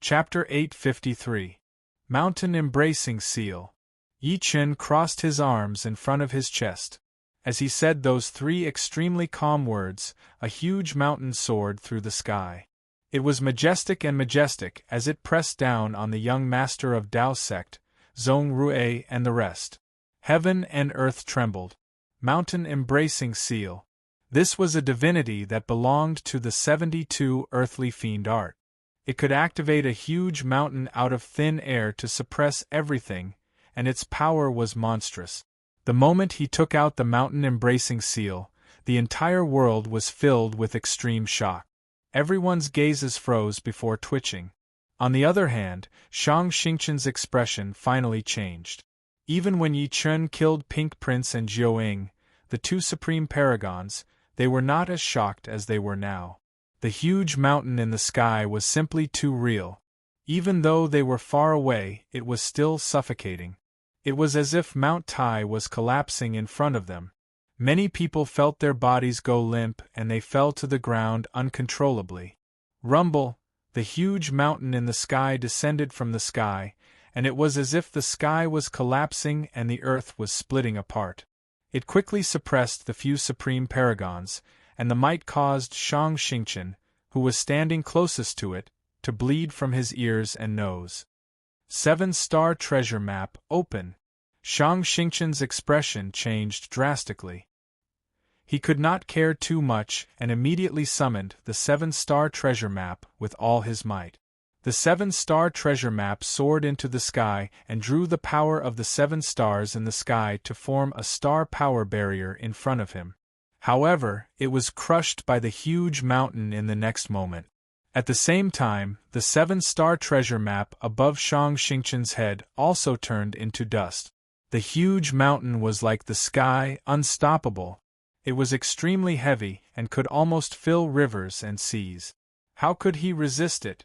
Chapter 853. Mountain Embracing Seal. Yi Chen crossed his arms in front of his chest. As he said those three extremely calm words, a huge mountain soared through the sky. It was majestic as it pressed down on the young master of Dao sect, Zhong Rui, and the rest. Heaven and earth trembled. Mountain Embracing Seal. This was a divinity that belonged to the 72 earthly fiend art. It could activate a huge mountain out of thin air to suppress everything, and its power was monstrous. The moment he took out the mountain embracing seal, the entire world was filled with extreme shock. Everyone's gazes froze before twitching. On the other hand, Shang Xingchen's expression finally changed. Even when Yi Chen killed Pink Prince and Jiu Ying, the two supreme paragons, they were not as shocked as they were now. The huge mountain in the sky was simply too real. Even though they were far away, it was still suffocating. It was as if Mount Tai was collapsing in front of them. Many people felt their bodies go limp and they fell to the ground uncontrollably. Rumble, the huge mountain in the sky descended from the sky, and it was as if the sky was collapsing and the earth was splitting apart. It quickly suppressed the few supreme paragons, and the might caused Shang Xingchen, who was standing closest to it, to bleed from his ears and nose. 7-star treasure map open. Shang Xingchen's expression changed drastically. He could not care too much and immediately summoned the 7-star treasure map with all his might. The 7-star treasure map soared into the sky and drew the power of the 7 stars in the sky to form a star power barrier in front of him. However, it was crushed by the huge mountain in the next moment. At the same time, the 7-star treasure map above Shang Xingchen's head also turned into dust. The huge mountain was like the sky, unstoppable. It was extremely heavy and could almost fill rivers and seas. How could he resist it?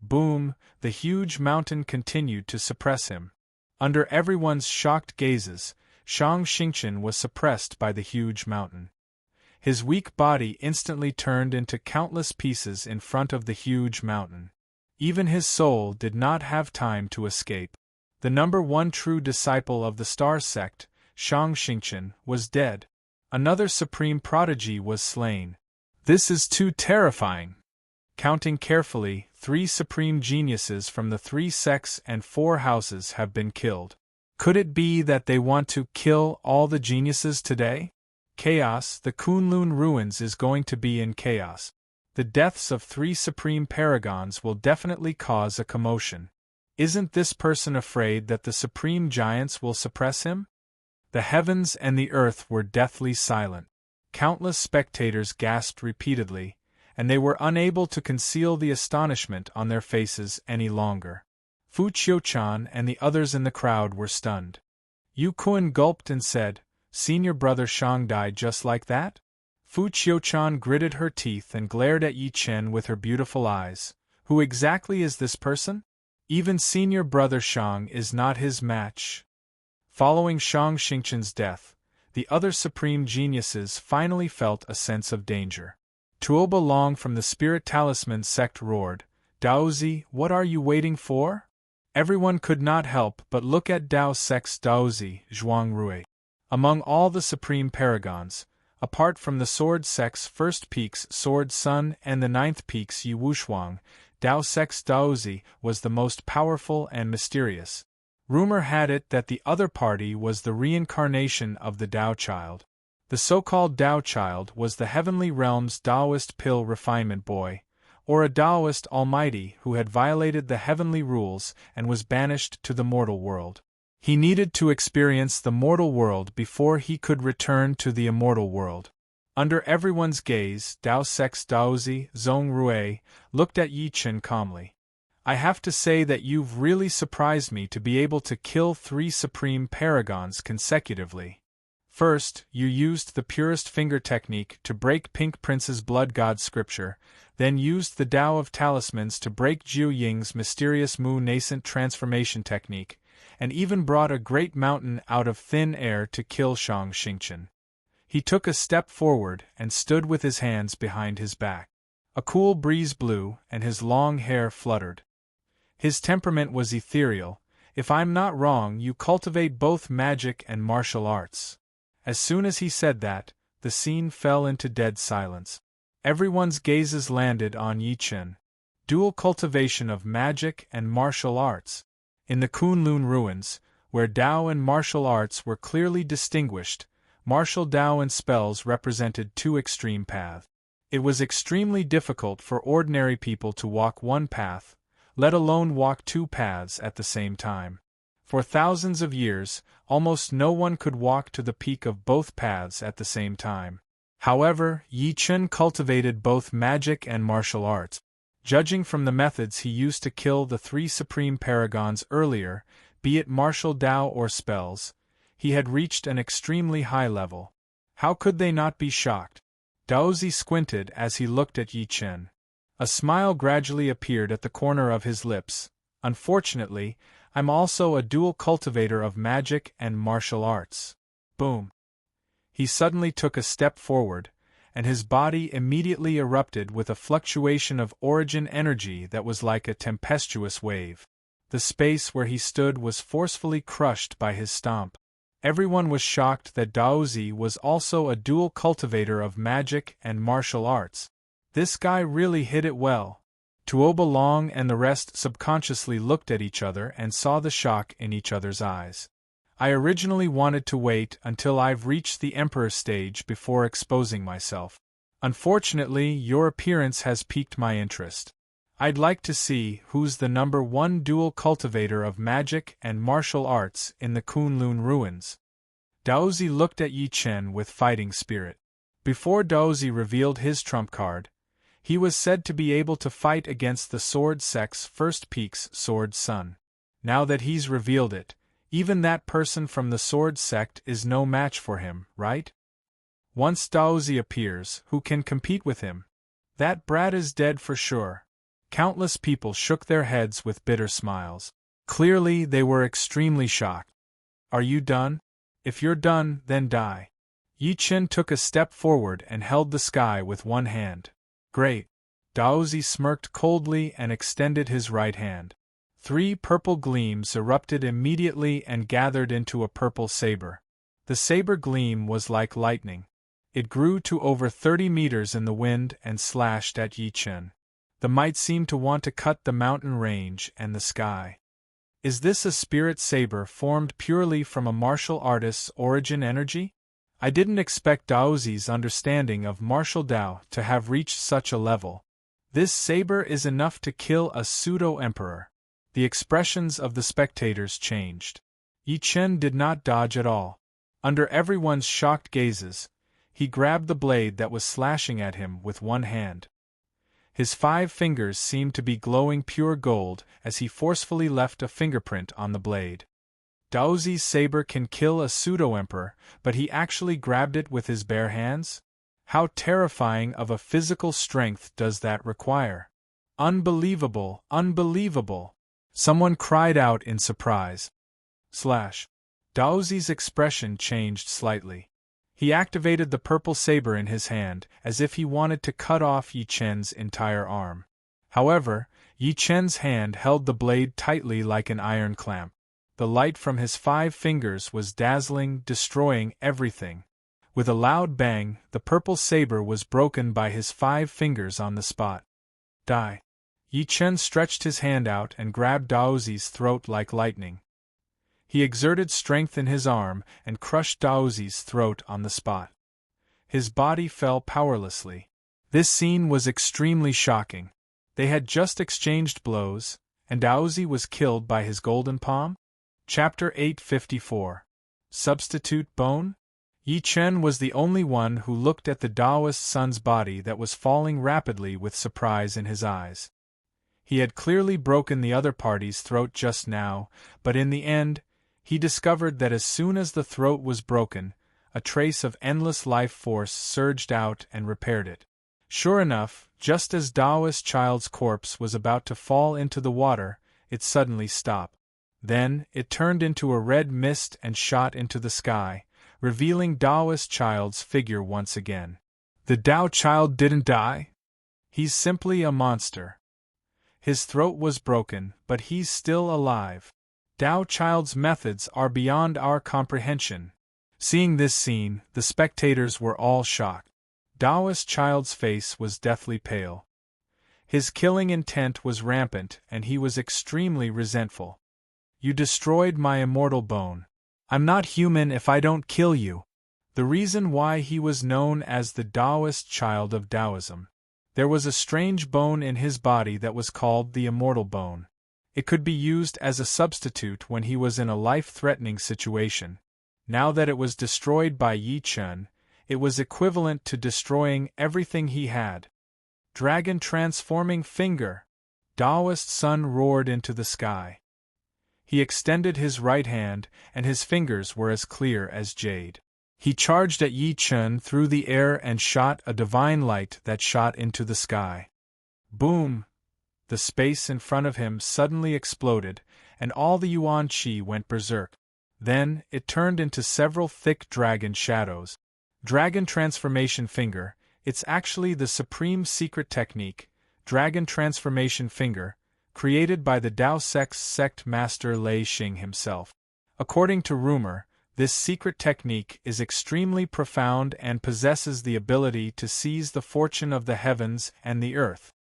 Boom, the huge mountain continued to suppress him. Under everyone's shocked gazes, Shang Xingchen was suppressed by the huge mountain. His weak body instantly turned into countless pieces in front of the huge mountain. Even his soul did not have time to escape. The number one true disciple of the Star Sect, Shang Xingchen, was dead. Another supreme prodigy was slain. This is too terrifying. Counting carefully, 3 supreme geniuses from the 3 sects and 4 houses have been killed. Could it be that they want to kill all the geniuses today? Chaos, the Kunlun ruins is going to be in chaos. The deaths of 3 supreme paragons will definitely cause a commotion. Isn't this person afraid that the supreme giants will suppress him? The heavens and the earth were deathly silent. Countless spectators gasped repeatedly, and they were unable to conceal the astonishment on their faces any longer. Fu Qiuchan and the others in the crowd were stunned. Yu Kun gulped and said, "Senior brother Shang died just like that?" Fu Qiuchan gritted her teeth and glared at Yi Chen with her beautiful eyes. Who exactly is this person? Even senior brother Shang is not his match. Following Shang Xingchen's death, the other supreme geniuses finally felt a sense of danger. Tuoba Long from the Spirit Talisman sect roared, "Daozi, what are you waiting for?" Everyone could not help but look at Dao sect's Daozi, Zhuang Rui. Among all the supreme paragons, apart from the Sword sect's first peak's Sword Sun and the 9th peak's Yi Wushuang, Dao sect's Daozi was the most powerful and mysterious. Rumor had it that the other party was the reincarnation of the Dao Child. The so-called Dao Child was the heavenly realm's Daoist pill refinement boy, or a Daoist almighty who had violated the heavenly rules and was banished to the mortal world. He needed to experience the mortal world before he could return to the immortal world. Under everyone's gaze, Dao sect's Daozi, Zhong Rui, looked at Yi Chen calmly. "I have to say that you've really surprised me to be able to kill 3 supreme paragons consecutively. First, you used the purest finger technique to break Pink Prince's blood god scripture, then used the Tao of Talismans to break Jiu Ying's mysterious Mu nascent transformation technique, and even brought a great mountain out of thin air to kill Shang Xingchen." He took a step forward and stood with his hands behind his back. A cool breeze blew, and his long hair fluttered. His temperament was ethereal. If I'm not wrong, you cultivate both magic and martial arts. As soon as he said that, the scene fell into dead silence. Everyone's gazes landed on Yi Chen. Dual cultivation of magic and martial arts. In the Kunlun ruins, where Dao and martial arts were clearly distinguished, martial Dao and spells represented two extreme paths. It was extremely difficult for ordinary people to walk one path, let alone walk two paths at the same time. For thousands of years, almost no one could walk to the peak of both paths at the same time. However, Yi Chen cultivated both magic and martial arts. Judging from the methods he used to kill the three supreme paragons earlier, be it martial Dao or spells, he had reached an extremely high level. How could they not be shocked? Daozi squinted as he looked at Yi Chen. A smile gradually appeared at the corner of his lips. Unfortunately, I'm also a dual cultivator of magic and martial arts. Boom. He suddenly took a step forward, and his body immediately erupted with a fluctuation of origin energy that was like a tempestuous wave. The space where he stood was forcefully crushed by his stomp. Everyone was shocked that Daozi was also a dual cultivator of magic and martial arts. This guy really hit it well. Tuoba Long and the rest subconsciously looked at each other and saw the shock in each other's eyes. I originally wanted to wait until I've reached the Emperor stage before exposing myself. Unfortunately, your appearance has piqued my interest. I'd like to see who's the number one dual cultivator of magic and martial arts in the Kunlun ruins. Daozi looked at Yi Chen with fighting spirit. Before Daozi revealed his trump card, he was said to be able to fight against the Sword Sect's first peak's Sword Sun. Now that he's revealed it, even that person from the Sword Sect is no match for him, right? Once Daozi appears, who can compete with him? That brat is dead for sure. Countless people shook their heads with bitter smiles. Clearly, they were extremely shocked. Are you done? If you're done, then die. Yi Chen took a step forward and held the sky with one hand. Great. Daozi smirked coldly and extended his right hand. 3 purple gleams erupted immediately and gathered into a purple saber. The saber gleam was like lightning. It grew to over 30 meters in the wind and slashed at Yi Chen. The might seemed to want to cut the mountain range and the sky. Is this a spirit saber formed purely from a martial artist's origin energy? I didn't expect Daozi's understanding of martial Dao to have reached such a level. This saber is enough to kill a pseudo-emperor. The expressions of the spectators changed. Yi Chen did not dodge at all. Under everyone's shocked gazes, he grabbed the blade that was slashing at him with one hand. His 5 fingers seemed to be glowing pure gold as he forcefully left a fingerprint on the blade. Daozi's saber can kill a pseudo-emperor, but he actually grabbed it with his bare hands? How terrifying of a physical strength does that require? Unbelievable, unbelievable! Someone cried out in surprise. Daozi's expression changed slightly. He activated the purple saber in his hand, as if he wanted to cut off Yi Chen's entire arm. However, Yi Chen's hand held the blade tightly like an iron clamp. The light from his 5 fingers was dazzling, destroying everything. With a loud bang, the purple saber was broken by his 5 fingers on the spot. Die. Yi Chen stretched his hand out and grabbed Daozi's throat like lightning. He exerted strength in his arm and crushed Daozi's throat on the spot. His body fell powerlessly. This scene was extremely shocking. They had just exchanged blows, and Daozi was killed by his golden palm? Chapter 854. Substitute Bone? Yi Chen was the only one who looked at the Taoist son's body that was falling rapidly with surprise in his eyes. He had clearly broken the other party's throat just now, but in the end, he discovered that as soon as the throat was broken, a trace of endless life force surged out and repaired it. Sure enough, just as Taoist child's corpse was about to fall into the water, it suddenly stopped. Then, it turned into a red mist and shot into the sky, revealing Taoist child's figure once again. The Tao child didn't die? He's simply a monster. His throat was broken, but he's still alive. Tao Child's methods are beyond our comprehension. Seeing this scene, the spectators were all shocked. Taoist Child's face was deathly pale. His killing intent was rampant, and he was extremely resentful. You destroyed my immortal bone. I'm not human if I don't kill you. The reason why he was known as the Taoist Child of Taoism. There was a strange bone in his body that was called the immortal bone. It could be used as a substitute when he was in a life-threatening situation. Now that it was destroyed by Yi Chen, it was equivalent to destroying everything he had. Dragon transforming finger! Taoist Sun roared into the sky. He extended his right hand, and his fingers were as clear as jade. He charged at Yi Chen through the air and shot a divine light that shot into the sky. Boom! The space in front of him suddenly exploded, and all the Yuan Qi went berserk. Then, it turned into several thick dragon shadows. Dragon transformation finger, it's actually the supreme secret technique, dragon transformation finger, created by the Tao Sect's sect master Lei Xing himself. According to rumor, this secret technique is extremely profound and possesses the ability to seize the fortune of the heavens and the earth.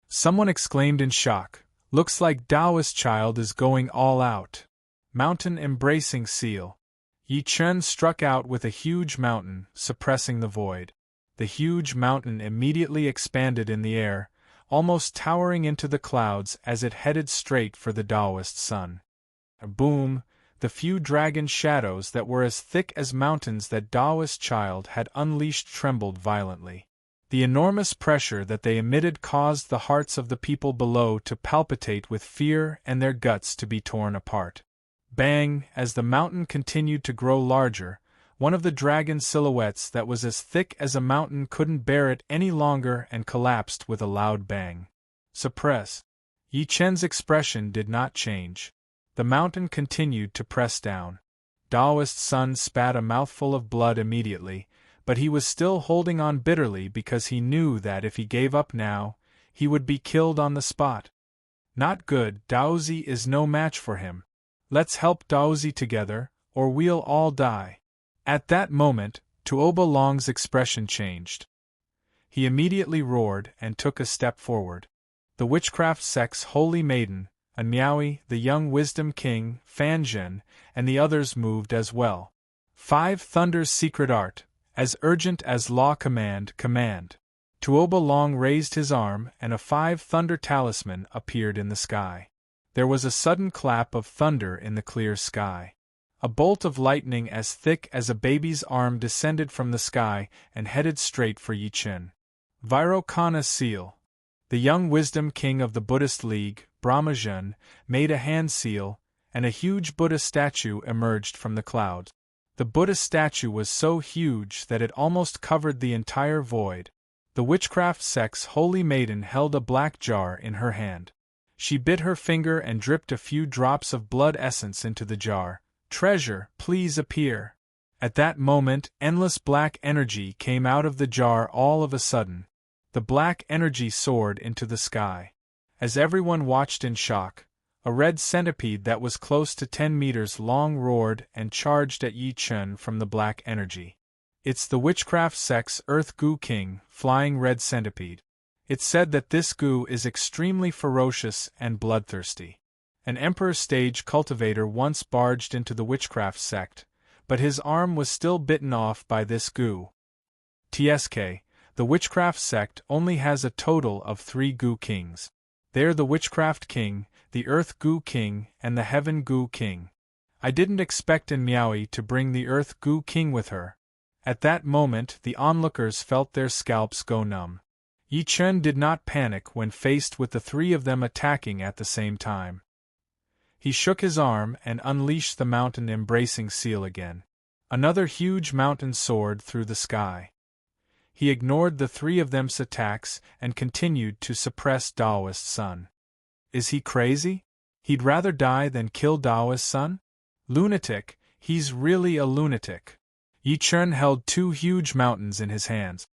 Someone exclaimed in shock, "Looks like Taoist Child is going all out." Mountain embracing seal. Yi Chen struck out with a huge mountain, suppressing the void. The huge mountain immediately expanded in the air, almost towering into the clouds as it headed straight for the Taoist sun. Boom! The few dragon shadows that were as thick as mountains that Taoist Child had unleashed trembled violently. The enormous pressure that they emitted caused the hearts of the people below to palpitate with fear and their guts to be torn apart. Bang! As the mountain continued to grow larger, one of the dragon silhouettes that was as thick as a mountain couldn't bear it any longer and collapsed with a loud bang. Suppress. Yi Chen's expression did not change. The mountain continued to press down. Taoist Sun spat a mouthful of blood immediately, but he was still holding on bitterly because he knew that if he gave up now, he would be killed on the spot. Not good, Daozi is no match for him. Let's help Daozi together, or we'll all die. At that moment, Tuoba Long's expression changed. He immediately roared and took a step forward. The witchcraft sect's holy maiden, Anmiaoui, the young wisdom king, Fanzhen, and the others moved as well. 5 Thunder's secret art, as urgent as law command. Tuoba Long raised his arm and a 5 Thunder talisman appeared in the sky. There was a sudden clap of thunder in the clear sky. A bolt of lightning as thick as a baby's arm descended from the sky and headed straight for Yi Chen. Vairocana seal. The young wisdom king of the Buddhist League, Brahmajun, made a hand seal, and a huge Buddha statue emerged from the clouds. The Buddha statue was so huge that it almost covered the entire void. The witchcraft sect's holy maiden held a black jar in her hand. She bit her finger and dripped a few drops of blood essence into the jar. Treasure, please appear. At that moment, endless black energy came out of the jar all of a sudden. The black energy soared into the sky. As everyone watched in shock, a red centipede that was close to 10 meters long roared and charged at Yi Chen from the black energy. It's the witchcraft sect's Earth Goo King, flying red centipede. It's said that this goo is extremely ferocious and bloodthirsty. An Emperor stage cultivator once barged into the witchcraft sect, but his arm was still bitten off by this goo. TSK, the witchcraft sect only has a total of 3 goo kings. They're the witchcraft king, the earth goo king, and the heaven goo king. I didn't expect Anmiaoui to bring the earth goo king with her. At that moment the onlookers felt their scalps go numb. Yi Chen did not panic when faced with the 3 of them attacking at the same time. He shook his arm and unleashed the mountain embracing seal again. Another huge mountain soared through the sky. He ignored the 3 of them's attacks and continued to suppress Taoist Sun. Is he crazy? He'd rather die than kill Taoist Sun? Lunatic, he's really a lunatic. Yi Chen held 2 huge mountains in his hands.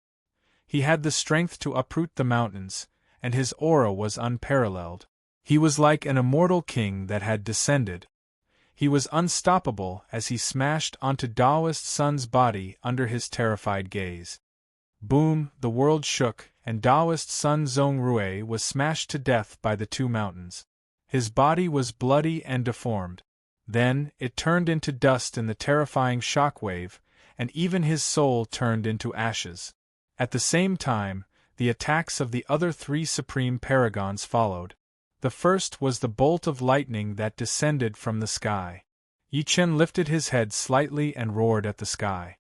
He had the strength to uproot the mountains, and his aura was unparalleled. He was like an immortal king that had descended. He was unstoppable as he smashed onto Daoist Sun's body under his terrified gaze. Boom, the world shook, and Daoist Sun Zhongrui was smashed to death by the two mountains. His body was bloody and deformed. Then, it turned into dust in the terrifying shockwave, and even his soul turned into ashes. At the same time, the attacks of the other three supreme paragons followed. The first was the bolt of lightning that descended from the sky. Yi Chen lifted his head slightly and roared at the sky.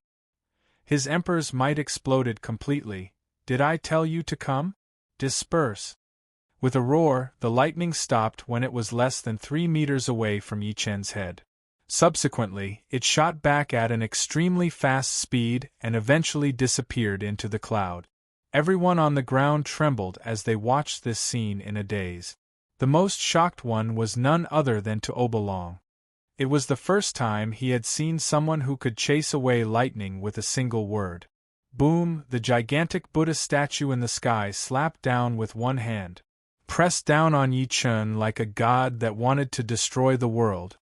His emperor's might exploded completely. Did I tell you to come? Disperse. With a roar, the lightning stopped when it was less than 3 meters away from Yi Chen's head. Subsequently, it shot back at an extremely fast speed and eventually disappeared into the cloud. Everyone on the ground trembled as they watched this scene in a daze. The most shocked one was none other than Tuobalong. It was the first time he had seen someone who could chase away lightning with a single word. Boom, the gigantic Buddha statue in the sky slapped down with one hand, pressed down on Yi Chen like a god that wanted to destroy the world.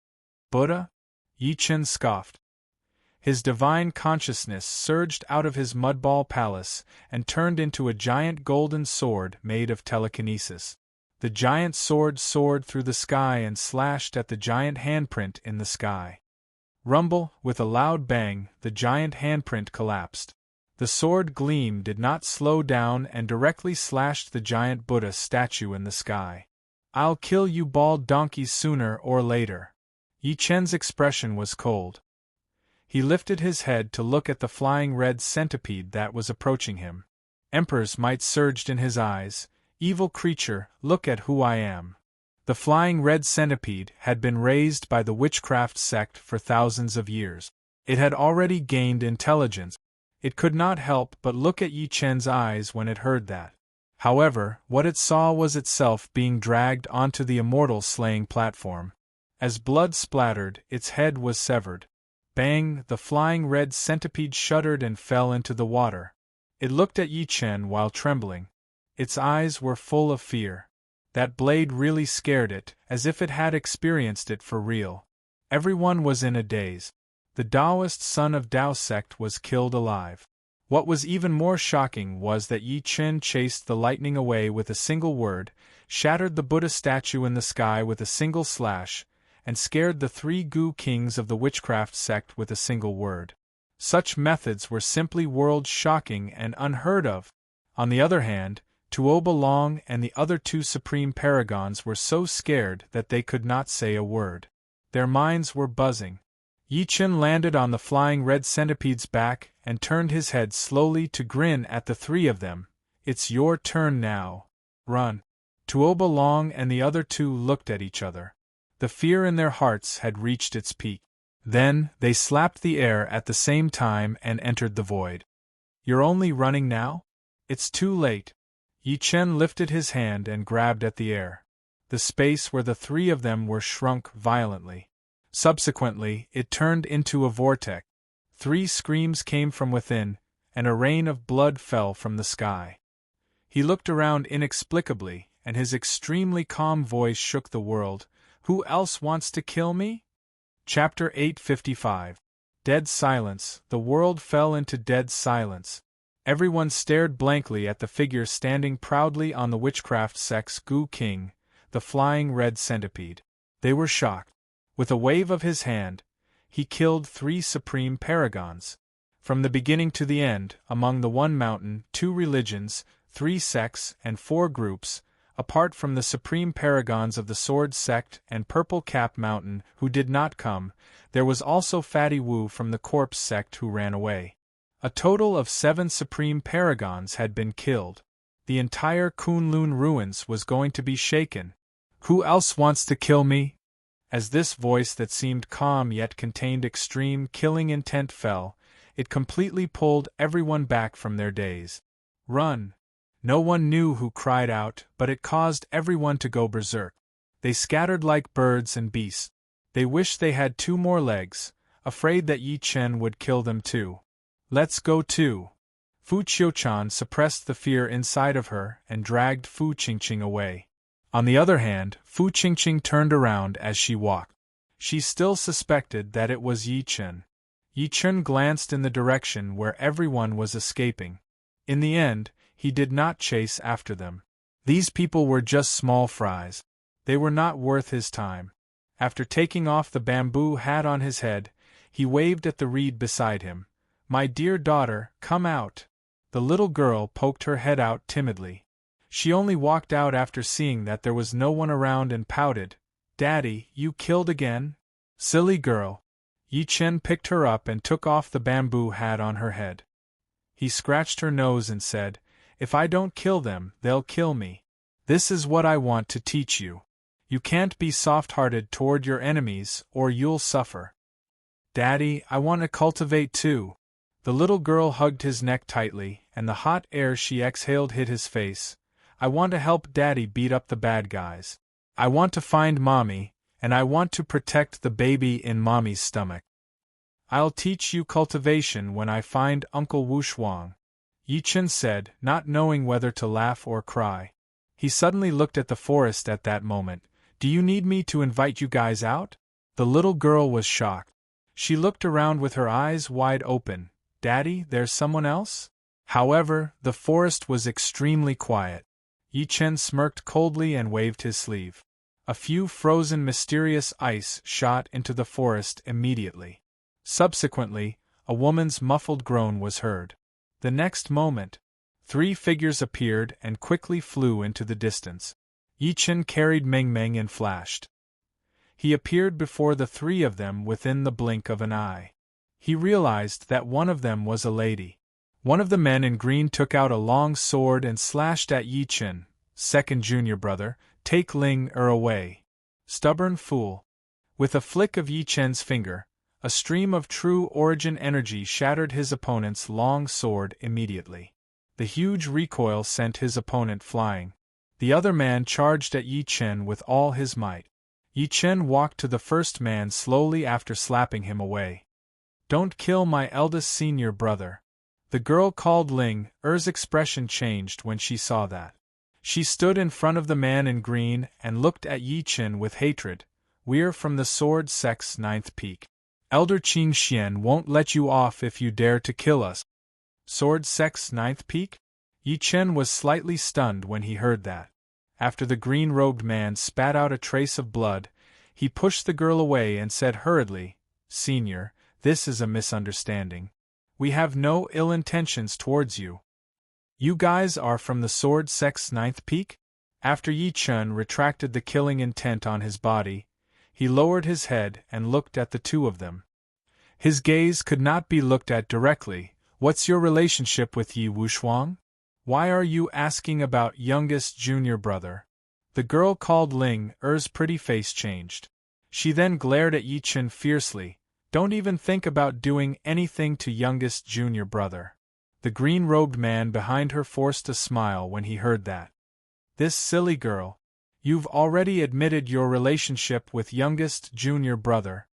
Buddha? Yi Chen scoffed. His divine consciousness surged out of his mudball palace and turned into a giant golden sword made of telekinesis. The giant sword soared through the sky and slashed at the giant handprint in the sky. Rumble, with a loud bang, the giant handprint collapsed. The sword gleam did not slow down and directly slashed the giant Buddha statue in the sky. I'll kill you bald donkeys sooner or later. Yi Chen's expression was cold. He lifted his head to look at the flying red centipede that was approaching him. Emperor's might surged in his eyes. Evil creature, look at who I am. The flying red centipede had been raised by the witchcraft sect for thousands of years. It had already gained intelligence. It could not help but look at Yi Chen's eyes when it heard that. However, what it saw was itself being dragged onto the immortal slaying platform. As blood splattered, its head was severed. Bang, the flying red centipede shuddered and fell into the water. It looked at Yi Chen while trembling. Its eyes were full of fear. That blade really scared it, as if it had experienced it for real. Everyone was in a daze. The Taoist son of Tao sect was killed alive. What was even more shocking was that Yi Chen chased the lightning away with a single word, shattered the Buddha statue in the sky with a single slash, and scared the 3 Gu kings of the witchcraft sect with a single word. Such methods were simply world-shocking and unheard of. On the other hand, Tuobalong and the other 2 supreme paragons were so scared that they could not say a word. Their minds were buzzing. Yi Chen landed on the flying red centipede's back and turned his head slowly to grin at the 3 of them. It's your turn now. Run. Tuobalong and the other 2 looked at each other. The fear in their hearts had reached its peak. Then, they slapped the air at the same time and entered the void. You're only running now? It's too late. Yi Chen lifted his hand and grabbed at the air. The space where the 3 of them were shrunk violently. Subsequently, it turned into a vortex. 3 screams came from within, and a rain of blood fell from the sky. He looked around inexplicably, and his extremely calm voice shook the world. Who else wants to kill me? Chapter 855. Dead silence. The world fell into dead silence. Everyone stared blankly at the figure standing proudly on the witchcraft sect's Gu King, the flying red centipede. They were shocked. With a wave of his hand, he killed 3 supreme paragons. From the beginning to the end, among the 1 mountain, 2 religions, 3 sects, and 4 groups, apart from the supreme paragons of the Sword Sect and Purple Cap Mountain who did not come, there was also Fatty Wu from the Corpse Sect who ran away. A total of 7 supreme paragons had been killed. The entire Kunlun ruins was going to be shaken. Who else wants to kill me? As this voice that seemed calm yet contained extreme killing intent fell, it completely pulled everyone back from their daze. Run! No one knew who cried out, but it caused everyone to go berserk. They scattered like birds and beasts. They wished they had 2 more legs, afraid that Yi Chen would kill them too. Let's go too. Fu Qiuchan suppressed the fear inside of her and dragged Fu Qingqing away. On the other hand, Fu Qingqing turned around as she walked. She still suspected that it was Yi Chen. Yi Chen glanced in the direction where everyone was escaping. In the end, he did not chase after them. These people were just small fries. They were not worth his time. After taking off the bamboo hat on his head, he waved at the reed beside him. "My dear daughter, come out." The little girl poked her head out timidly. She only walked out after seeing that there was no one around and pouted. "Daddy, you killed again? Silly girl." Yi Chen picked her up and took off the bamboo hat on her head. He scratched her nose and said, "If I don't kill them, they'll kill me. This is what I want to teach you. You can't be soft-hearted toward your enemies, or you'll suffer." "Daddy, I want to cultivate too." The little girl hugged his neck tightly, and the hot air she exhaled hit his face. "I want to help Daddy beat up the bad guys. I want to find Mommy, and I want to protect the baby in Mommy's stomach. I'll teach you cultivation when I find Uncle Wushuang," Yi Chen said, not knowing whether to laugh or cry. He suddenly looked at the forest at that moment. "Do you need me to invite you guys out?" The little girl was shocked. She looked around with her eyes wide open. "Daddy, there's someone else?" However, the forest was extremely quiet. Yi Chen smirked coldly and waved his sleeve. A few frozen mysterious ice shot into the forest immediately. Subsequently, a woman's muffled groan was heard. The next moment, 3 figures appeared and quickly flew into the distance. Yi Chen carried Meng Meng and flashed. He appeared before the 3 of them within the blink of an eye. He realized that one of them was a lady. One of the men in green took out a long sword and slashed at Yi Chen. "Second junior brother, take Ling away. Stubborn fool." With a flick of Yi Chen's finger, a stream of true origin energy shattered his opponent's long sword immediately. The huge recoil sent his opponent flying. The other man charged at Yi Chen with all his might. Yi Chen walked to the first man slowly after slapping him away. "Don't kill my eldest senior brother." The girl called Ling Er's expression changed when she saw that. She stood in front of the man in green and looked at Yi Chen with hatred. "We're from the Sword Sect's 9th peak. Elder Qing Xian won't let you off if you dare to kill us." Sword Sect's 9th peak? Yi Chen was slightly stunned when he heard that. After the green-robed man spat out a trace of blood, he pushed the girl away and said hurriedly, "Senior, this is a misunderstanding. We have no ill intentions towards you. You guys are from the Sword Sect's 9th peak?" After Yi Chen retracted the killing intent on his body, he lowered his head and looked at the 2 of them. His gaze could not be looked at directly. "What's your relationship with Yi Wushuang? Why are you asking about youngest junior brother?" The girl called Ling Er's pretty face changed. She then glared at Yi Chen fiercely. "Don't even think about doing anything to youngest junior brother." The green-robed man behind her forced a smile when he heard that. "This silly girl. You've already admitted your relationship with youngest junior brother.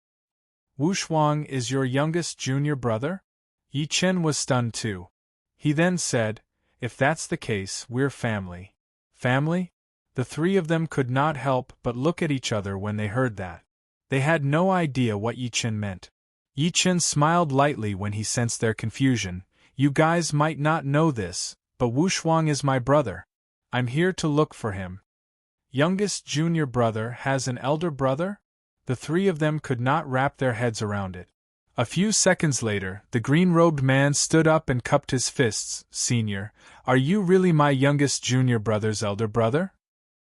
Wushuang is your youngest junior brother?" Yi Chen was stunned too. He then said, "If that's the case, we're family." Family? The 3 of them could not help but look at each other when they heard that. They had no idea what Yi Chen meant. Yi Chen smiled lightly when he sensed their confusion. "You guys might not know this, but Wushuang is my brother. I'm here to look for him." Youngest junior brother has an elder brother? The 3 of them could not wrap their heads around it. A few seconds later, the green-robed man stood up and cupped his fists. "Senior, are you really my youngest junior brother's elder brother?"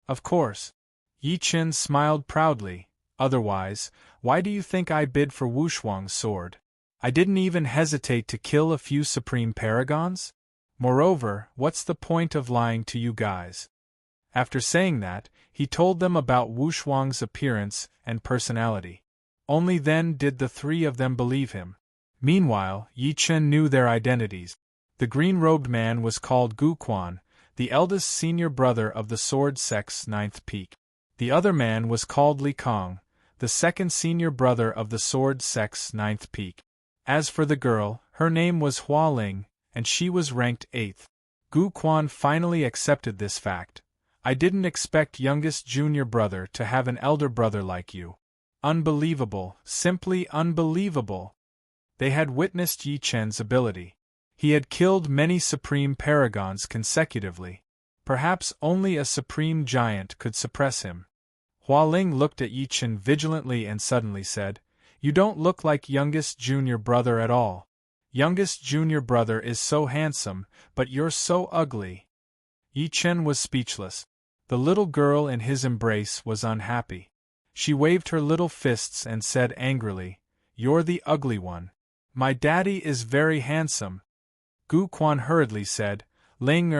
"Of course." Yi Chen smiled proudly. "Otherwise, why do you think I bid for Wushuang's sword? I didn't even hesitate to kill a few supreme paragons? Moreover, what's the point of lying to you guys?" After saying that, he told them about Wushuang's appearance and personality. Only then did the 3 of them believe him. Meanwhile, Yi Chen knew their identities. The green-robed man was called Gu Quan, the eldest senior brother of the Sword Sect's 9th peak. The other man was called Li Kong, the second senior brother of the Sword Sect's 9th peak. As for the girl, her name was Hua Ling, and she was ranked 8th. Gu Quan finally accepted this fact. I didn't expect youngest junior brother to have an elder brother like you. Unbelievable, simply unbelievable. They had witnessed Yi Chen's ability. He had killed many supreme paragons consecutively. Perhaps only a supreme giant could suppress him. Hua Ling looked at Yi Chen vigilantly and suddenly said, "You don't look like youngest junior brother at all. Youngest junior brother is so handsome, but you're so ugly." Yi Chen was speechless. The little girl in his embrace was unhappy. She waved her little fists and said angrily, "You're the ugly one. My daddy is very handsome." Gu Quan hurriedly said, "Ling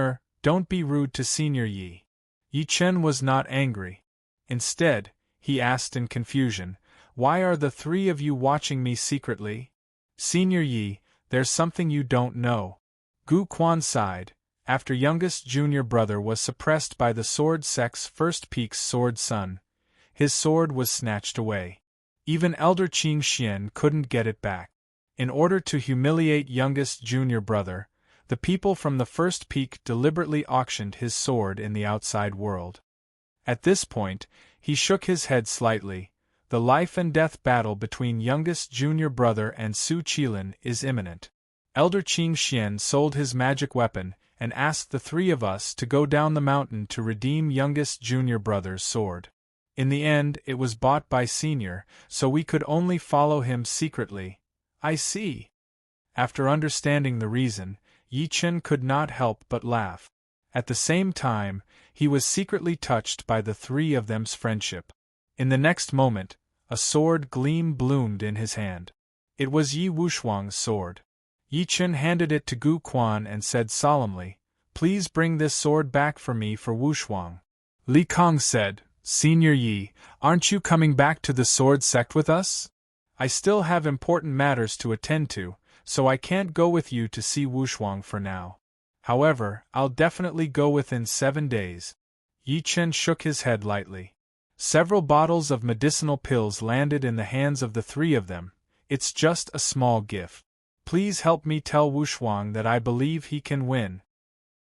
don't be rude to Senior Yi." Yi Chen was not angry. Instead, he asked in confusion, "Why are the three of you watching me secretly?" "Senior Yi, there's something you don't know." Gu Quan sighed. After youngest junior brother was suppressed by the sword sect's first peak's sword son, his sword was snatched away. Even elder Qing Xian couldn't get it back. In order to humiliate youngest junior brother, the people from the first peak deliberately auctioned his sword in the outside world. At this point, he shook his head slightly. The life-and-death battle between youngest junior brother and Su Qilin is imminent. Elder Qing Xian sold his magic weapon and asked the three of us to go down the mountain to redeem youngest junior brother's sword. In the end, it was bought by senior, so we could only follow him secretly. I see. After understanding the reason, Yi Chen could not help but laugh. At the same time, he was secretly touched by the three of them's friendship. In the next moment, a sword gleam bloomed in his hand. It was Yi Wushuang's sword. Yi Chen handed it to Gu Quan and said solemnly, "Please bring this sword back for me for Wushuang." Li Kong said, "Senior Yi, aren't you coming back to the sword sect with us? I still have important matters to attend to, so I can't go with you to see Wushuang for now. However, I'll definitely go within 7 days." Yi Chen shook his head lightly. Several bottles of medicinal pills landed in the hands of the three of them. "It's just a small gift. Please help me tell Wushuang that I believe he can win."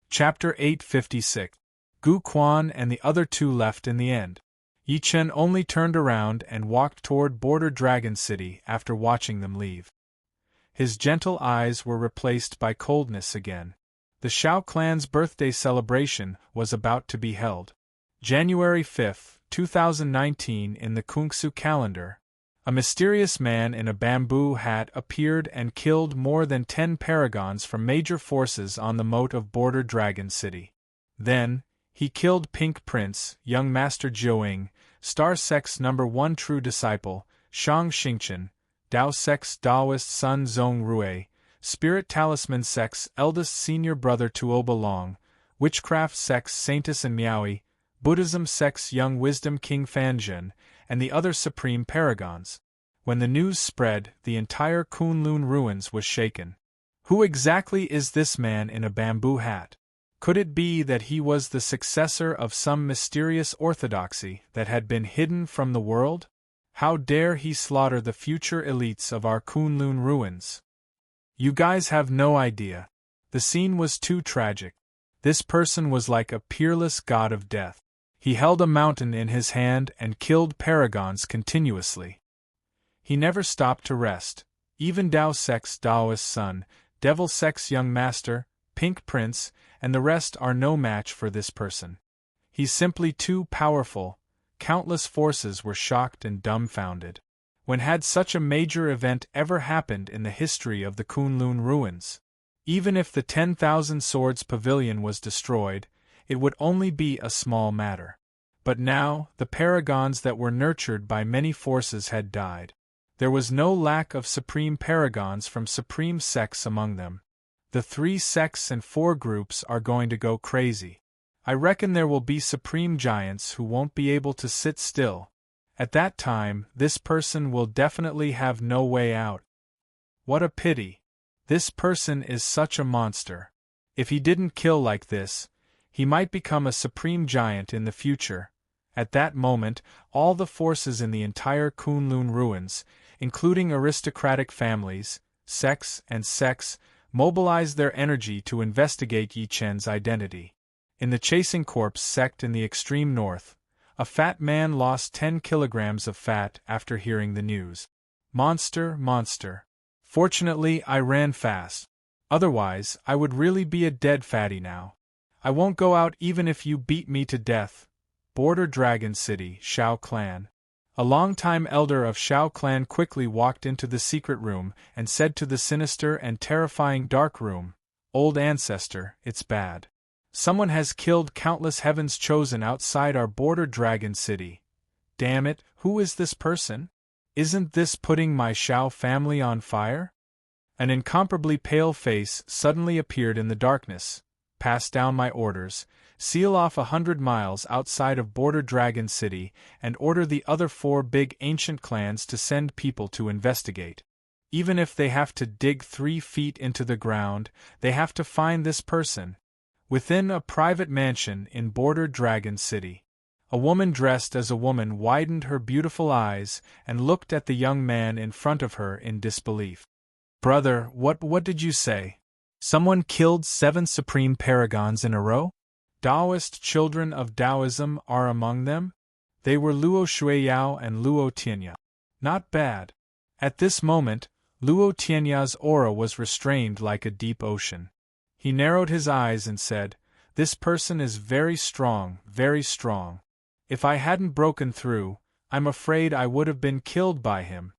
Chapter 856. Gu Quan and the other two left in the end. Yi Chen only turned around and walked toward Border Dragon City after watching them leave. His gentle eyes were replaced by coldness again. The Shao clan's birthday celebration was about to be held. January 5, 2019 in the Kungsu calendar. A mysterious man in a bamboo hat appeared and killed more than 10 paragons from major forces on the moat of Border Dragon City. Then, he killed Pink Prince, young Master Jiuing, Star Sect's #1 true disciple, Shang Xingchen, Dao Sect's Daoist son Zhong Rui, Spirit Talisman Sect's eldest senior brother Tuoba Long, Witchcraft Sect's Saintus and Miaoi, Buddhism Sect's young Wisdom King Fanjin, and the other supreme paragons. When the news spread, the entire Kunlun ruins was shaken. Who exactly is this man in a bamboo hat? Could it be that he was the successor of some mysterious orthodoxy that had been hidden from the world? How dare he slaughter the future elites of our Kunlun ruins? You guys have no idea. The scene was too tragic. This person was like a peerless god of death. He held a mountain in his hand and killed paragons continuously. He never stopped to rest. Even Dao Sect's Daoist son, Devil Sect's young master, Pink Prince, and the rest are no match for this person. He's simply too powerful. Countless forces were shocked and dumbfounded. When had such a major event ever happened in the history of the Kunlun ruins? Even if the 10,000 Swords Pavilion was destroyed, it would only be a small matter. But now, the paragons that were nurtured by many forces had died. There was no lack of supreme paragons from supreme sects among them. The 3 sects and 4 groups are going to go crazy. I reckon there will be supreme giants who won't be able to sit still. At that time, this person will definitely have no way out. What a pity. This person is such a monster. If he didn't kill like this, he might become a supreme giant in the future. At that moment, all the forces in the entire Kunlun ruins, including aristocratic families, sects, mobilized their energy to investigate Yi Chen's identity. In the chasing corpse sect in the extreme north, a fat man lost 10 kilograms of fat after hearing the news. Monster, monster. Fortunately, I ran fast. Otherwise, I would really be a dead fatty now. I won't go out even if you beat me to death. Border Dragon City, Shao Clan. A long-time elder of Shao Clan quickly walked into the secret room and said to the sinister and terrifying dark room, "Old ancestor, it's bad. Someone has killed countless heavens chosen outside our Border Dragon City. Damn it, who is this person? Isn't this putting my Shao family on fire?" An incomparably pale face suddenly appeared in the darkness. "Pass down my orders, seal off 100 miles outside of Border Dragon City, and order the other 4 big ancient clans to send people to investigate. Even if they have to dig 3 feet into the ground, they have to find this person. Within a private mansion in Border Dragon City." A woman dressed as a woman widened her beautiful eyes and looked at the young man in front of her in disbelief. "Brother, what did you say? Someone killed 7 supreme paragons in a row? Taoist children of Taoism are among them? They were Luo Shuiyao and Luo Tianya. Not bad." At this moment, Luo Tianya's aura was restrained like a deep ocean. He narrowed his eyes and said, "This person is very strong, very strong. If I hadn't broken through, I'm afraid I would have been killed by him."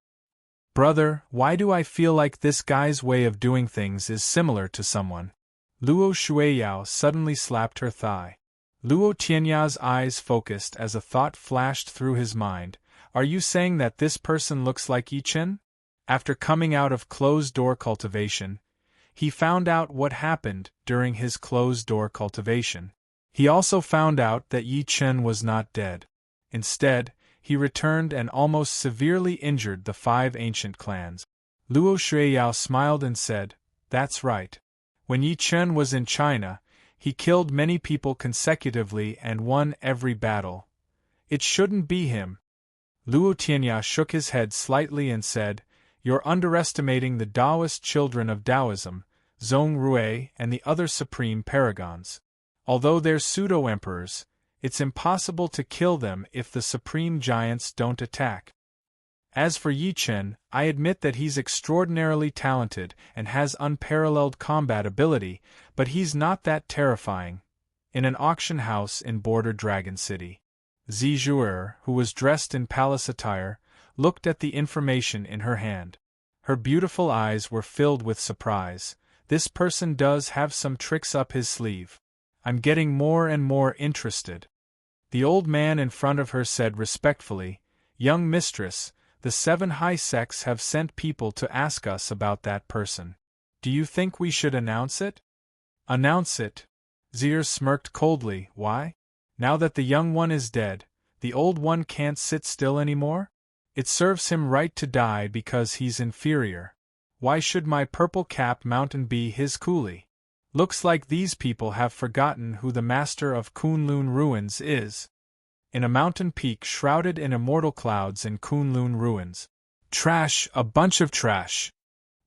"Brother, why do I feel like this guy's way of doing things is similar to someone?" Luo Shuiyao suddenly slapped her thigh. Luo Tianya's eyes focused as a thought flashed through his mind. "Are you saying that this person looks like Yi Chen?" After coming out of closed-door cultivation, he found out what happened during his closed-door cultivation. He also found out that Yi Chen was not dead. Instead, he returned and almost severely injured the 5 ancient clans. Luo Shuiyao smiled and said, "That's right. When Yi Chen was in China, he killed many people consecutively and won every battle. It shouldn't be him." Luo Tianya shook his head slightly and said, "You're underestimating the Taoist children of Taoism, Zhong Rui and the other supreme paragons. Although they're pseudo-emperors, it's impossible to kill them if the supreme giants don't attack. As for Yi Chen, I admit that he's extraordinarily talented and has unparalleled combat ability, but he's not that terrifying." In an auction house in Border Dragon City, Zizhuer, who was dressed in palace attire, looked at the information in her hand. Her beautiful eyes were filled with surprise. "This person does have some tricks up his sleeve. I'm getting more and more interested." The old man in front of her said respectfully, "Young mistress, the 7 high sects have sent people to ask us about that person. Do you think we should announce it?" "Announce it?" Zier smirked coldly. "Why? Now that the young one is dead, the old one can't sit still anymore? It serves him right to die because he's inferior. Why should my purple-capped mountain be his coolie? Looks like these people have forgotten who the master of Kunlun ruins is." In a mountain peak shrouded in immortal clouds in Kunlun ruins. "Trash, a bunch of trash!"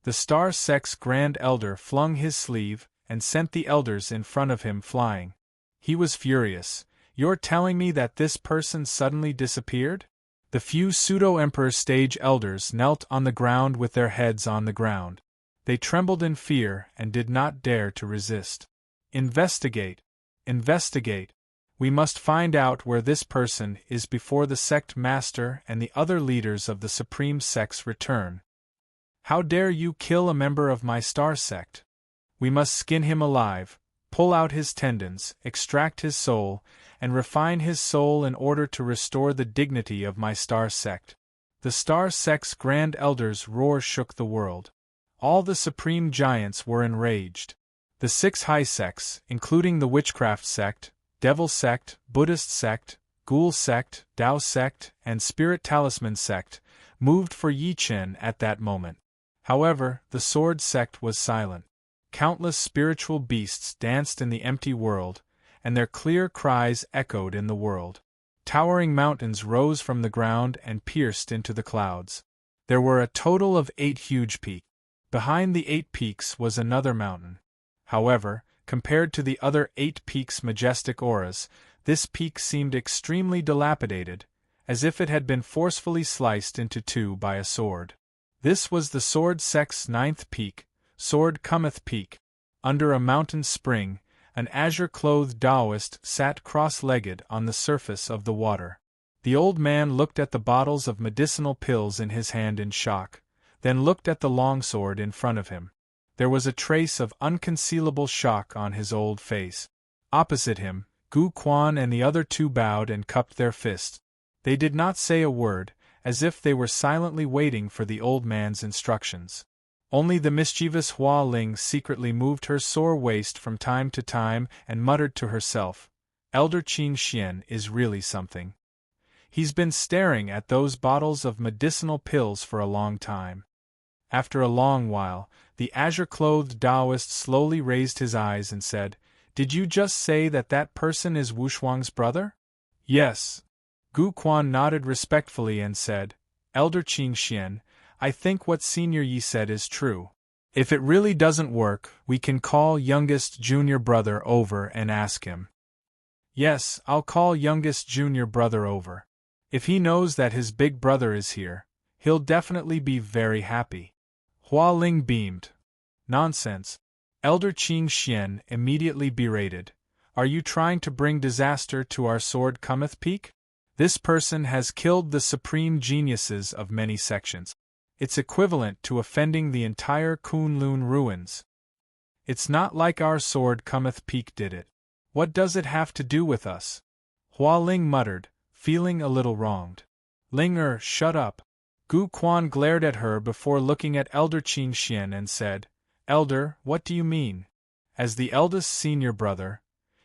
The Star Sect's Grand Elder flung his sleeve and sent the elders in front of him flying. He was furious. "You're telling me that this person suddenly disappeared?" The few pseudo-emperor stage elders knelt on the ground with their heads on the ground. They trembled in fear and did not dare to resist. "Investigate! Investigate! We must find out where this person is before the sect master and the other leaders of the supreme sects return. How dare you kill a member of my star sect? We must skin him alive, pull out his tendons, extract his soul, and refine his soul in order to restore the dignity of my star sect." The star sect's grand elders' roar shook the world. All the supreme giants were enraged. The 6 high sects, including the witchcraft sect, devil sect, Buddhist sect, ghoul sect, Tao sect, and spirit talisman sect, moved for Yi Chen at that moment. However, the sword sect was silent. Countless spiritual beasts danced in the empty world, and their clear cries echoed in the world. Towering mountains rose from the ground and pierced into the clouds. There were a total of 8 huge peaks. Behind the 8 peaks was another mountain. However, Compared to the other 8 peaks' majestic auras, this peak seemed extremely dilapidated, as if it had been forcefully sliced into 2 by a sword. This was the Sword Sect's 9th peak, Sword Cometh Peak. Under a mountain spring, an azure-clothed Taoist sat cross-legged on the surface of the water. The old man looked at the bottles of medicinal pills in his hand in shock, then looked at the longsword in front of him. There was a trace of unconcealable shock on his old face. Opposite him, Gu Quan and the other 2 bowed and cupped their fists. They did not say a word, as if they were silently waiting for the old man's instructions. Only the mischievous Hua Ling secretly moved her sore waist from time to time and muttered to herself, "Elder Qing Xian is really something. He's been staring at those bottles of medicinal pills for a long time." After a long while, the azure-clothed Taoist slowly raised his eyes and said, "Did you just say that that person is Wu Shuang's brother?" "Yes." Gu Quan nodded respectfully and said, "Elder Qing Xian, I think what Senior Yi said is true. If it really doesn't work, we can call youngest junior brother over and ask him." "Yes, I'll call youngest junior brother over. If he knows that his big brother is here, he'll definitely be very happy." Hua Ling beamed. "Nonsense." Elder Qing Xian immediately berated, "Are you trying to bring disaster to our Sword Cometh Peak? This person has killed the supreme geniuses of many sections. It's equivalent to offending the entire Kunlun ruins. It's not like our Sword Cometh Peak did it. What does it have to do with us?" Hua Ling muttered, feeling a little wronged. "Ling shut up." Gu Quan glared at her before looking at Elder Qing Xian and said, "Elder, what do you mean?" As the eldest senior brother,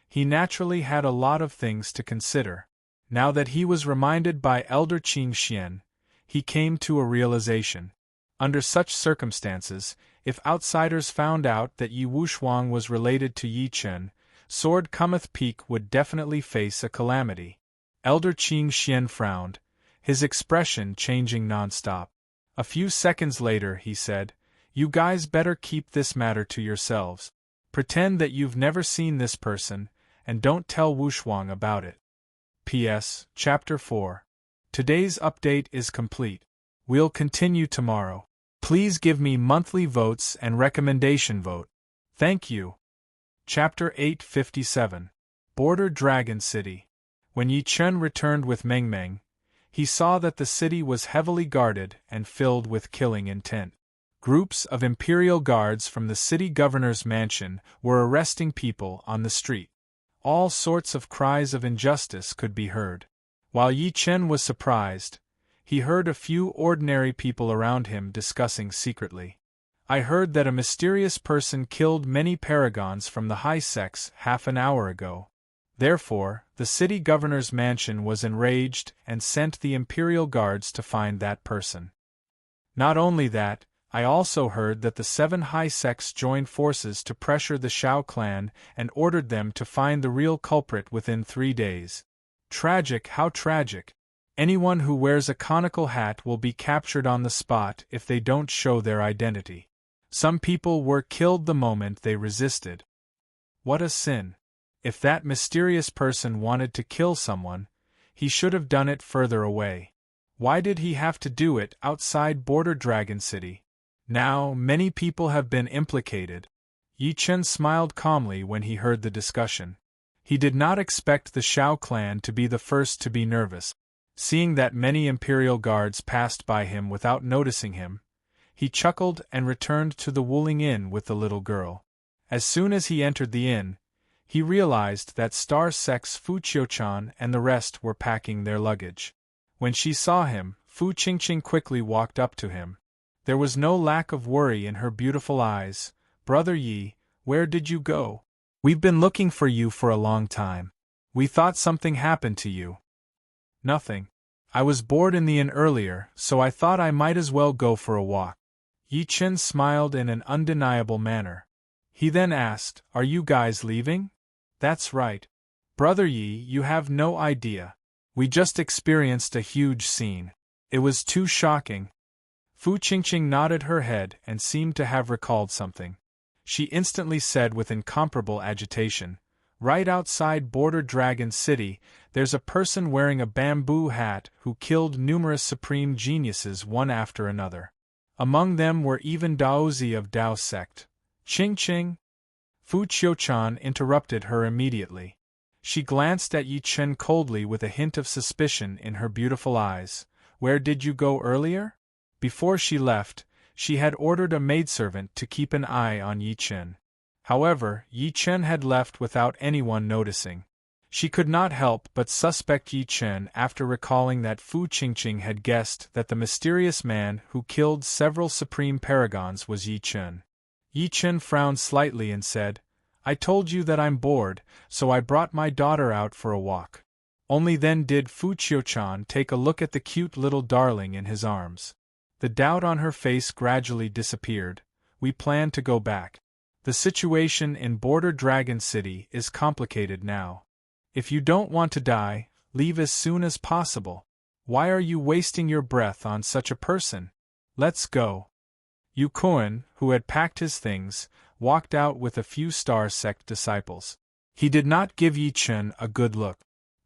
he naturally had a lot of things to consider. Now that he was reminded by Elder Qing Xian, he came to a realization. Under such circumstances, if outsiders found out that Yi Wushuang was related to Yi Chen, Sword Cometh Peak would definitely face a calamity. Elder Qing Xian frowned, his expression changing non-stop. A few seconds later he said, "You guys better keep this matter to yourselves. Pretend that you've never seen this person, and don't tell Wushuang about it." P.S. Chapter 4. Today's update is complete. We'll continue tomorrow. Please give me monthly votes and recommendation vote. Thank you. Chapter 857. Border Dragon City. When Yi Chen returned with Meng Meng, he saw that the city was heavily guarded and filled with killing intent. Groups of imperial guards from the city governor's mansion were arresting people on the street. All sorts of cries of injustice could be heard. While Yi Chen was surprised, he heard a few ordinary people around him discussing secretly. "I heard that a mysterious person killed many paragons from the high sects half an hour ago." Therefore, the city governor's mansion was enraged and sent the imperial guards to find that person. Not only that, I also heard that the 7 high sects joined forces to pressure the Shao clan and ordered them to find the real culprit within 3 days. Tragic, how tragic. Anyone who wears a conical hat will be captured on the spot if they don't show their identity. Some people were killed the moment they resisted. What a sin. If that mysterious person wanted to kill someone, he should have done it further away. Why did he have to do it outside Border Dragon City? Now, many people have been implicated. Yi Chen smiled calmly when he heard the discussion. He did not expect the Shao clan to be the first to be nervous. Seeing that many imperial guards passed by him without noticing him, he chuckled and returned to the Wuling Inn with the little girl. As soon as he entered the inn, he realized that Star Sec's Fu Qiuchan and the rest were packing their luggage. When she saw him, Fu Qingqing quickly walked up to him. There was no lack of worry in her beautiful eyes. "Brother Yi, where did you go? We've been looking for you for a long time. We thought something happened to you." "Nothing. I was bored in the inn earlier, so I thought I might as well go for a walk." Yi Chen smiled in an undeniable manner. He then asked, "Are you guys leaving?" "That's right. Brother Yi, you have no idea. We just experienced a huge scene. It was too shocking." Fu Qingqing nodded her head and seemed to have recalled something. she instantly said with incomparable agitation. Right outside Border Dragon City, there's a person wearing a bamboo hat who killed numerous supreme geniuses one after another. Among them were even Daozi of Dao sect. Ching Ching! Fu Qiuchan interrupted her immediately. She glanced at Yi Chen coldly with a hint of suspicion in her beautiful eyes. Where did you go earlier? Before she left, she had ordered a maidservant to keep an eye on Yi Chen. However, Yi Chen had left without anyone noticing. She could not help but suspect Yi Chen after recalling that Fu Qingqing had guessed that the mysterious man who killed several supreme paragons was Yi Chen. Yi Chen frowned slightly and said, I told you that I'm bored, so I brought my daughter out for a walk. Only then did Fu Qiuchan take a look at the cute little darling in his arms. The doubt on her face gradually disappeared. We plan to go back. The situation in Border Dragon City is complicated now. If you don't want to die, leave as soon as possible. Why are you wasting your breath on such a person? Let's go. Yu Kuan, who had packed his things, walked out with a few Star Sect disciples. He did not give Yi Chen a good look.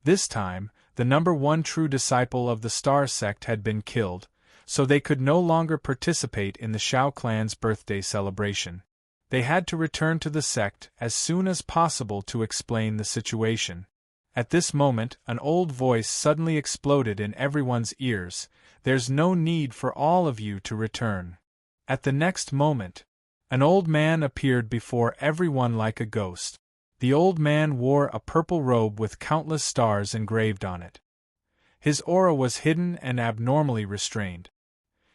This time, the number one true disciple of the Star Sect had been killed, so they could no longer participate in the Shao clan's birthday celebration. They had to return to the sect as soon as possible to explain the situation. At this moment, an old voice suddenly exploded in everyone's ears. There's no need for all of you to return. At the next moment, an old man appeared before everyone like a ghost. The old man wore a purple robe with countless stars engraved on it. His aura was hidden and abnormally restrained.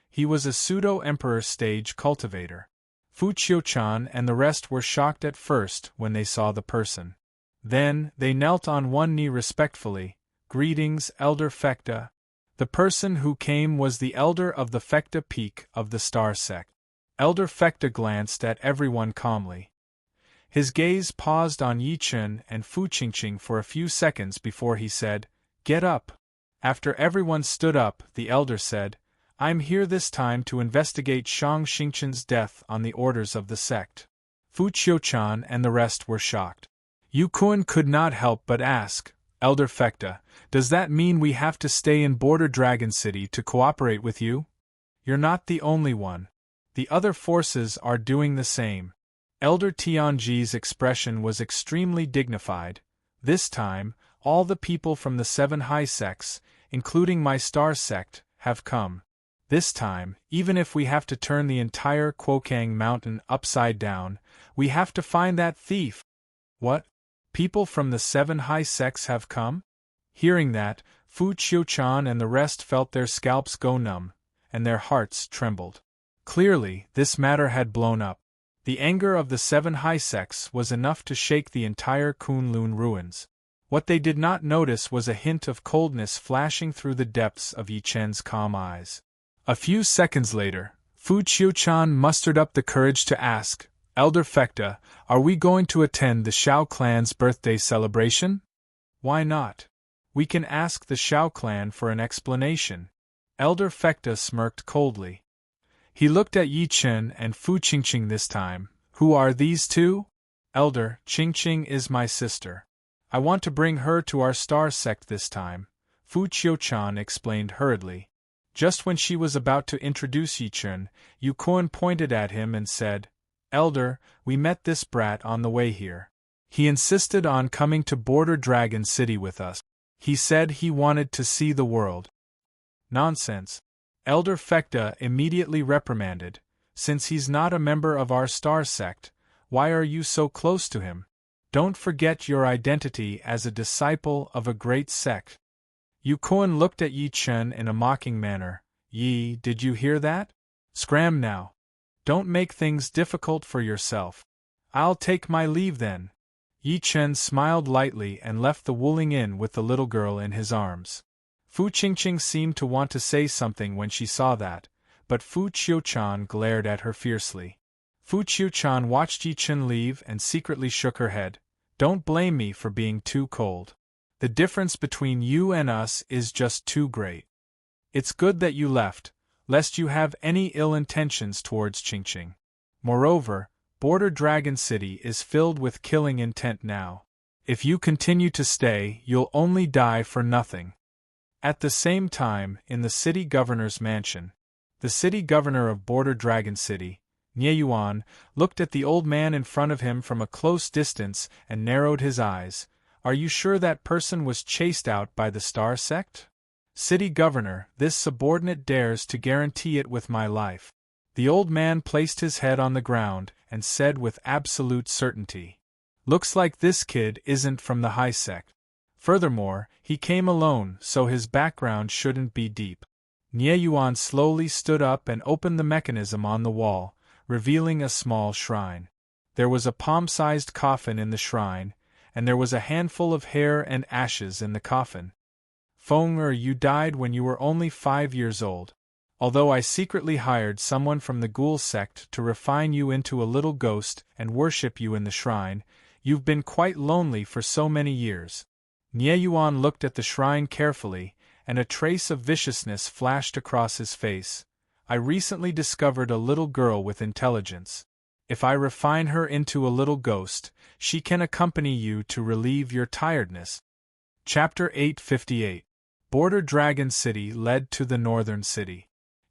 He was a pseudo-emperor stage cultivator. Fu Qiuchan and the rest were shocked at first when they saw the person. Then, they knelt on one knee respectfully. Greetings, Elder Fekta. The person who came was the elder of the Fekta Peak of the Star Sect. Elder Fekta glanced at everyone calmly. His gaze paused on Yi Chen and Fu Qingqing for a few seconds before he said, Get up. After everyone stood up, the elder said, I'm here this time to investigate Shang Xingchen's death on the orders of the sect. Fu Qiuchan and the rest were shocked. Yu Kuan could not help but ask, Elder Fekta, does that mean we have to stay in Border Dragon City to cooperate with you? You're not the only one. The other forces are doing the same. Elder Tianji's expression was extremely dignified. This time, all the people from the 7 high sects, including my Star Sect, have come. This time, even if we have to turn the entire Quokang Mountain upside down, we have to find that thief. What? People from the 7 high sects have come? Hearing that, Fu Qiuchan and the rest felt their scalps go numb, and their hearts trembled. Clearly, this matter had blown up. The anger of the 7 high sects was enough to shake the entire Kunlun ruins. What they did not notice was a hint of coldness flashing through the depths of Yi Chen's calm eyes. A few seconds later, Fu Qiuchan mustered up the courage to ask, Elder Fekta, are we going to attend the Shao clan's birthday celebration? Why not? We can ask the Shao clan for an explanation. Elder Fekta smirked coldly. He looked at Yi Chen and Fu Qingqing this time. Who are these two? Elder, Qingqing is my sister. I want to bring her to our Star Sect this time, Fu Qiuchan explained hurriedly. Just when she was about to introduce Yi Chen, Yu Kuan pointed at him and said, Elder, we met this brat on the way here. He insisted on coming to Border Dragon City with us. He said he wanted to see the world. Nonsense. Elder Fekta immediately reprimanded. Since he's not a member of our Star Sect, why are you so close to him? Don't forget your identity as a disciple of a great sect. Yu Kuan looked at Yi Chen in a mocking manner. Yi, did you hear that? Scram now. Don't make things difficult for yourself. I'll take my leave then. Yi Chen smiled lightly and left the Wuling Inn with the little girl in his arms. Fu Qingqing seemed to want to say something when she saw that, but Fu Qiuchan glared at her fiercely. Fu Qiuchan watched Yi Chen leave and secretly shook her head. Don't blame me for being too cold. The difference between you and us is just too great. It's good that you left, lest you have any ill intentions towards Qingqing. Moreover, Border Dragon City is filled with killing intent now. If you continue to stay, you'll only die for nothing. At the same time, in the city governor's mansion, the city governor of Border Dragon City, Nieyuan, looked at the old man in front of him from a close distance and narrowed his eyes. Are you sure that person was chased out by the Star Sect? City governor, this subordinate dares to guarantee it with my life. The old man placed his head on the ground and said with absolute certainty. Looks like this kid isn't from the High Sect. Furthermore, he came alone, so his background shouldn't be deep. Nieyuan slowly stood up and opened the mechanism on the wall, revealing a small shrine. There was a palm-sized coffin in the shrine, and there was a handful of hair and ashes in the coffin. Feng-er, you died when you were only 5 years old. Although I secretly hired someone from the Ghoul sect to refine you into a little ghost and worship you in the shrine, you've been quite lonely for so many years. Nieyuan looked at the shrine carefully, and a trace of viciousness flashed across his face. I recently discovered a little girl with intelligence. If I refine her into a little ghost, she can accompany you to relieve your tiredness. Chapter 858. Border Dragon City led to the northern city.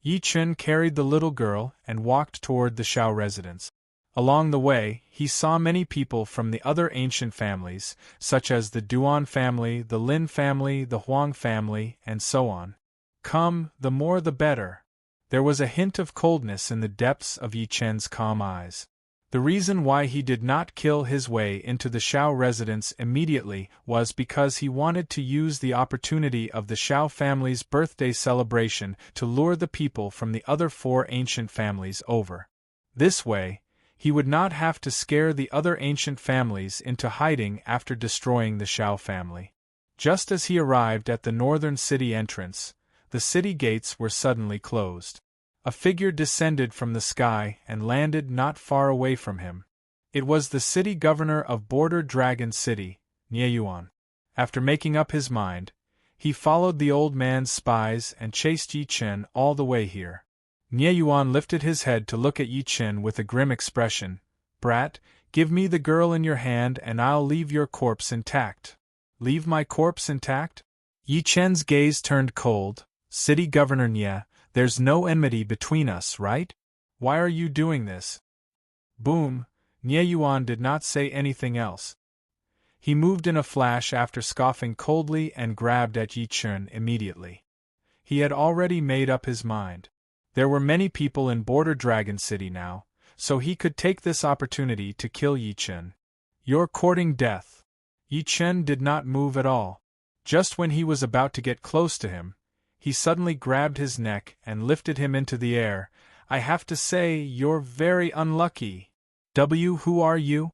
Yi Chen carried the little girl and walked toward the Shao residence. Along the way, he saw many people from the other ancient families, such as the Duan family, the Lin family, the Huang family, and so on. Come, the more the better. There was a hint of coldness in the depths of Yi Chen's calm eyes. The reason why he did not kill his way into the Shao residence immediately was because he wanted to use the opportunity of the Shao family's birthday celebration to lure the people from the other 4 ancient families over. This way, he would not have to scare the other ancient families into hiding after destroying the Shao family. Just as he arrived at the northern city entrance, the city gates were suddenly closed. A figure descended from the sky and landed not far away from him. It was the city governor of Border Dragon City, Nieyuan. After making up his mind, he followed the old man's spies and chased Yi Chen all the way here. Nieyuan lifted his head to look at Yi Chen with a grim expression. Brat, give me the girl in your hand and I'll leave your corpse intact. Leave my corpse intact? Yi Chen's gaze turned cold. City Governor Nie, there's no enmity between us, right? Why are you doing this? Boom, Nieyuan did not say anything else. He moved in a flash after scoffing coldly and grabbed at Yi Chen immediately. He had already made up his mind. There were many people in Border Dragon City now, so he could take this opportunity to kill Yi Chen. You're courting death. Yi Chen did not move at all. Just when he was about to get close to him, he suddenly grabbed his neck and lifted him into the air. I have to say, you're very unlucky. Who are you?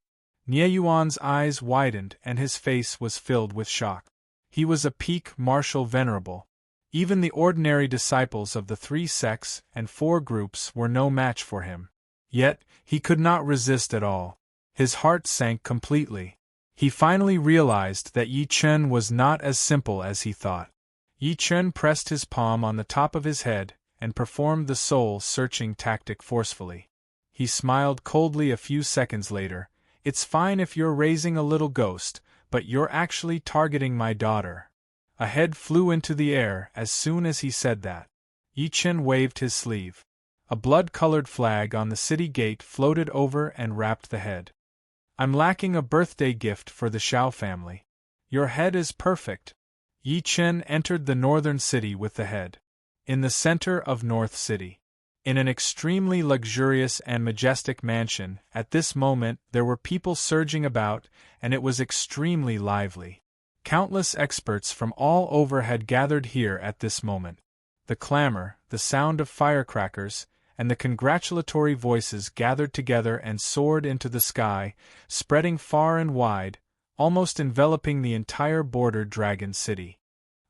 Nieyuan's eyes widened and his face was filled with shock. He was a peak martial venerable. Even the ordinary disciples of the 3 sects and 4 groups were no match for him. Yet, he could not resist at all. His heart sank completely. He finally realized that Yi Chen was not as simple as he thought. Yi Chen pressed his palm on the top of his head and performed the soul-searching tactic forcefully. He smiled coldly a few seconds later. It's fine if you're raising a little ghost, but you're actually targeting my daughter. A head flew into the air as soon as he said that. Yi Chen waved his sleeve. A blood-colored flag on the city gate floated over and wrapped the head. I'm lacking a birthday gift for the Shao family. Your head is perfect. Yi Chen entered the northern city with the head. In the center of North City. In an extremely luxurious and majestic mansion, at this moment there were people surging about, and it was extremely lively. Countless experts from all over had gathered here at this moment. The clamor, the sound of firecrackers, and the congratulatory voices gathered together and soared into the sky, spreading far and wide, almost enveloping the entire Border Dragon City.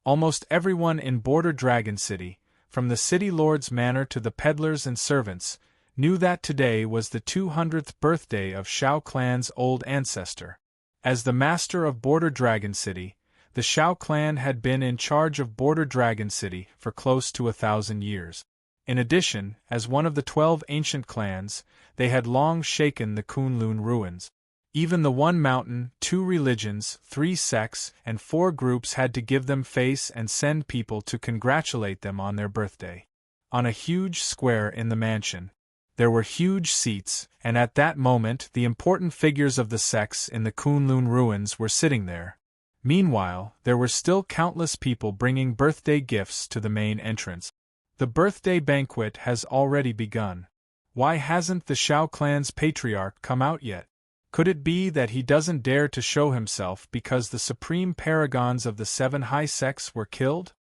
Almost everyone in Border Dragon City, from the city lord's manor to the peddlers and servants, knew that today was the 200th birthday of Shao clan's old ancestor. As the master of Border Dragon City, the Shao clan had been in charge of Border Dragon City for close to 1,000 years. In addition, as one of the 12 ancient clans, they had long shaken the Kunlun ruins. Even the one mountain, 2 religions, 3 sects, and 4 groups had to give them face and send people to congratulate them on their birthday. On a huge square in the mansion, there were huge seats, and at that moment the important figures of the sects in the Kunlun ruins were sitting there. Meanwhile, there were still countless people bringing birthday gifts to the main entrance. The birthday banquet has already begun. Why hasn't the Shao clan's patriarch come out yet? Could it be that he doesn't dare to show himself because the supreme paragons of the 7 high sects were killed?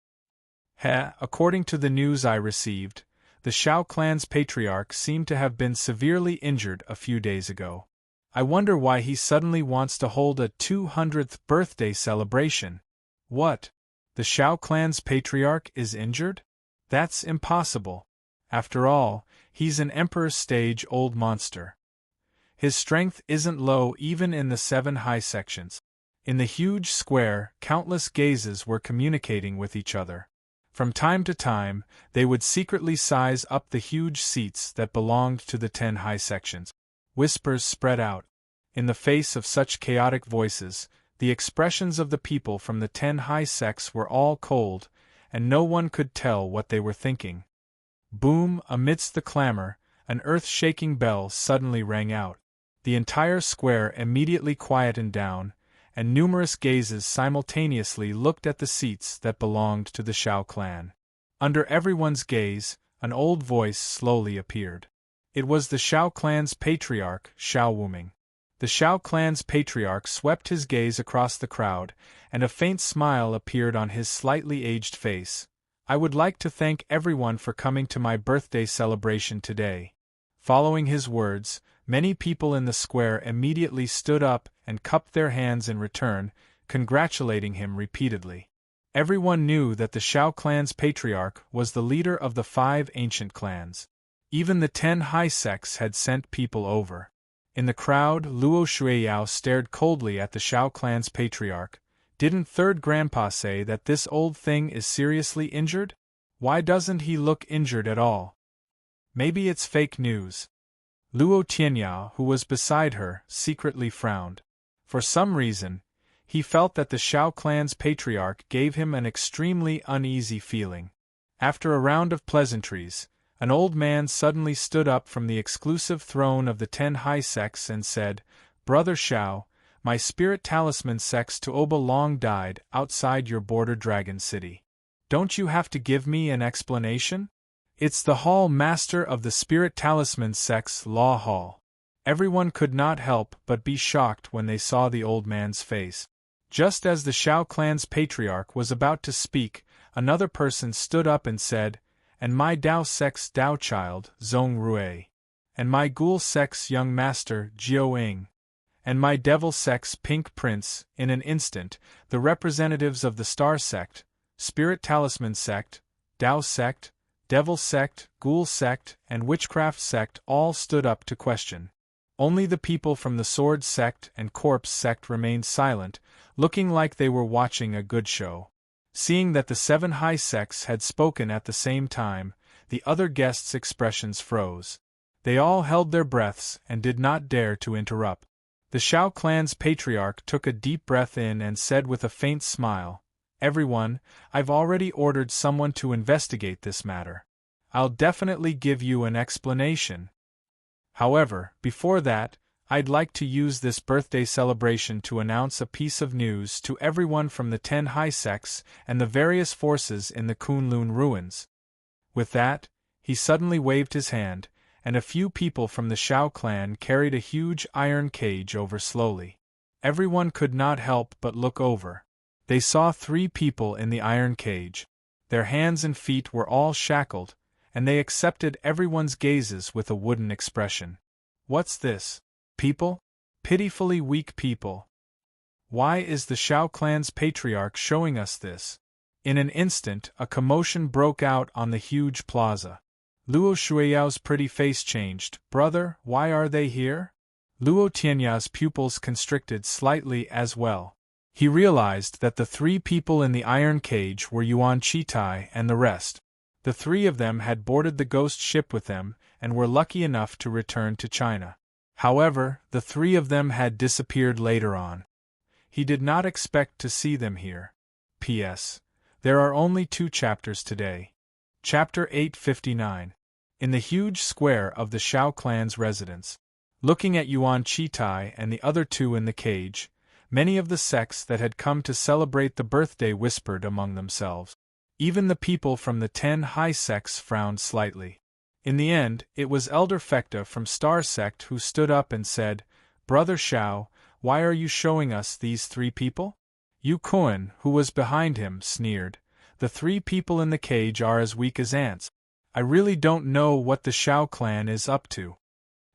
According to the news I received, the Shao clan's patriarch seemed to have been severely injured a few days ago. I wonder why he suddenly wants to hold a 200th birthday celebration. What? The Shao clan's patriarch is injured? That's impossible. After all, he's an emperor-stage-old monster. His strength isn't low even in the 7 high sections. In the huge square, countless gazes were communicating with each other. From time to time, they would secretly size up the huge seats that belonged to the 10 high sections. Whispers spread out. In the face of such chaotic voices, the expressions of the people from the 10 high sects were all cold, and no one could tell what they were thinking. Boom! Amidst the clamor, an earth-shaking bell suddenly rang out. The entire square immediately quietened down, and numerous gazes simultaneously looked at the seats that belonged to the Shao clan. Under everyone's gaze, an old voice slowly appeared. It was the Shao clan's patriarch, Shao Wuming. The Shao clan's patriarch swept his gaze across the crowd, and a faint smile appeared on his slightly aged face. I would like to thank everyone for coming to my birthday celebration today. Following his words, many people in the square immediately stood up and cupped their hands in return, congratulating him repeatedly. Everyone knew that the Shao clan's patriarch was the leader of the 5 ancient clans. Even the 10 high sects had sent people over. In the crowd, Luo Shuiyao stared coldly at the Shao clan's patriarch. Didn't Third Grandpa say that this old thing is seriously injured? Why doesn't he look injured at all? Maybe it's fake news. Luo Tianyao, who was beside her, secretly frowned. For some reason, he felt that the Shao clan's patriarch gave him an extremely uneasy feeling. After a round of pleasantries, an old man suddenly stood up from the exclusive throne of the 10 high sects and said, "Brother Shao, my spirit talisman sects to Oba long died outside your border dragon city. Don't you have to give me an explanation? It's the hall master of the spirit talisman sect's law hall." Everyone could not help but be shocked when they saw the old man's face. Just as the Shao clan's patriarch was about to speak, another person stood up and said, "And my Dao sect's Dao child, Zhong Rui. And my Ghoul sect's young master, Jiao Ying. And my Devil sect's Pink Prince." In an instant, the representatives of the Star sect, Spirit Talisman sect, Dao sect, Devil sect, Ghoul sect, and Witchcraft sect all stood up to question. Only the people from the Sword sect and Corpse sect remained silent, looking like they were watching a good show. Seeing that the 7 high sects had spoken at the same time, the other guests' expressions froze. They all held their breaths and did not dare to interrupt. The Shao clan's patriarch took a deep breath in and said with a faint smile, "Everyone, I've already ordered someone to investigate this matter. I'll definitely give you an explanation. However, before that, I'd like to use this birthday celebration to announce a piece of news to everyone from the 10 high sects and the various forces in the Kunlun ruins." With that, he suddenly waved his hand, and a few people from the Shao clan carried a huge iron cage over slowly. Everyone could not help but look over. They saw 3 people in the iron cage. Their hands and feet were all shackled, and they accepted everyone's gazes with a wooden expression. What's this? People? Pitifully weak people. Why is the Shao clan's patriarch showing us this? In an instant, a commotion broke out on the huge plaza. Luo Shuiyao's pretty face changed. "Brother, why are they here?" Luo Tianya's pupils constricted slightly as well. He realized that the 3 people in the iron cage were Yuan Chitai and the rest. The three of them had boarded the ghost ship with them, and were lucky enough to return to China. However, the three of them had disappeared later on. He did not expect to see them here. P.S. There are only 2 chapters today. Chapter 859. In the huge square of the Shao clan's residence. Looking at Yuan Chitai and the other 2 in the cage, many of the sects that had come to celebrate the birthday whispered among themselves. Even the people from the 10 high sects frowned slightly. In the end, it was Elder Fekta from Star Sect who stood up and said, "Brother Shao, why are you showing us these 3 people?" Yu Kuan, who was behind him, sneered, "The 3 people in the cage are as weak as ants. I really don't know what the Shao clan is up to."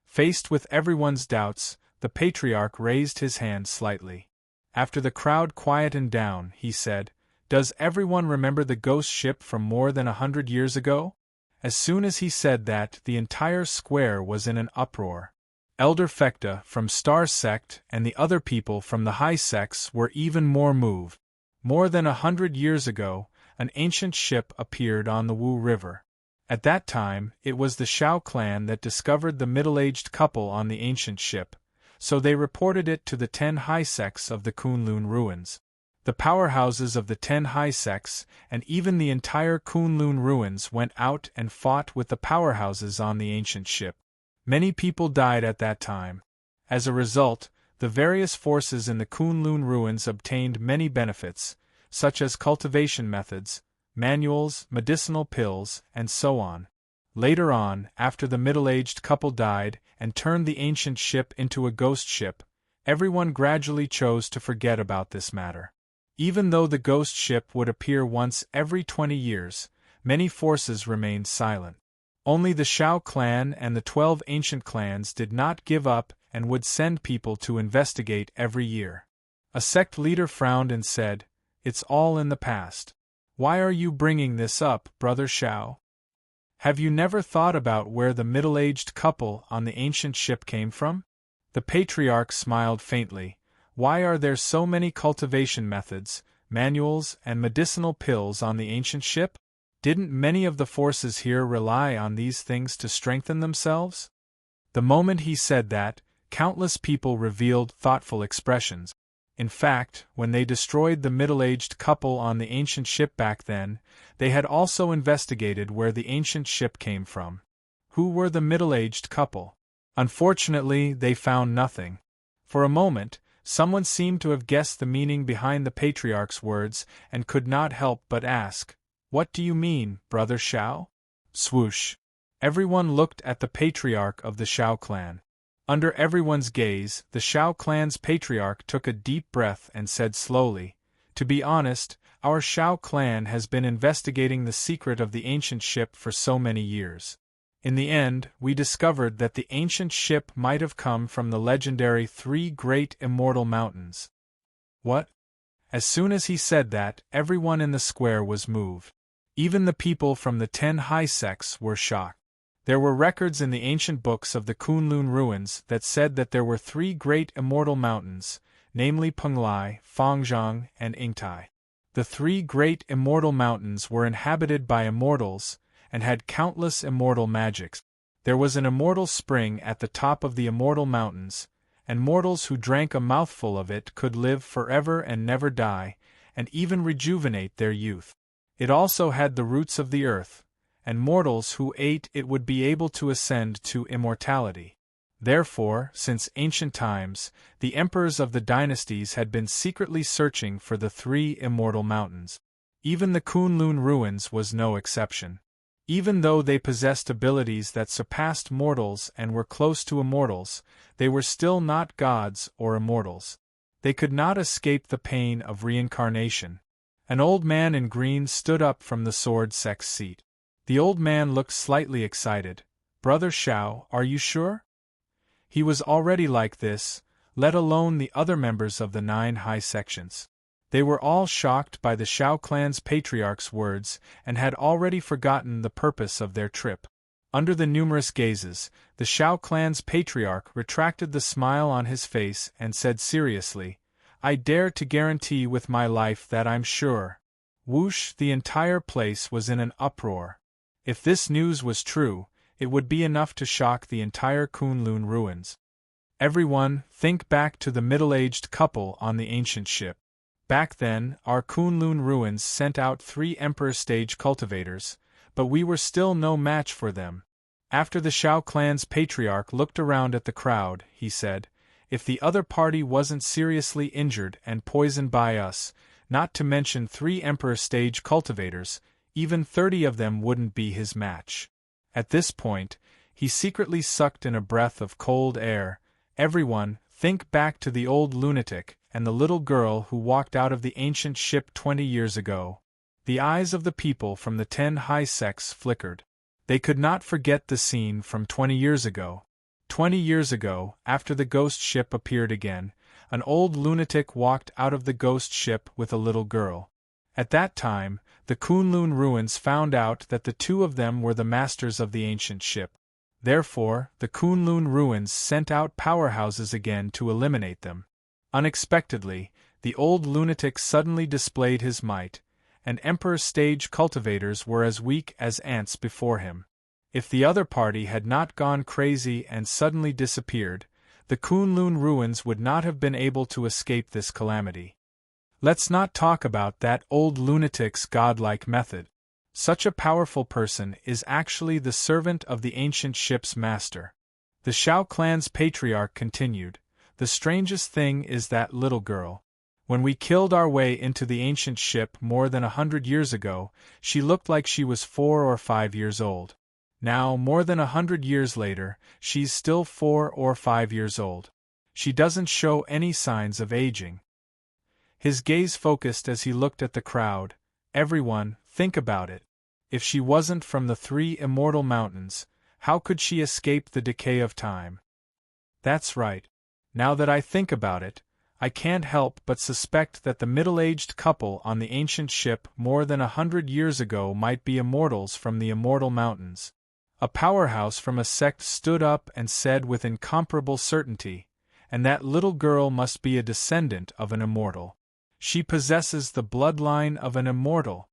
Faced with everyone's doubts, the patriarch raised his hand slightly. After the crowd quietened down, he said, "Does everyone remember the ghost ship from more than 100 years ago?" As soon as he said that, the entire square was in an uproar. Elder Fekta from Star Sect and the other people from the high sects were even more moved. More than 100 years ago, an ancient ship appeared on the Wu River. At that time, it was the Shao clan that discovered the middle-aged couple on the ancient ship, so they reported it to the 10 high sects of the Kunlun ruins. The powerhouses of the 10 high sects, and even the entire Kunlun ruins, went out and fought with the powerhouses on the ancient ship. Many people died at that time. As a result, the various forces in the Kunlun ruins obtained many benefits, such as cultivation methods, manuals, medicinal pills, and so on. Later on, after the middle-aged couple died and turned the ancient ship into a ghost ship, everyone gradually chose to forget about this matter. Even though the ghost ship would appear once every 20 years, many forces remained silent. Only the Shao clan and the 12 ancient clans did not give up and would send people to investigate every year. A sect leader frowned and said, "It's all in the past. Why are you bringing this up, Brother Shao? Have you never thought about where the middle-aged couple on the ancient ship came from?" The patriarch smiled faintly. "Why are there so many cultivation methods, manuals, and medicinal pills on the ancient ship? Didn't many of the forces here rely on these things to strengthen themselves?" The moment he said that, countless people revealed thoughtful expressions. In fact, when they destroyed the middle-aged couple on the ancient ship back then, they had also investigated where the ancient ship came from. Who were the middle-aged couple? Unfortunately, they found nothing. For a moment, someone seemed to have guessed the meaning behind the patriarch's words and could not help but ask, "What do you mean, Brother Shao?" Swoosh. Everyone looked at the patriarch of the Shao clan. Under everyone's gaze, the Shao clan's patriarch took a deep breath and said slowly, "To be honest, our Shao clan has been investigating the secret of the ancient ship for so many years. In the end, we discovered that the ancient ship might have come from the legendary 3 great immortal mountains." What? As soon as he said that, everyone in the square was moved. Even the people from the 10 high sects were shocked. There were records in the ancient books of the Kunlun ruins that said that there were 3 great immortal mountains, namely Penglai, Fangzhang, and Ingtai. The 3 great immortal mountains were inhabited by immortals, and had countless immortal magics. There was an immortal spring at the top of the immortal mountains, and mortals who drank a mouthful of it could live forever and never die, and even rejuvenate their youth. It also had the roots of the earth, and mortals who ate it would be able to ascend to immortality. Therefore, since ancient times, the emperors of the dynasties had been secretly searching for the 3 immortal mountains. Even the Kunlun ruins was no exception. Even though they possessed abilities that surpassed mortals and were close to immortals, they were still not gods or immortals. They could not escape the pain of reincarnation. An old man in green stood up from the sword sect's seat. The old man looked slightly excited. "Brother Shao, are you sure?" He was already like this, let alone the other members of the 9 high sections. They were all shocked by the Shao clan's patriarch's words and had already forgotten the purpose of their trip. Under the numerous gazes, the Shao clan's patriarch retracted the smile on his face and said seriously, "I dare to guarantee with my life that I'm sure." Whoosh, the entire place was in an uproar. If this news was true, it would be enough to shock the entire Kunlun ruins. Everyone, think back to the middle-aged couple on the ancient ship. Back then, our Kunlun ruins sent out 3 Emperor stage cultivators, but we were still no match for them. After the Shao clan's patriarch looked around at the crowd, he said, if the other party wasn't seriously injured and poisoned by us, not to mention 3 Emperor stage cultivators, even 30 of them wouldn't be his match. At this point, he secretly sucked in a breath of cold air. Everyone, think back to the old lunatic and the little girl who walked out of the ancient ship 20 years ago. The eyes of the people from the 10 high sects flickered. They could not forget the scene from 20 years ago. 20 years ago, after the ghost ship appeared again, an old lunatic walked out of the ghost ship with a little girl. At that time, the Kunlun ruins found out that the 2 of them were the masters of the ancient ship. Therefore, the Kunlun ruins sent out powerhouses again to eliminate them. Unexpectedly, the old lunatic suddenly displayed his might, and Emperor stage cultivators were as weak as ants before him. If the other party had not gone crazy and suddenly disappeared, the Kunlun ruins would not have been able to escape this calamity. Let's not talk about that old lunatic's godlike method. Such a powerful person is actually the servant of the ancient ship's master. The Shao clan's patriarch continued, the strangest thing is that little girl. When we killed our way into the ancient ship more than 100 years ago, she looked like she was 4 or 5 years old. Now, more than 100 years later, she's still 4 or 5 years old. She doesn't show any signs of aging. His gaze focused as he looked at the crowd. Everyone, think about it. If she wasn't from the 3 immortal mountains, how could she escape the decay of time? That's right. Now that I think about it, I can't help but suspect that the middle-aged couple on the ancient ship more than 100 years ago might be immortals from the immortal mountains. A powerhouse from a sect stood up and said with incomparable certainty, and that little girl must be a descendant of an immortal. She possesses the bloodline of an immortal.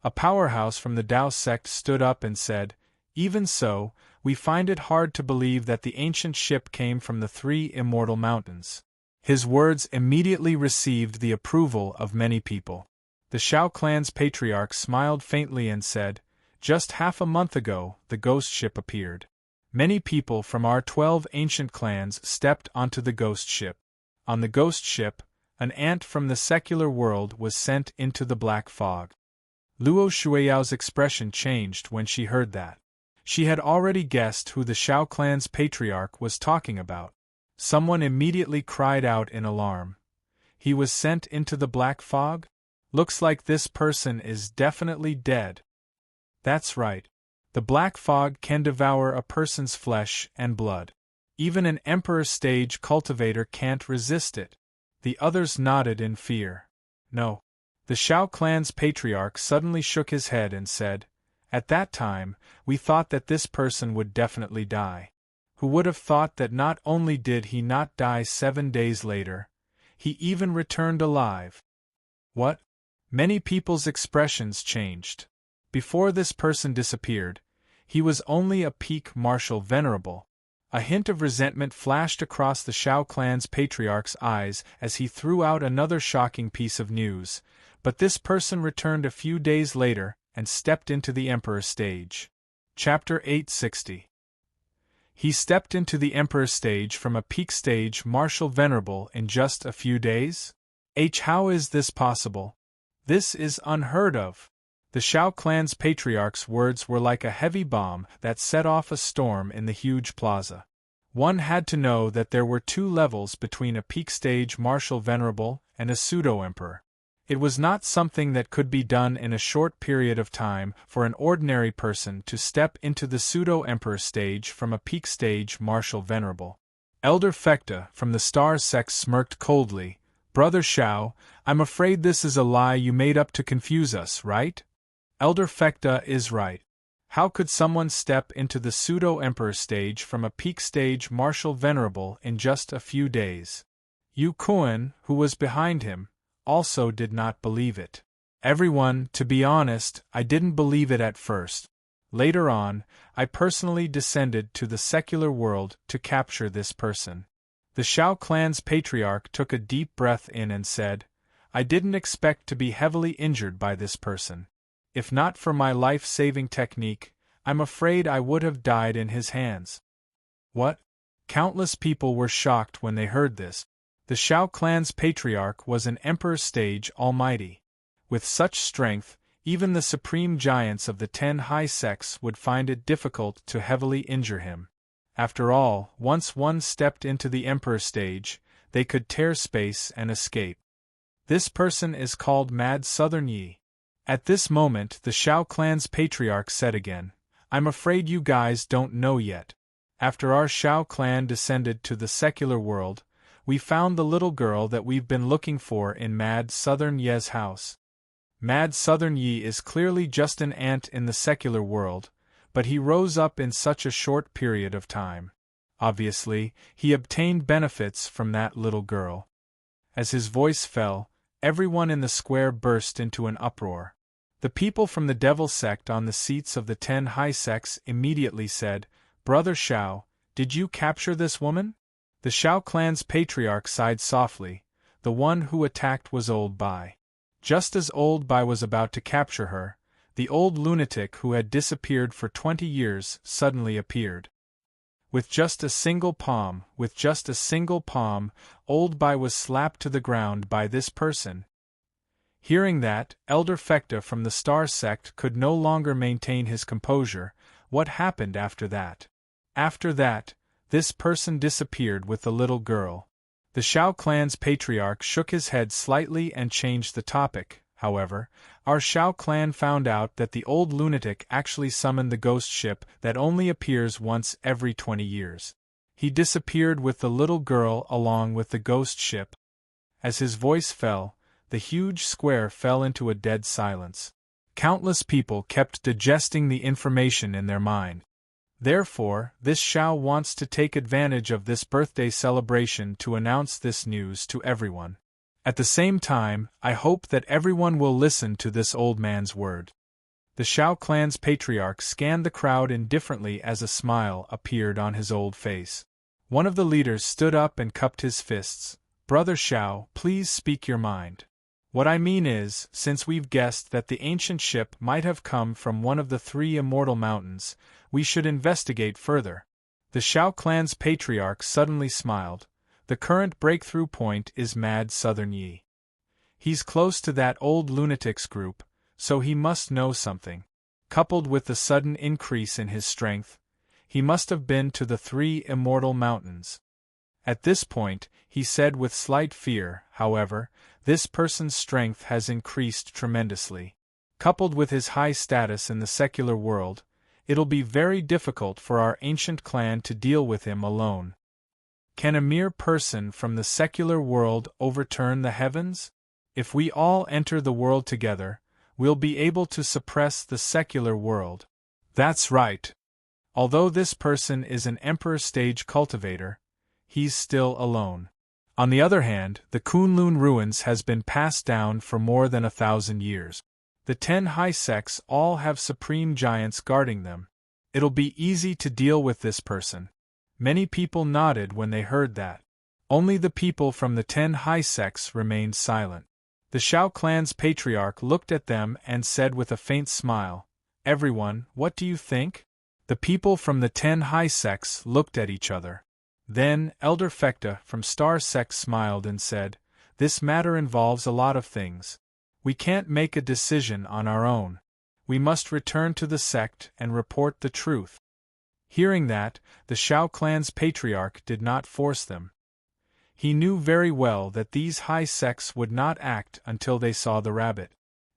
A powerhouse from the Tao sect stood up and said, even so, we find it hard to believe that the ancient ship came from the 3 immortal mountains. His words immediately received the approval of many people. The Shao clan's patriarch smiled faintly and said, just half a month ago, the ghost ship appeared. Many people from our 12 ancient clans stepped onto the ghost ship. On the ghost ship, an ant from the secular world was sent into the black fog. Luo Shuiyao's expression changed when she heard that. She had already guessed who the Shao clan's patriarch was talking about. Someone immediately cried out in alarm. He was sent into the black fog? Looks like this person is definitely dead. That's right. The black fog can devour a person's flesh and blood. Even an emperor stage cultivator can't resist it. The others nodded in fear. No. The Shao clan's patriarch suddenly shook his head and said, at that time, we thought that this person would definitely die. Who would have thought that not only did he not die 7 days later, he even returned alive? What? Many people's expressions changed. Before this person disappeared, he was only a peak martial venerable. A hint of resentment flashed across the Shao clan's patriarch's eyes as he threw out another shocking piece of news, but this person returned a few days later and stepped into the Emperor stage. Chapter 860. He stepped into the Emperor stage from a peak stage martial venerable in just a few days? How is this possible? This is unheard of. The Shao clan's patriarch's words were like a heavy bomb that set off a storm in the huge plaza. One had to know that there were 2 levels between a peak stage martial venerable and a pseudo-emperor. It was not something that could be done in a short period of time for an ordinary person to step into the pseudo-emperor stage from a peak stage martial venerable. Elder Fekta from the Star sect smirked coldly. Brother Shao, I'm afraid this is a lie you made up to confuse us, right? Elder Fekta is right. How could someone step into the pseudo-emperor stage from a peak stage martial venerable in just a few days? Yu Kuan, who was behind him, also did not believe it. Everyone, to be honest, I didn't believe it at first. Later on, I personally descended to the secular world to capture this person. The Shao clan's patriarch took a deep breath in and said, I didn't expect to be heavily injured by this person. If not for my life-saving technique, I'm afraid I would have died in his hands. What? Countless people were shocked when they heard this. The Shao clan's patriarch was an emperor stage almighty. With such strength, even the supreme giants of the 10 high sects would find it difficult to heavily injure him. After all, once one stepped into the emperor stage, they could tear space and escape. This person is called Mad Southern Yi. At this moment the Shao clan's patriarch said again, I'm afraid you guys don't know yet. After our Shao clan descended to the secular world, we found the little girl that we've been looking for in Mad Southern Yi's house. Mad Southern Yi is clearly just an ant in the secular world, but he rose up in such a short period of time. Obviously, he obtained benefits from that little girl. As his voice fell, everyone in the square burst into an uproar. The people from the Devil sect on the seats of the 10 high sects immediately said, Brother Shao, did you capture this woman? The Shao clan's patriarch sighed softly. The one who attacked was Old Bai. Just as Old Bai was about to capture her, the old lunatic who had disappeared for 20 years suddenly appeared. With just a single palm, Old Bai was slapped to the ground by this person. Hearing that, Elder Fecta from the Star sect could no longer maintain his composure. What happened after that? After that, this person disappeared with the little girl. The Shao clan's patriarch shook his head slightly and changed the topic. However, our Shao clan found out that the old lunatic actually summoned the ghost ship that only appears once every 20 years. He disappeared with the little girl along with the ghost ship. As his voice fell, the huge square fell into a dead silence. Countless people kept digesting the information in their mind. Therefore, this Shao wants to take advantage of this birthday celebration to announce this news to everyone. At the same time, I hope that everyone will listen to this old man's word. The Shao clan's patriarch scanned the crowd indifferently as a smile appeared on his old face. One of the leaders stood up and cupped his fists. Brother Shao, please speak your mind. What I mean is, since we've guessed that the ancient ship might have come from one of the 3 immortal mountains, we should investigate further. The Shao clan's patriarch suddenly smiled. The current breakthrough point is Mad Southern Yi. He's close to that old lunatic's group, so he must know something. Coupled with the sudden increase in his strength, he must have been to the 3 immortal mountains. At this point, he said with slight fear, however, this person's strength has increased tremendously. Coupled with his high status in the secular world, it'll be very difficult for our ancient clan to deal with him alone. Can a mere person from the secular world overturn the heavens? If we all enter the world together, we'll be able to suppress the secular world. That's right. Although this person is an emperor stage cultivator, he's still alone. On the other hand, the Kunlun ruins has been passed down for more than 1,000 years. The 10 high sects all have supreme giants guarding them. It'll be easy to deal with this person. Many people nodded when they heard that. Only the people from the 10 high sects remained silent. The Shao clan's patriarch looked at them and said with a faint smile, Everyone, what do you think? The people from the 10 high sects looked at each other. Then, Elder Fecta from Star sect smiled and said, This matter involves a lot of things. We can't make a decision on our own. We must return to the sect and report the truth. Hearing that, the Shao clan's patriarch did not force them. He knew very well that these high sects would not act until they saw the rabbit.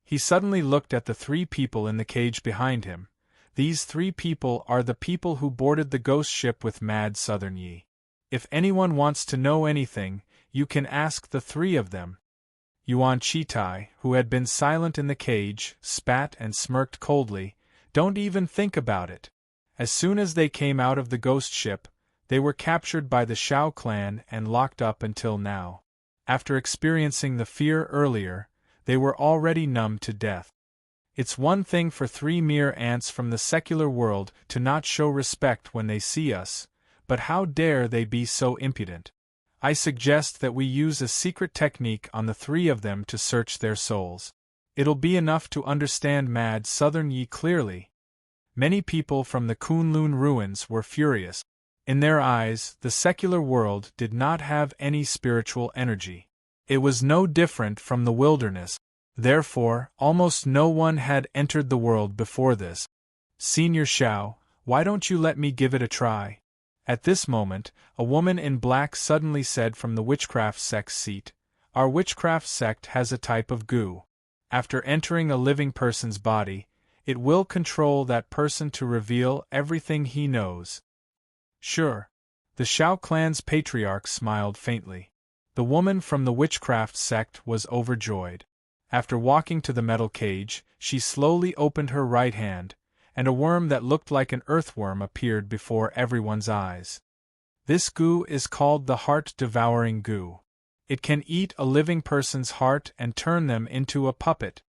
He suddenly looked at the 3 people in the cage behind him. These 3 people are the people who boarded the ghost ship with Mad Southern Yi. If anyone wants to know anything, you can ask the 3 of them. Yuan Chitai, who had been silent in the cage, spat and smirked coldly. Don't even think about it. As soon as they came out of the ghost ship, they were captured by the Shao clan and locked up until now. After experiencing the fear earlier, they were already numb to death. It's one thing for 3 mere ants from the secular world to not show respect when they see us, but how dare they be so impudent? I suggest that we use a secret technique on the 3 of them to search their souls. It'll be enough to understand mad Southern Yi clearly. Many people from the Kunlun ruins were furious. In their eyes, the secular world did not have any spiritual energy. It was no different from the wilderness. Therefore, almost no one had entered the world before this. Senior Xiao, why don't you let me give it a try? At this moment, a woman in black suddenly said from the witchcraft sect's seat, Our witchcraft sect has a type of goo. After entering a living person's body, it will control that person to reveal everything he knows. Sure. The Xiao clan's patriarch smiled faintly. The woman from the witchcraft sect was overjoyed. After walking to the metal cage, she slowly opened her right hand, and a worm that looked like an earthworm appeared before everyone's eyes. This goo is called the heart-devouring goo. It can eat a living person's heart and turn them into a puppet.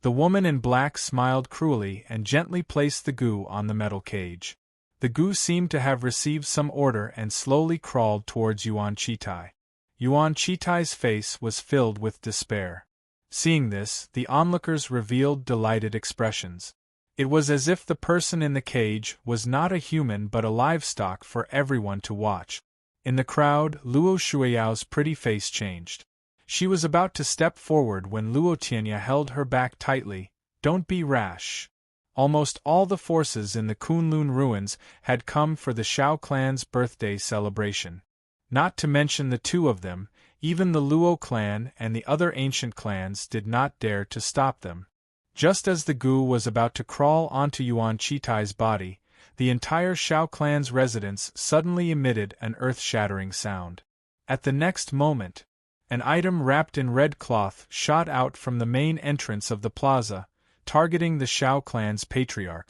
The woman in black smiled cruelly and gently placed the goo on the metal cage. The goo seemed to have received some order and slowly crawled towards Yuan Chitai. Yuan Chitai's face was filled with despair. Seeing this, the onlookers revealed delighted expressions. It was as if the person in the cage was not a human but a livestock for everyone to watch. In the crowd, Luo Shuiyao's pretty face changed. She was about to step forward when Luo Tianya held her back tightly. Don't be rash. Almost all the forces in the Kunlun ruins had come for the Xiao clan's birthday celebration. Not to mention the 2 of them, even the Luo clan and the other ancient clans did not dare to stop them. Just as the goo was about to crawl onto Yuan Chitai's body, the entire Xiao clan's residence suddenly emitted an earth-shattering sound. At the next moment, an item wrapped in red cloth shot out from the main entrance of the plaza, targeting the Xiao clan's patriarch.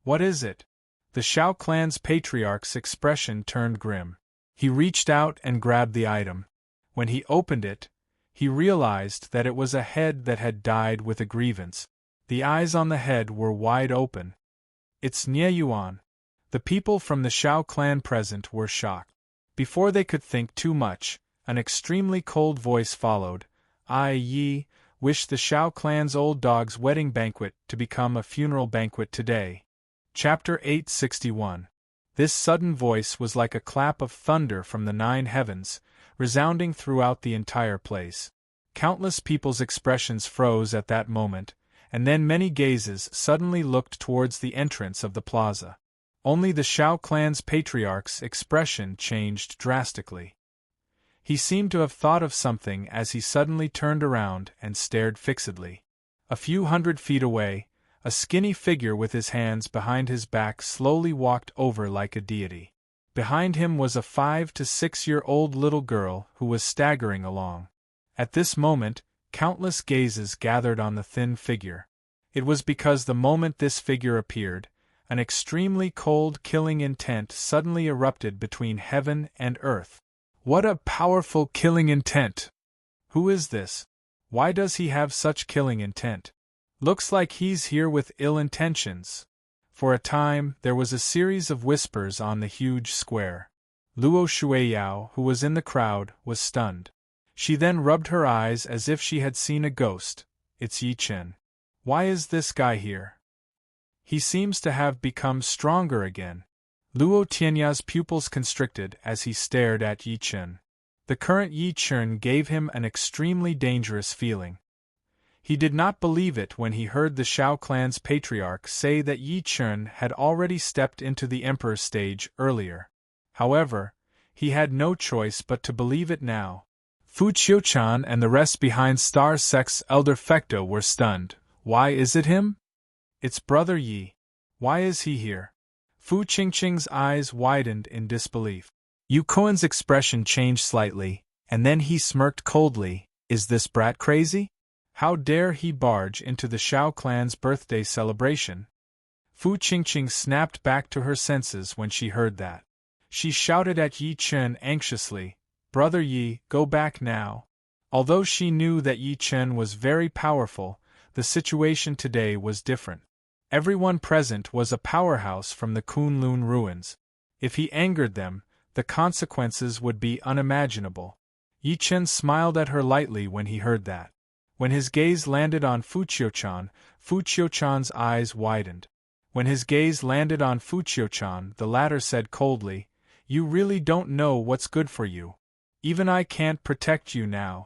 What is it? The Xiao clan's patriarch's expression turned grim. He reached out and grabbed the item. When he opened it, he realized that it was a head that had died with a grievance. The eyes on the head were wide open. It's Nye Yuan. The people from the Xiao clan present were shocked. Before they could think too much, an extremely cold voice followed. I, Yi, wish the Xiao clan's old dog's wedding banquet to become a funeral banquet today. Chapter 861. This sudden voice was like a clap of thunder from the 9 heavens, resounding throughout the entire place. Countless people's expressions froze at that moment, and then many gazes suddenly looked towards the entrance of the plaza. Only the Xiao clan's patriarch's expression changed drastically. He seemed to have thought of something as he suddenly turned around and stared fixedly. A few 100 feet away, a skinny figure with his hands behind his back slowly walked over like a deity. Behind him was a 5 to 6-year-old little girl who was staggering along. At this moment, countless gazes gathered on the thin figure. It was because the moment this figure appeared, an extremely cold killing intent suddenly erupted between heaven and earth. What a powerful killing intent! Who is this? Why does he have such killing intent? Looks like he's here with ill intentions. For a time, there was a series of whispers on the huge square. Luo Shuiyao, who was in the crowd, was stunned. She then rubbed her eyes as if she had seen a ghost. It's Yi Chen. Why is this guy here? He seems to have become stronger again. Luo Tianya's pupils constricted as he stared at Yi Chen. The current Yi Chen gave him an extremely dangerous feeling. He did not believe it when he heard the Xiao clan's patriarch say that Yi Chen had already stepped into the emperor's stage earlier. However, he had no choice but to believe it now. Fu Qiuchan and the rest behind Star Sect's elder Fecto were stunned. Why is it him? It's Brother Yi. Why is he here? Fu Qingqing's eyes widened in disbelief. Yu Koan's expression changed slightly, and then he smirked coldly. Is this brat crazy? How dare he barge into the Xiao clan's birthday celebration? Fu Qingqing snapped back to her senses when she heard that. She shouted at Yi Chen anxiously, Brother Yi, go back now. Although she knew that Yi Chen was very powerful, the situation today was different. Everyone present was a powerhouse from the Kunlun ruins. If he angered them, the consequences would be unimaginable. Yi Chen smiled at her lightly when he heard that. When his gaze landed on Fuqiu-chan, Fuqiu-chan's eyes widened. When his gaze landed on Fuqiu-chan, the latter said coldly, "You really don't know what's good for you. Even I can't protect you now."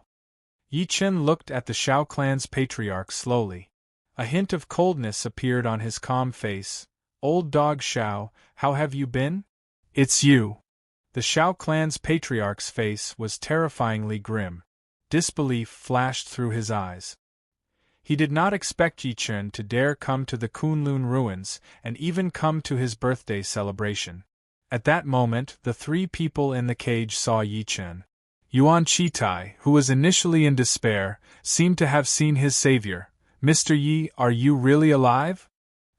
Yi Chen looked at the Shao clan's patriarch slowly. A hint of coldness appeared on his calm face. "Old dog Shao, how have you been?" "It's you." The Shao clan's patriarch's face was terrifyingly grim. Disbelief flashed through his eyes. He did not expect Yi Chen to dare come to the Kunlun ruins and even come to his birthday celebration. At that moment, the three people in the cage saw Yi Chen. Yuan Chitai, who was initially in despair, seemed to have seen his savior. "Mr. Yi, are you really alive?"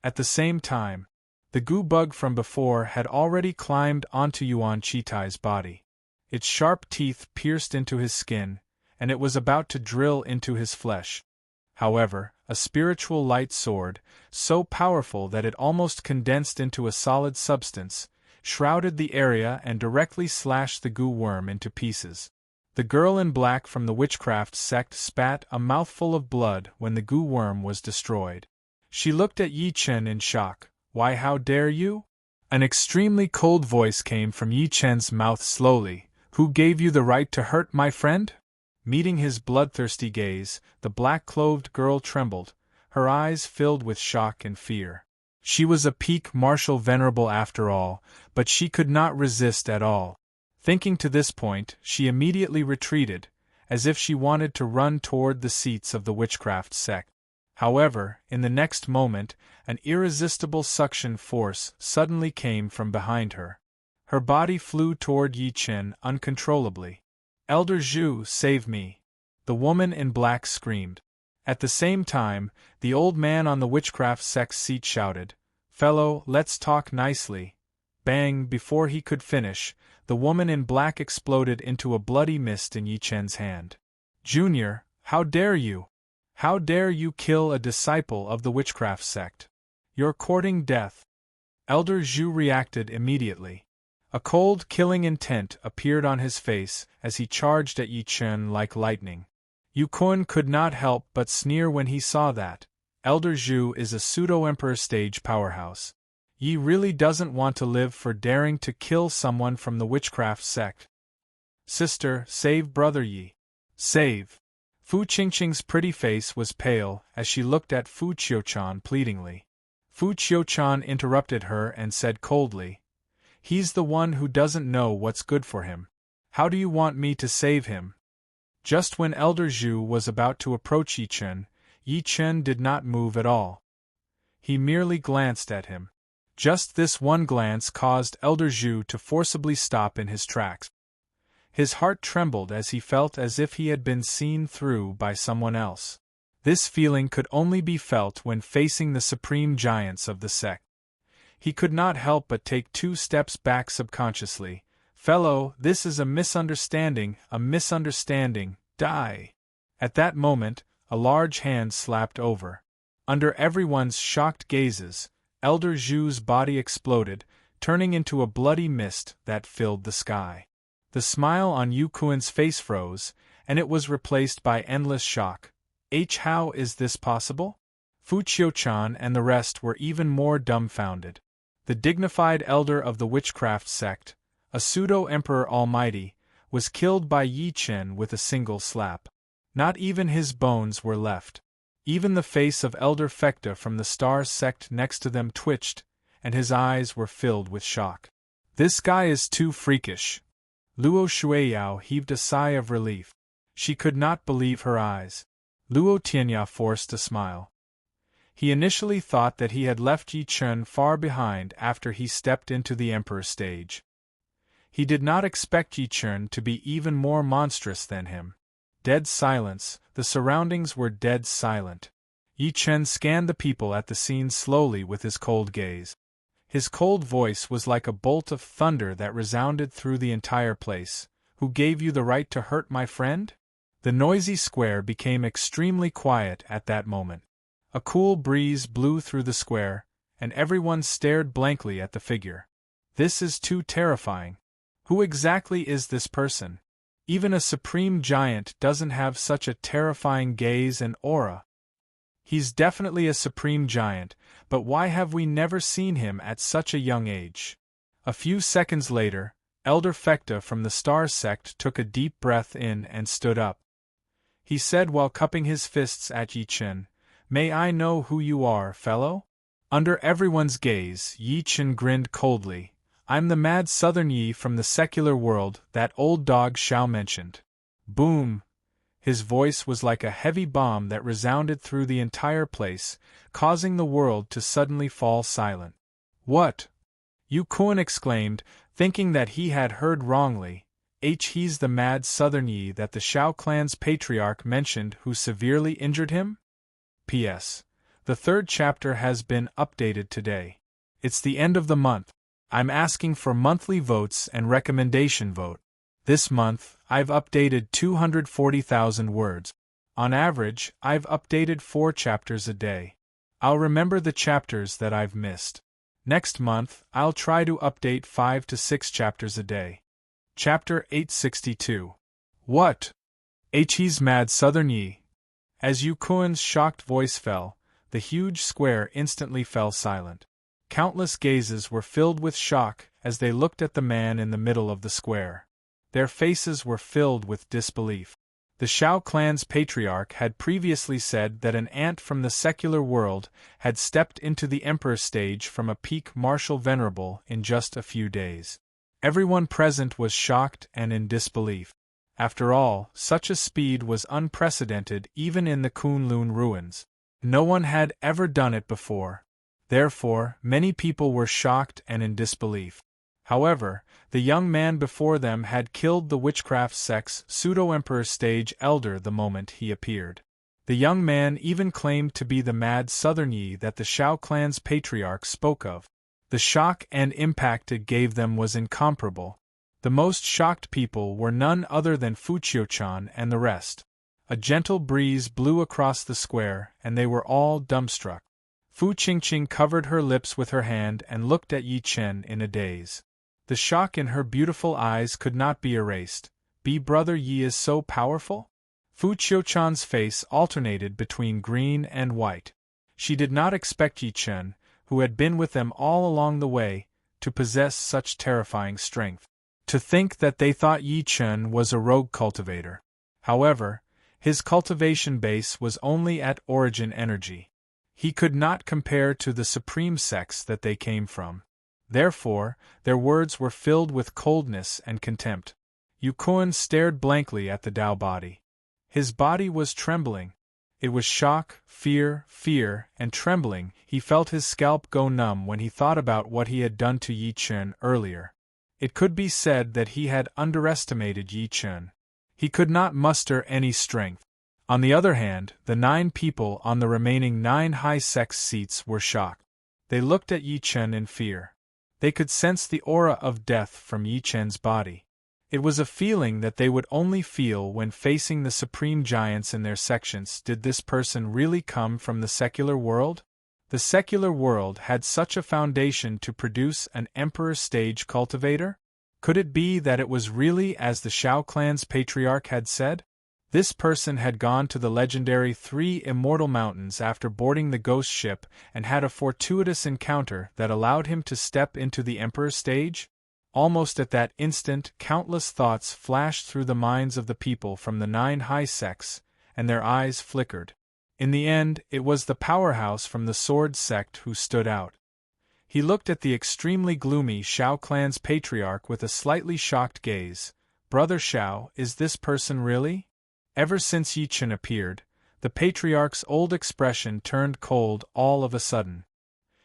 At the same time, the goo bug from before had already climbed onto Yuan Chitai's body. Its sharp teeth pierced into his skin, and it was about to drill into his flesh. However, a spiritual light sword, so powerful that it almost condensed into a solid substance, shrouded the area and directly slashed the goo worm into pieces. The girl in black from the witchcraft sect spat a mouthful of blood when the goo worm was destroyed. She looked at Yi Chen in shock. "Why, how dare you?" An extremely cold voice came from Yi Chen's mouth slowly. "Who gave you the right to hurt my friend?" Meeting his bloodthirsty gaze, the black-clothed girl trembled, her eyes filled with shock and fear. She was a peak martial venerable after all, but she could not resist at all. Thinking to this point, she immediately retreated, as if she wanted to run toward the seats of the witchcraft sect. However, in the next moment, an irresistible suction force suddenly came from behind her. Her body flew toward Yi Chen uncontrollably. "Elder Zhu, save me!" the woman in black screamed. At the same time, the old man on the witchcraft sect's seat shouted, "Fellow, let's talk nicely." Bang! Before he could finish, the woman in black exploded into a bloody mist in Yi Chen's hand. "Junior, how dare you? How dare you kill a disciple of the witchcraft sect? You're courting death." Elder Zhu reacted immediately. A cold, killing intent appeared on his face as he charged at Yi Chen like lightning. Yu Kun could not help but sneer when he saw that. Elder Zhu is a pseudo-emperor stage powerhouse. Yi really doesn't want to live for daring to kill someone from the witchcraft sect. "Sister, save brother Yi. Save!" Fu Qingqing's pretty face was pale as she looked at Fu Qiuchan pleadingly. Fu Qiuchan interrupted her and said coldly, "He's the one who doesn't know what's good for him. How do you want me to save him?" Just when Elder Zhu was about to approach Yi Chen did not move at all. He merely glanced at him. Just this one glance caused Elder Zhu to forcibly stop in his tracks. His heart trembled as he felt as if he had been seen through by someone else. This feeling could only be felt when facing the supreme giants of the sect. He could not help but take 2 steps back subconsciously. "Fellow, this is a misunderstanding, die!" At that moment, a large hand slapped over. Under everyone's shocked gazes, Elder Zhu's body exploded, turning into a bloody mist that filled the sky. The smile on Yu Kuen's face froze, and it was replaced by endless shock. How is this possible? Fu Qiuchan and the rest were even more dumbfounded. The dignified elder of the witchcraft sect, a pseudo-emperor almighty, was killed by Yi Chen with a single slap. Not even his bones were left. Even the face of Elder Fekta from the Star sect next to them twitched, and his eyes were filled with shock. "This guy is too freakish." Luo Shuiyao heaved a sigh of relief. She could not believe her eyes. Luo Tianya forced a smile. He initially thought that he had left Yi Chen far behind after he stepped into the Emperor stage. He did not expect Yi Chen to be even more monstrous than him. Dead silence, the surroundings were dead silent. Yi Chen scanned the people at the scene slowly with his cold gaze. His cold voice was like a bolt of thunder that resounded through the entire place. "Who gave you the right to hurt my friend?" The noisy square became extremely quiet at that moment. A cool breeze blew through the square, and everyone stared blankly at the figure. This is too terrifying. Who exactly is this person? Even a supreme giant doesn't have such a terrifying gaze and aura. He's definitely a supreme giant, but why have we never seen him at such a young age? A few seconds later, Elder Fekta from the Star Sect took a deep breath in and stood up. He said while cupping his fists at Yi Chen, "May I know who you are, fellow?" Under everyone's gaze, Yi Chen grinned coldly. "I'm the mad Southern Yi from the secular world that old dog Xiao mentioned." Boom! His voice was like a heavy bomb that resounded through the entire place, causing the world to suddenly fall silent. "What?" Yu Kuan exclaimed, thinking that he had heard wrongly. He's the mad Southern Yi that the Shao clan's patriarch mentioned who severely injured him? P.S. The 3rd chapter has been updated today. It's the end of the month. I'm asking for monthly votes and recommendation vote. This month, I've updated 240,000 words. On average, I've updated 4 chapters a day. I'll remember the chapters that I've missed. Next month, I'll try to update 5 to 6 chapters a day. Chapter 862. What? He's mad Southern Yi. As Yu Kuan's shocked voice fell, the huge square instantly fell silent. Countless gazes were filled with shock as they looked at the man in the middle of the square. Their faces were filled with disbelief. The Shao clan's patriarch had previously said that an ant from the secular world had stepped into the emperor stage from a peak martial venerable in just a few days. Everyone present was shocked and in disbelief. After all, such a speed was unprecedented even in the Kunlun ruins. No one had ever done it before. Therefore, many people were shocked and in disbelief. However, the young man before them had killed the witchcraft sect's pseudo-emperor stage elder the moment he appeared. The young man even claimed to be the mad Southern Yi that the Shao clan's patriarch spoke of. The shock and impact it gave them was incomparable. The most shocked people were none other than Fu Qiuchan and the rest. A gentle breeze blew across the square, and they were all dumbstruck. Fu Qingqing covered her lips with her hand and looked at Yi Chen in a daze. The shock in her beautiful eyes could not be erased. Brother Yi is so powerful? Fu Qiuchan's face alternated between green and white. She did not expect Yi Chen, who had been with them all along the way, to possess such terrifying strength. To think that they thought Yi Chen was a rogue cultivator. However, his cultivation base was only at origin energy. He could not compare to the supreme sects that they came from. Therefore, their words were filled with coldness and contempt. Yu Kuan stared blankly at the Tao body. His body was trembling. It was shock, fear, and trembling. He felt his scalp go numb when he thought about what he had done to Yi Chen earlier. It could be said that he had underestimated Yi Chen. He could not muster any strength. On the other hand, the 9 people on the remaining 9 high sex seats were shocked. They looked at Yi Chen in fear. They could sense the aura of death from Yi Chen's body. It was a feeling that they would only feel when facing the supreme giants in their sections. Did this person really come from the secular world? The secular world had such a foundation to produce an emperor stage cultivator? Could it be that it was really as the Shao clan's patriarch had said? This person had gone to the legendary 3 Immortal Mountains after boarding the ghost ship and had a fortuitous encounter that allowed him to step into the Emperor stage? Almost at that instant, countless thoughts flashed through the minds of the people from the 9 high sects, and their eyes flickered. In the end, it was the powerhouse from the Sword sect who stood out. He looked at the extremely gloomy Shao clan's patriarch with a slightly shocked gaze. Brother Shao, is this person really? Ever since Yi Chen appeared, the patriarch's old expression turned cold all of a sudden.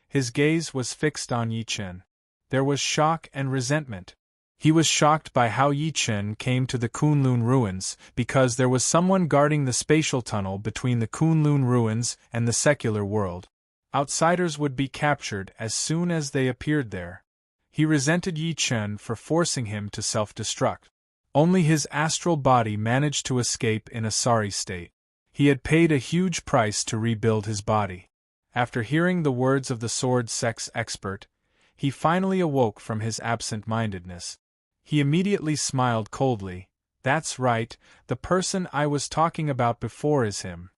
His gaze was fixed on Yi Chen. There was shock and resentment. He was shocked by how Yi Chen came to the Kunlun ruins, because there was someone guarding the spatial tunnel between the Kunlun ruins and the secular world. Outsiders would be captured as soon as they appeared there. He resented Yi Chen for forcing him to self-destruct. Only his astral body managed to escape in a sorry state. He had paid a huge price to rebuild his body. After hearing the words of the sword sex expert, he finally awoke from his absent-mindedness. He immediately smiled coldly. That's right, the person I was talking about before is him.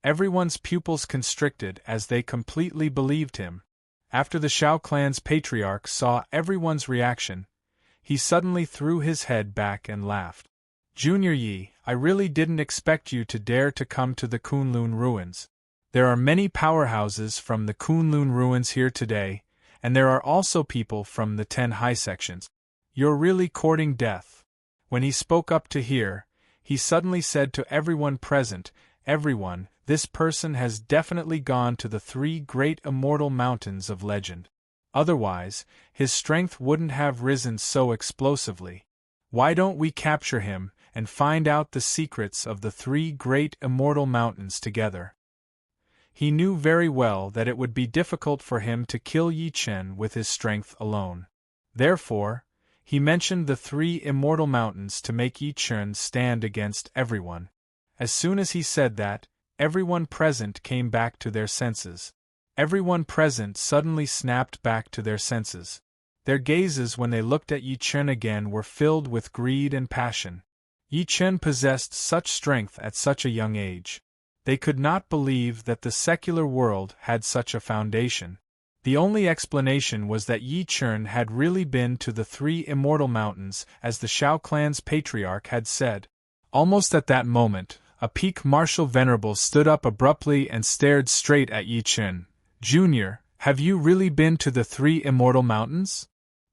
Everyone's pupils constricted as they completely believed him. After the Shao clan's patriarch saw everyone's reaction, he suddenly threw his head back and laughed. Junior Yi, I really didn't expect you to dare to come to the Kunlun ruins. There are many powerhouses from the Kunlun ruins here today, and there are also people from the 10 high sections. You're really courting death. When he spoke up to hear, he suddenly said to everyone present, everyone, this person has definitely gone to the 3 great immortal mountains of legend. Otherwise, his strength wouldn't have risen so explosively. Why don't we capture him and find out the secrets of the 3 great immortal mountains together? He knew very well that it would be difficult for him to kill Yi Chen with his strength alone. Therefore, he mentioned the 3 immortal mountains to make Yi Chen stand against everyone. As soon as he said that, everyone present came back to their senses. Everyone present suddenly snapped back to their senses. Their gazes when they looked at Yi Chen again were filled with greed and passion. Yi Chen possessed such strength at such a young age. They could not believe that the secular world had such a foundation. The only explanation was that Yi Chen had really been to the 3 immortal mountains, as the Shao clan's patriarch had said. Almost at that moment, a peak martial venerable stood up abruptly and stared straight at Yi Chen. Junior, have you really been to the 3 immortal mountains?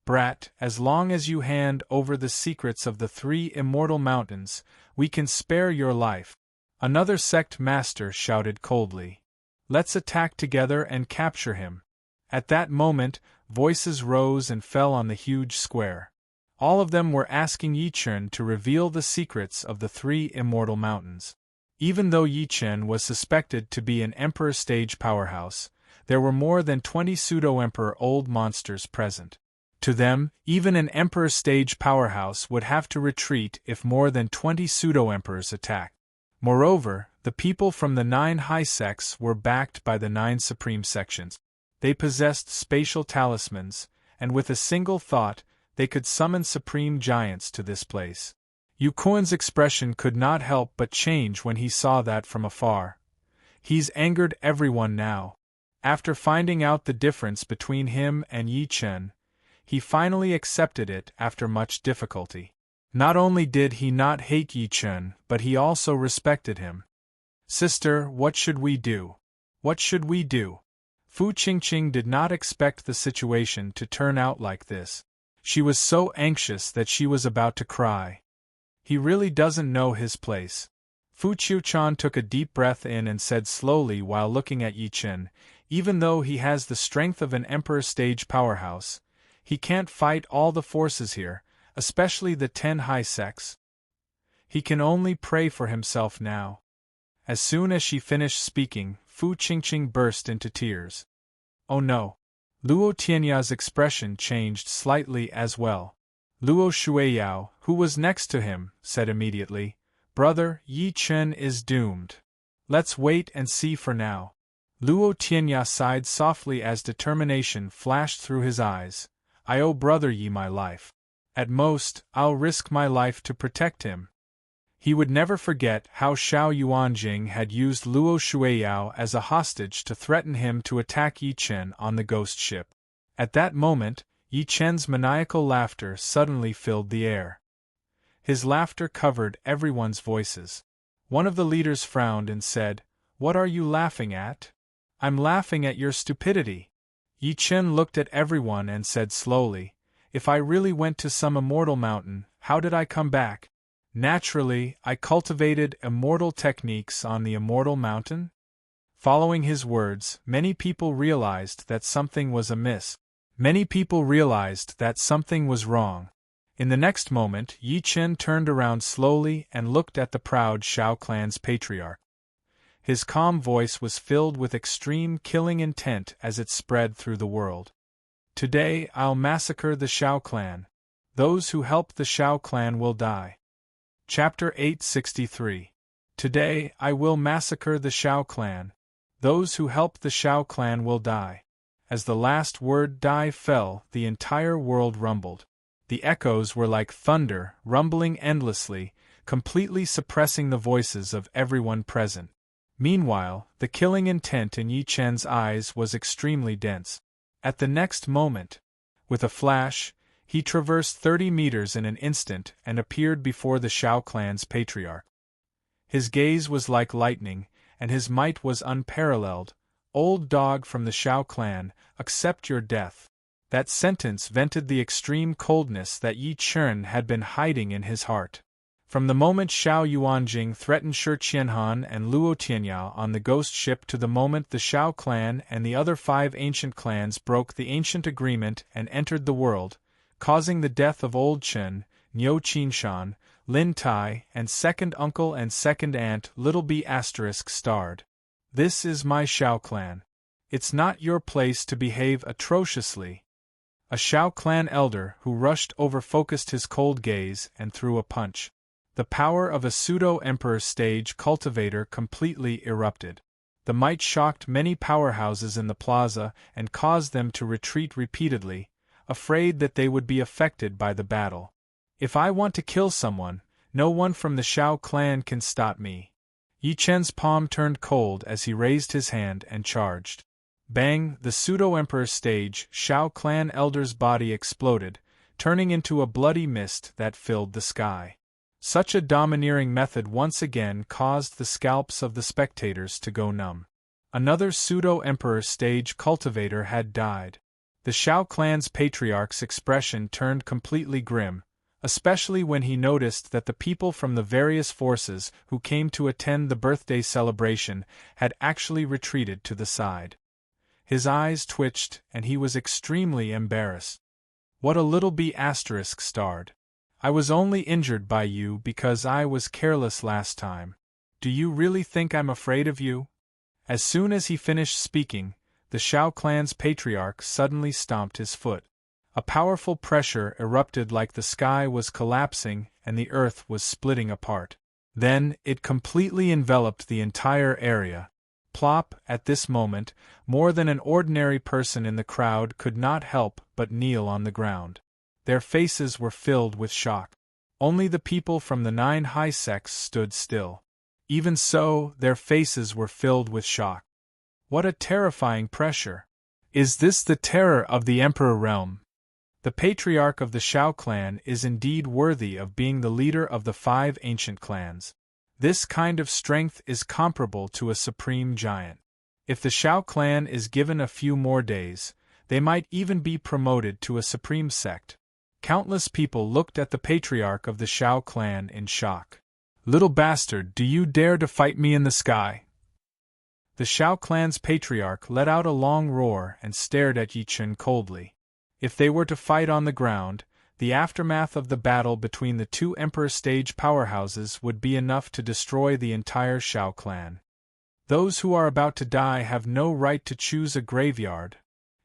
Brat, as long as you hand over the secrets of the 3 immortal mountains, we can spare your life. Another sect master shouted coldly. Let's attack together and capture him. At that moment, voices rose and fell on the huge square. All of them were asking Yi Chen to reveal the secrets of the 3 immortal mountains. Even though Yi Chen was suspected to be an Emperor stage powerhouse, there were more than 20 pseudo-Emperor old monsters present. To them, even an Emperor stage powerhouse would have to retreat if more than 20 pseudo-Emperors attacked. Moreover, the people from the 9 high sects were backed by the 9 supreme sections. They possessed spatial talismans, and with a single thought, they could summon supreme giants to this place. Yu Kuan's expression could not help but change when he saw that from afar. He's angered everyone now. After finding out the difference between him and Yi Chen, he finally accepted it after much difficulty. Not only did he not hate Yi Chen, but he also respected him. Sister, what should we do? What should we do? Fu Qingqing did not expect the situation to turn out like this. She was so anxious that she was about to cry. He really doesn't know his place. Fu Qiuchan took a deep breath in and said slowly while looking at Yi Chen, even though he has the strength of an Emperor stage powerhouse, he can't fight all the forces here, especially the 10 high sects. He can only pray for himself now. As soon as she finished speaking, Fu Qingqing burst into tears. Oh no! Luo Tianya's expression changed slightly as well. Luo Shuiyao, who was next to him, said immediately, Brother, Yi Chen is doomed. Let's wait and see for now. Luo Tianya sighed softly as determination flashed through his eyes. I owe Brother Yi my life. At most, I'll risk my life to protect him. He would never forget how Xiao Yuanjing had used Luo Shuiyao as a hostage to threaten him to attack Yi Chen on the ghost ship. At that moment, Yi Chen's maniacal laughter suddenly filled the air. His laughter covered everyone's voices. One of the leaders frowned and said, What are you laughing at? I'm laughing at your stupidity. Yi Chen looked at everyone and said slowly, If I really went to some immortal mountain, how did I come back? Naturally, I cultivated immortal techniques on the immortal mountain. Following his words, many people realized that something was amiss. Many people realized that something was wrong. In the next moment, Yi Chen turned around slowly and looked at the proud Shao clan's patriarch. His calm voice was filled with extreme killing intent as it spread through the world. Today I'll massacre the Shao clan. Those who help the Shao clan will die. Chapter 863. Today I will massacre the Shao clan. Those who help the Shao clan will die. As the last word die fell, the entire world rumbled. The echoes were like thunder, rumbling endlessly, completely suppressing the voices of everyone present. Meanwhile, the killing intent in Yi Chen's eyes was extremely dense. At the next moment, with a flash, he traversed 30 meters in an instant and appeared before the Shao clan's patriarch. His gaze was like lightning, and his might was unparalleled. Old dog from the Shao clan, accept your death. That sentence vented the extreme coldness that Yi Chen had been hiding in his heart. From the moment Shao Yuanjing threatened Shi Qianhan and Luo Tianyao on the ghost ship to the moment the Shao clan and the other 5 ancient clans broke the ancient agreement and entered the world, causing the death of Old Chen, Niu Qinshan, Lin Tai, and second uncle and second aunt Little B** starred. This is my Shao clan. It's not your place to behave atrociously. A Shao clan elder who rushed over focused his cold gaze and threw a punch. The power of a pseudo-emperor stage cultivator completely erupted. The might shocked many powerhouses in the plaza and caused them to retreat repeatedly, afraid that they would be affected by the battle. If I want to kill someone, no one from the Shao clan can stop me. Yi Chen's palm turned cold as he raised his hand and charged. Bang! The pseudo-emperor stage Shao clan elder's body exploded, turning into a bloody mist that filled the sky. Such a domineering method once again caused the scalps of the spectators to go numb. Another pseudo-emperor stage cultivator had died. The Shao clan's patriarch's expression turned completely grim, especially when he noticed that the people from the various forces who came to attend the birthday celebration had actually retreated to the side. His eyes twitched and he was extremely embarrassed. What a little B** starred. I was only injured by you because I was careless last time. Do you really think I'm afraid of you? As soon as he finished speaking, the Shao clan's patriarch suddenly stomped his foot. A powerful pressure erupted like the sky was collapsing and the earth was splitting apart. Then, it completely enveloped the entire area. Plop! At this moment, more than an ordinary person in the crowd could not help but kneel on the ground. Their faces were filled with shock. Only the people from the 9 high sects stood still. Even so, their faces were filled with shock. What a terrifying pressure! Is this the terror of the Emperor realm? The patriarch of the Shao clan is indeed worthy of being the leader of the 5 ancient clans. This kind of strength is comparable to a supreme giant. If the Shao clan is given a few more days, they might even be promoted to a supreme sect. Countless people looked at the patriarch of the Shao clan in shock. Little bastard, do you dare to fight me in the sky? The Shao clan's patriarch let out a long roar and stared at Yi Chen coldly. If they were to fight on the ground, the aftermath of the battle between the 2 emperor stage powerhouses would be enough to destroy the entire Shao clan. Those who are about to die have no right to choose a graveyard.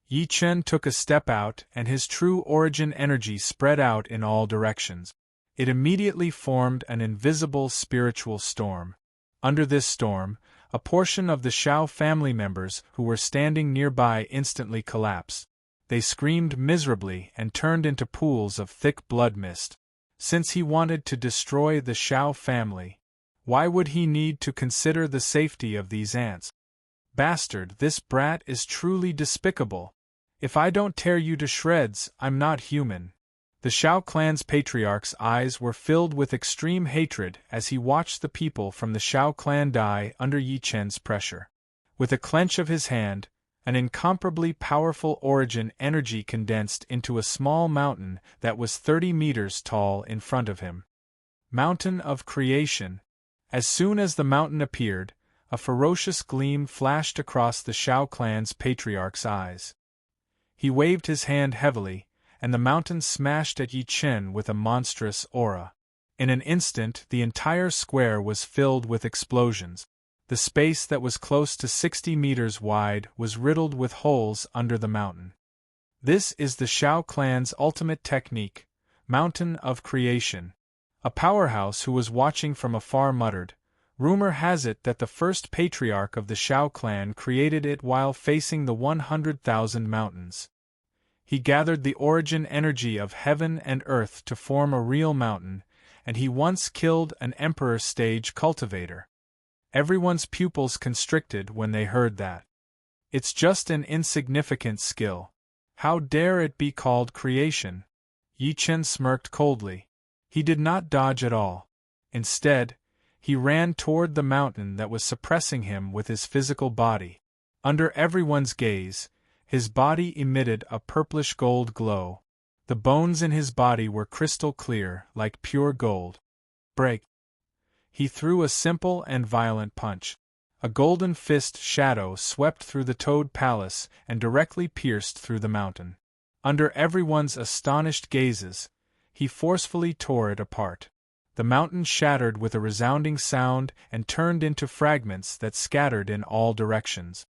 Yi Chen took a step out and his true origin energy spread out in all directions. It immediately formed an invisible spiritual storm. Under this storm, a portion of the Shao family members who were standing nearby instantly collapsed. They screamed miserably and turned into pools of thick blood mist. Since he wanted to destroy the Shao family, why would he need to consider the safety of these ants? Bastard, this brat is truly despicable. If I don't tear you to shreds, I'm not human. The Shao clan's patriarch's eyes were filled with extreme hatred as he watched the people from the Shao clan die under Yi Chen's pressure. With a clench of his hand, an incomparably powerful origin energy condensed into a small mountain that was 30 meters tall in front of him. Mountain of Creation. As soon as the mountain appeared, a ferocious gleam flashed across the Shao clan's patriarch's eyes. He waved his hand heavily, and the mountain smashed at Yi Chen with a monstrous aura. In an instant the entire square was filled with explosions. The space that was close to 60 meters wide was riddled with holes under the mountain. This is the Shao clan's ultimate technique, Mountain of Creation. A powerhouse who was watching from afar muttered, Rumor has it that the first patriarch of the Shao clan created it while facing the 100,000 mountains. He gathered the origin energy of heaven and earth to form a real mountain, and he once killed an emperor stage cultivator. Everyone's pupils constricted when they heard that. It's just an insignificant skill. How dare it be called creation? Yi Chen smirked coldly. He did not dodge at all. Instead, he ran toward the mountain that was suppressing him with his physical body. Under everyone's gaze, his body emitted a purplish gold glow. The bones in his body were crystal clear, like pure gold. Break! He threw a simple and violent punch. A golden fist shadow swept through the Toad Palace and directly pierced through the mountain. Under everyone's astonished gazes, he forcefully tore it apart. The mountain shattered with a resounding sound and turned into fragments that scattered in all directions.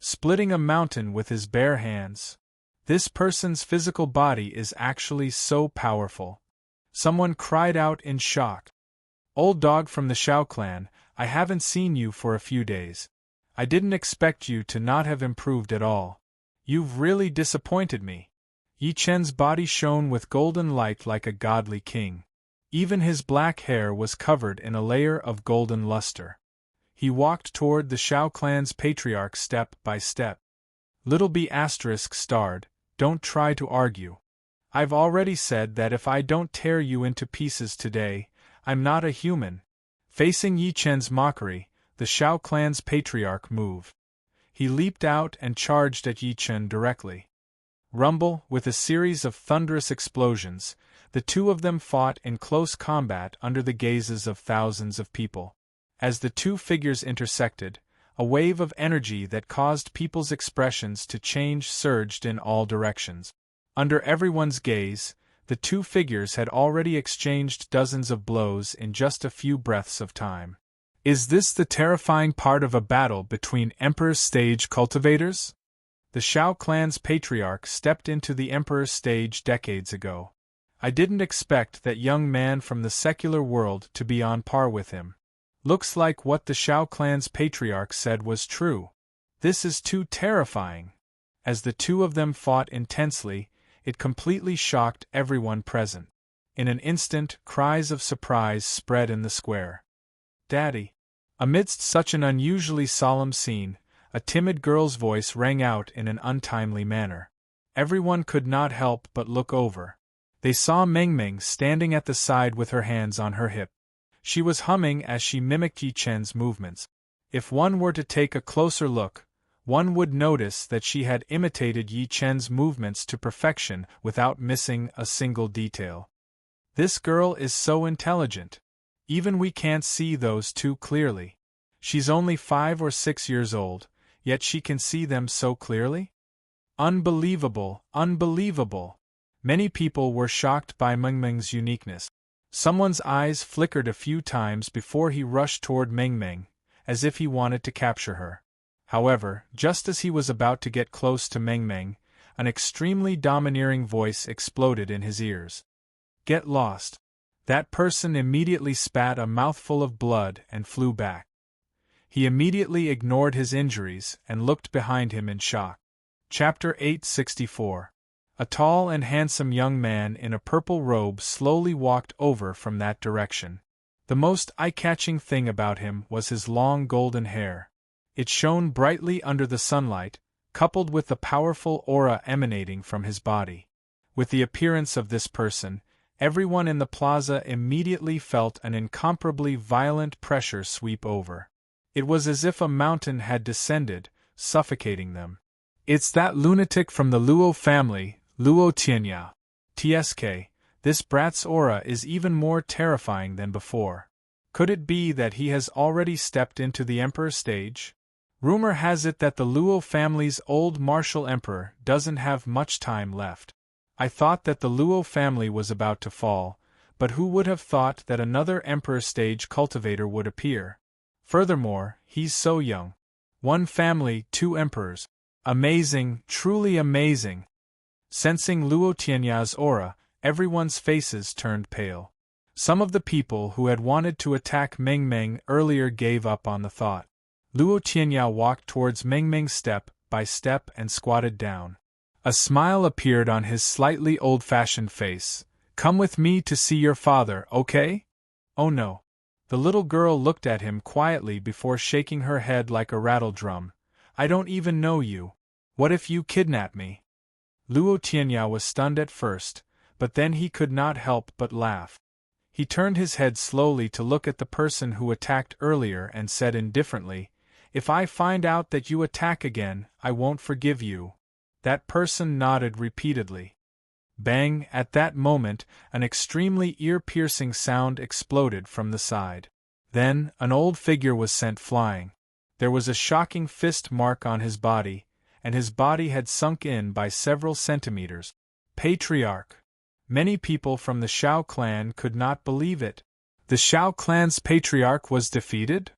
Splitting a mountain with his bare hands. This person's physical body is actually so powerful. Someone cried out in shock. Old dog from the Shao clan, I haven't seen you for a few days. I didn't expect you to not have improved at all. You've really disappointed me. Yi Chen's body shone with golden light like a godly king. Even his black hair was covered in a layer of golden luster. He walked toward the Shao clan's patriarch step by step. Little B****, don't try to argue. I've already said that if I don't tear you into pieces today, I'm not a human. Facing Yi Chen's mockery, the Shao clan's patriarch moved. He leaped out and charged at Yi Chen directly. Rumble, with a series of thunderous explosions, the two of them fought in close combat under the gazes of thousands of people. As the two figures intersected, a wave of energy that caused people's expressions to change surged in all directions. Under everyone's gaze, the two figures had already exchanged dozens of blows in just a few breaths of time. Is this the terrifying part of a battle between Emperor's stage cultivators? The Shao clan's patriarch stepped into the Emperor's stage decades ago. I didn't expect that young man from the secular world to be on par with him. Looks like what the Shao clan's patriarch said was true. This is too terrifying. As the two of them fought intensely, it completely shocked everyone present. In an instant, cries of surprise spread in the square. Daddy! Amidst such an unusually solemn scene, a timid girl's voice rang out in an untimely manner. Everyone could not help but look over. They saw Meng Meng standing at the side with her hands on her hip. She was humming as she mimicked Yi Chen's movements. If one were to take a closer look, one would notice that she had imitated Yi Chen's movements to perfection without missing a single detail. This girl is so intelligent. Even we can't see those two clearly. She's only 5 or 6 years old, yet she can see them so clearly? Unbelievable, unbelievable! Many people were shocked by Meng Meng's uniqueness. Someone's eyes flickered a few times before he rushed toward Meng Meng, as if he wanted to capture her. However, just as he was about to get close to Meng Meng, an extremely domineering voice exploded in his ears. Get lost! That person immediately spat a mouthful of blood and flew back. He immediately ignored his injuries and looked behind him in shock. Chapter 864. A tall and handsome young man in a purple robe slowly walked over from that direction. The most eye-catching thing about him was his long golden hair. It shone brightly under the sunlight, coupled with the powerful aura emanating from his body. With the appearance of this person, everyone in the plaza immediately felt an incomparably violent pressure sweep over. It was as if a mountain had descended, suffocating them. It's that lunatic from the Luo family, Luo Tianya. TSK, this brat's aura is even more terrifying than before. Could it be that he has already stepped into the Emperor stage? Rumor has it that the Luo family's old martial emperor doesn't have much time left. I thought that the Luo family was about to fall, but who would have thought that another Emperor stage cultivator would appear? Furthermore, he's so young. One family, 2 emperors. Amazing, truly amazing. Sensing Luo Tianya's aura, everyone's faces turned pale. Some of the people who had wanted to attack Meng Meng earlier gave up on the thought. Luo Tianyao walked towards Meng Meng step by step and squatted down. A smile appeared on his slightly old-fashioned face. "Come with me to see your father, okay?" "Oh no." The little girl looked at him quietly before shaking her head like a rattle drum. "I don't even know you. What if you kidnap me?" Luo Tianyao was stunned at first, but then he could not help but laugh. He turned his head slowly to look at the person who attacked earlier and said indifferently, "If I find out that you attack again, I won't forgive you." That person nodded repeatedly. Bang! At that moment, an extremely ear-piercing sound exploded from the side. Then, an old figure was sent flying. There was a shocking fist mark on his body, and his body had sunk in by several centimeters. Patriarch! Many people from the Shao clan could not believe it. The Shao clan's patriarch was defeated?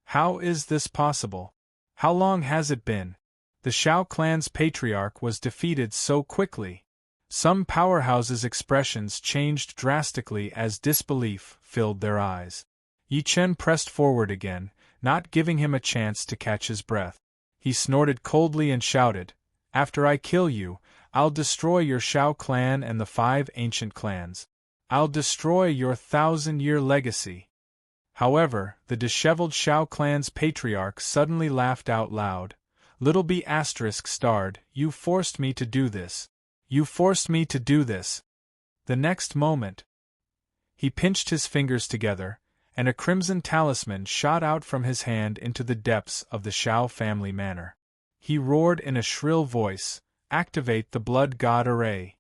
How is this possible? How long has it been? The Shao clan's patriarch was defeated so quickly. Some powerhouses' expressions changed drastically as disbelief filled their eyes. Yi Chen pressed forward again, not giving him a chance to catch his breath. He snorted coldly and shouted, "After I kill you, I'll destroy your Shao clan and the 5 ancient clans. I'll destroy your 1,000-year legacy." However, the disheveled Shao clan's patriarch suddenly laughed out loud. "Little B****, you forced me to do this. You forced me to do this." The next moment, he pinched his fingers together, and a crimson talisman shot out from his hand into the depths of the Shao family manor. He roared in a shrill voice, "Activate the Blood God Array."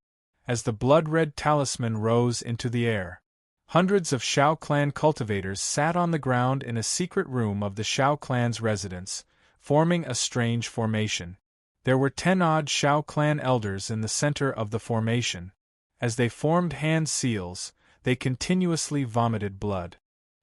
As the blood-red talisman rose into the air, hundreds of Shao clan cultivators sat on the ground in a secret room of the Shao clan's residence, forming a strange formation. There were 10-odd Shao clan elders in the center of the formation. As they formed hand seals, they continuously vomited blood.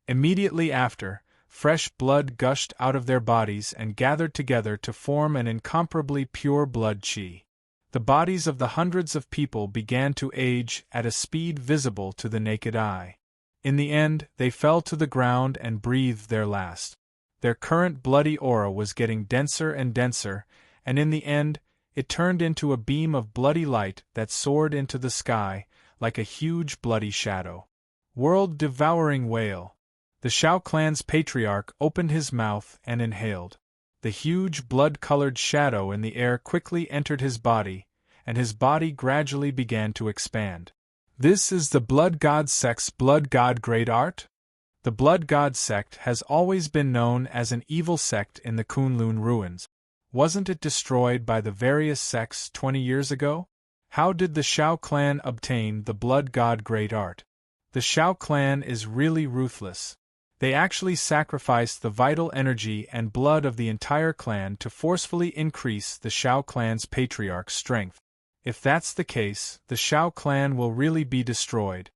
Immediately after, fresh blood gushed out of their bodies and gathered together to form an incomparably pure blood qi. The bodies of the hundreds of people began to age at a speed visible to the naked eye. In the end, they fell to the ground and breathed their last. Their current bloody aura was getting denser and denser, and in the end, it turned into a beam of bloody light that soared into the sky, like a huge bloody shadow. World-devouring wail. The Shao clan's patriarch opened his mouth and inhaled. The huge blood-colored shadow in the air quickly entered his body, and his body gradually began to expand. This is the Blood God sect's Blood God Great Art? The Blood God sect has always been known as an evil sect in the Kunlun ruins. Wasn't it destroyed by the various sects 20 years ago? How did the Shao clan obtain the Blood God Great Art? The Shao clan is really ruthless. They actually sacrificed the vital energy and blood of the entire clan to forcefully increase the Shao clan's patriarch's strength. If that's the case, the Shao clan will really be destroyed.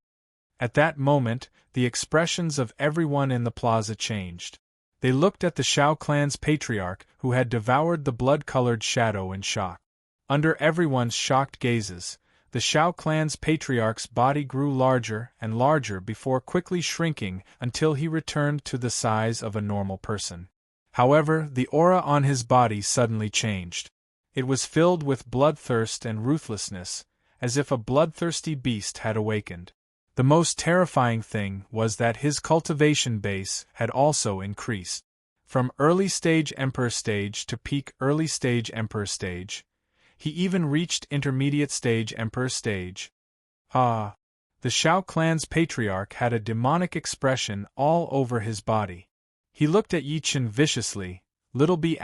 At that moment, the expressions of everyone in the plaza changed. They looked at the Shao clan's patriarch, who had devoured the blood-colored shadow in shock. Under everyone's shocked gazes, the Shao clan's patriarch's body grew larger and larger before quickly shrinking until he returned to the size of a normal person. However, the aura on his body suddenly changed. It was filled with bloodthirst and ruthlessness, as if a bloodthirsty beast had awakened. The most terrifying thing was that his cultivation base had also increased. From early-stage Emperor stage to peak early-stage Emperor stage, he even reached intermediate-stage Emperor stage. Ah! The Shao clan's patriarch had a demonic expression all over his body. He looked at Yi Chen viciously. "Little B****,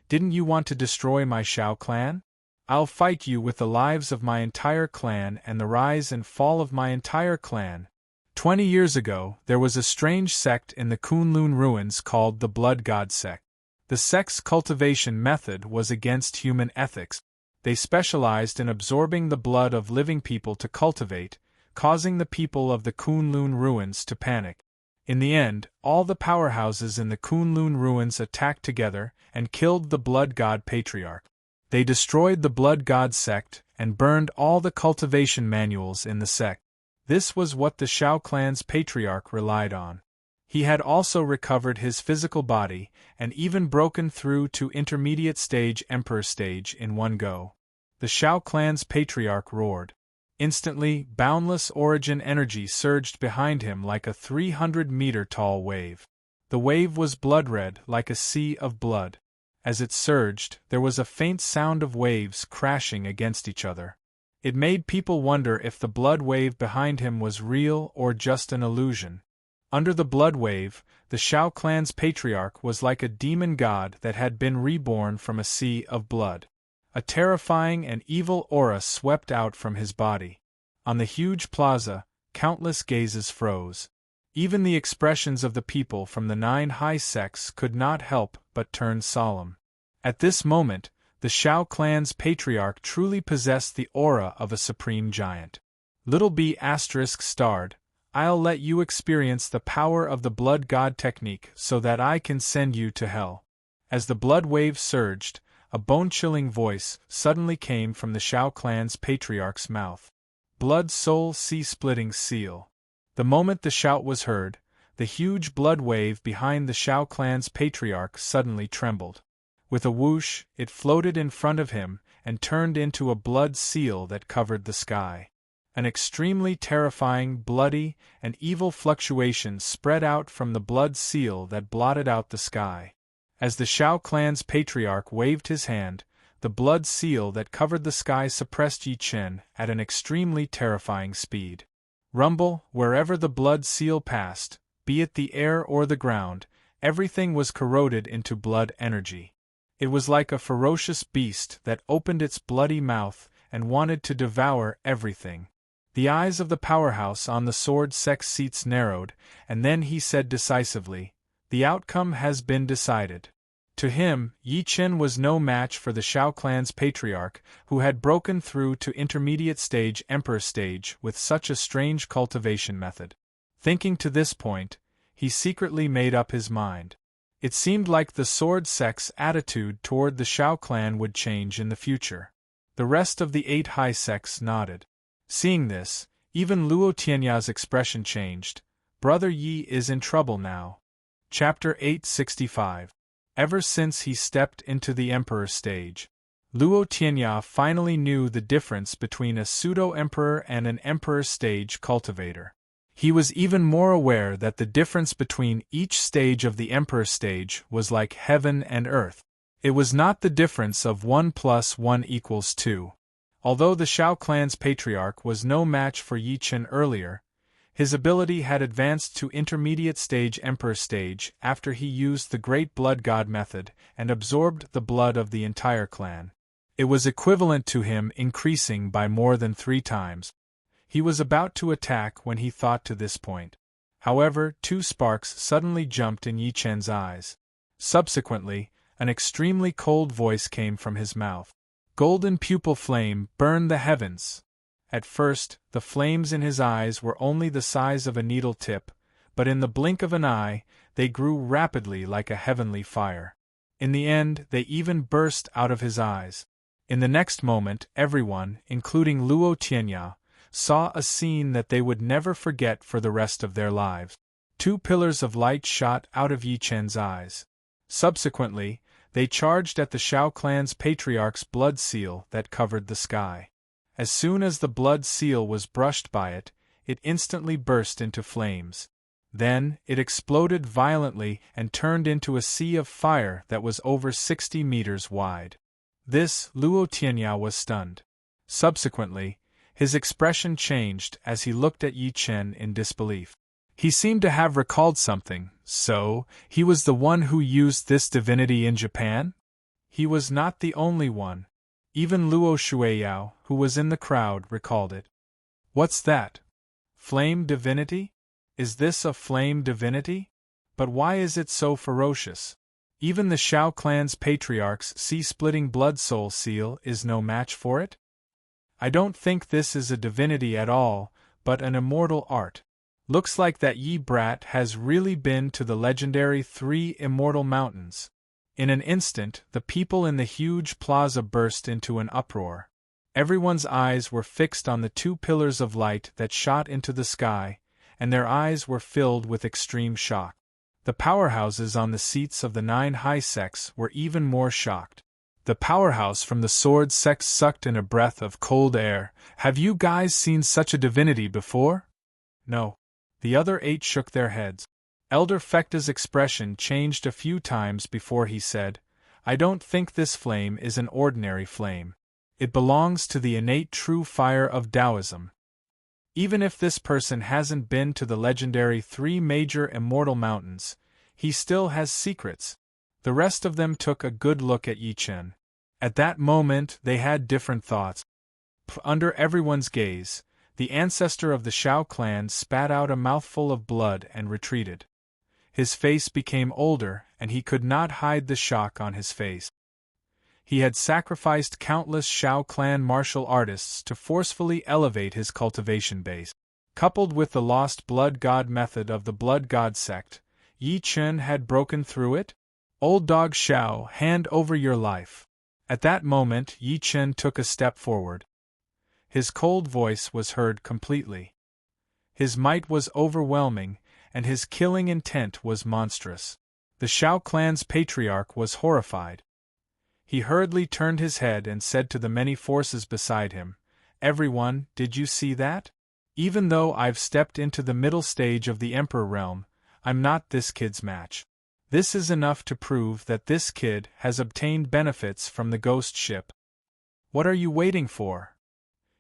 didn't you want to destroy my Shao clan? I'll fight you with the lives of my entire clan and the rise and fall of my entire clan." 20 years ago, there was a strange sect in the Kunlun ruins called the Blood God sect. The sect's cultivation method was against human ethics. They specialized in absorbing the blood of living people to cultivate, causing the people of the Kunlun ruins to panic. In the end, all the powerhouses in the Kunlun ruins attacked together and killed the Blood God Patriarch. They destroyed the Blood God sect and burned all the cultivation manuals in the sect. This was what the Shao clan's patriarch relied on. He had also recovered his physical body, and even broken through to intermediate stage Emperor stage in one go. The Shao clan's patriarch roared. Instantly, boundless origin energy surged behind him like a 300-meter-tall wave. The wave was blood-red like a sea of blood. As it surged, there was a faint sound of waves crashing against each other. It made people wonder if the blood wave behind him was real or just an illusion. Under the blood wave, the Shao clan's patriarch was like a demon god that had been reborn from a sea of blood. A terrifying and evil aura swept out from his body. On the huge plaza, countless gazes froze. Even the expressions of the people from the 9 high sects could not help but turn solemn. At this moment, the Shao clan's patriarch truly possessed the aura of a supreme giant. Little B** starred, I'll let you experience the power of the blood god technique so that I can send you to hell. As the blood wave surged, a bone-chilling voice suddenly came from the Shao clan's patriarch's mouth. Blood soul sea-splitting seal. The moment the shout was heard, the huge blood wave behind the Shao clan's patriarch suddenly trembled. With a whoosh, it floated in front of him and turned into a blood seal that covered the sky. An extremely terrifying, bloody, and evil fluctuation spread out from the blood seal that blotted out the sky. As the Shao clan's patriarch waved his hand, the blood seal that covered the sky suppressed Yi Chen at an extremely terrifying speed. Rumble, wherever the blood seal passed, be it the air or the ground, everything was corroded into blood energy. It was like a ferocious beast that opened its bloody mouth and wanted to devour everything. The eyes of the powerhouse on the sword sex seats narrowed, and then he said decisively, "The outcome has been decided." To him, Yi Chen was no match for the Shao clan's patriarch, who had broken through to intermediate stage Emperor stage with such a strange cultivation method. Thinking to this point, he secretly made up his mind. It seemed like the sword sect's attitude toward the Shao clan would change in the future. The rest of the 8 high sects nodded. Seeing this, even Luo Tianya's expression changed. Brother Yi is in trouble now. Chapter 865. Ever since he stepped into the Emperor stage, Luo Tianya finally knew the difference between a pseudo-emperor and an Emperor stage cultivator. He was even more aware that the difference between each stage of the Emperor stage was like heaven and earth. It was not the difference of 1 + 1 = 2. Although the Shao clan's patriarch was no match for Yi Chen earlier, his ability had advanced to intermediate stage Emperor stage after he used the Great Blood God method and absorbed the blood of the entire clan. It was equivalent to him increasing by more than 3 times. He was about to attack when he thought to this point. However, 2 sparks suddenly jumped in Yi Chen's eyes. Subsequently, an extremely cold voice came from his mouth. Golden pupil flame burned the heavens. At first, the flames in his eyes were only the size of a needle tip, but in the blink of an eye, they grew rapidly like a heavenly fire. In the end, they even burst out of his eyes. In the next moment, everyone, including Luo Tianya, saw a scene that they would never forget for the rest of their lives. 2 pillars of light shot out of Yi Chen's eyes. Subsequently, they charged at the Shao clan's patriarch's blood seal that covered the sky. As soon as the blood seal was brushed by it, it instantly burst into flames. Then, it exploded violently and turned into a sea of fire that was over 60 meters wide. This, Luo Tianya was stunned. Subsequently, his expression changed as he looked at Yi Chen in disbelief. He seemed to have recalled something. So, he was the one who used this divinity in Japan? He was not the only one. Even Luo Shuiyao, who was in the crowd, recalled it. What's that? Flame divinity? Is this a flame divinity? But why is it so ferocious? Even the Shao clan's patriarch's sea-splitting blood soul seal is no match for it? I don't think this is a divinity at all, but an immortal art. Looks like that Yi brat has really been to the legendary 3 immortal mountains. In an instant, the people in the huge plaza burst into an uproar. Everyone's eyes were fixed on the two pillars of light that shot into the sky, and their eyes were filled with extreme shock. The powerhouses on the seats of the 9 high sects were even more shocked. The powerhouse from the sword sect sucked in a breath of cold air. Have you guys seen such a divinity before? No. The other 8 shook their heads. Elder Fecta's expression changed a few times before he said, I don't think this flame is an ordinary flame. It belongs to the innate true fire of Taoism. Even if this person hasn't been to the legendary 3 major immortal mountains, he still has secrets. The rest of them took a good look at Yi Chen. At that moment they had different thoughts. Under everyone's gaze, the ancestor of the Shao clan spat out a mouthful of blood and retreated. His face became older, and he could not hide the shock on his face. He had sacrificed countless Shao clan martial artists to forcefully elevate his cultivation base. Coupled with the lost blood god method of the blood god sect, Yi Chen had broken through it? Old dog Shao, hand over your life. At that moment Yi Chen took a step forward. His cold voice was heard completely. His might was overwhelming, and his killing intent was monstrous. The Shao clan's patriarch was horrified. He hurriedly turned his head and said to the many forces beside him, Everyone, did you see that? Even though I've stepped into the middle stage of the Emperor realm, I'm not this kid's match. This is enough to prove that this kid has obtained benefits from the ghost ship. What are you waiting for?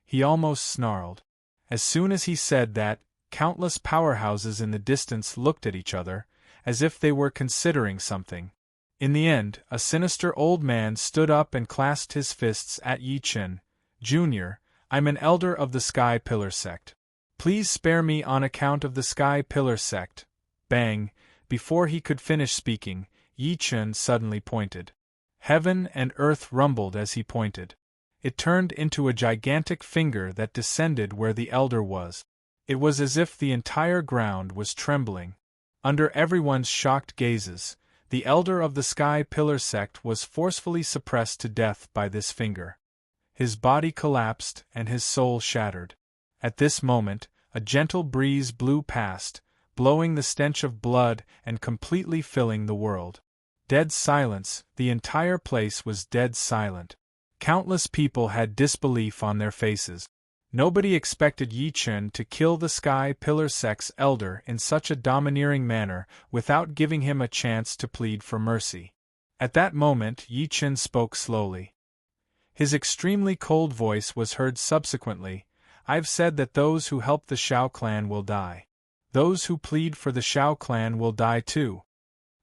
He almost snarled. As soon as he said that, countless powerhouses in the distance looked at each other, as if they were considering something. In the end, a sinister old man stood up and clasped his fists at Yi Chen. Junior, I'm an elder of the Sky Pillar sect. Please spare me on account of the Sky Pillar sect. Bang! Before he could finish speaking, Yi Chen suddenly pointed. Heaven and earth rumbled as he pointed. It turned into a gigantic finger that descended where the elder was. It was as if the entire ground was trembling. Under everyone's shocked gazes, the elder of the Sky Pillar sect was forcefully suppressed to death by this finger. His body collapsed and his soul shattered. At this moment, a gentle breeze blew past, blowing the stench of blood and completely filling the world. Dead silence, the entire place was dead silent. Countless people had disbelief on their faces. Nobody expected Yi Chen to kill the Sky Pillar sect's elder in such a domineering manner without giving him a chance to plead for mercy. At that moment Yi Chen spoke slowly. His extremely cold voice was heard subsequently. I've said that those who help the Shao clan will die. Those who plead for the Shao clan will die too.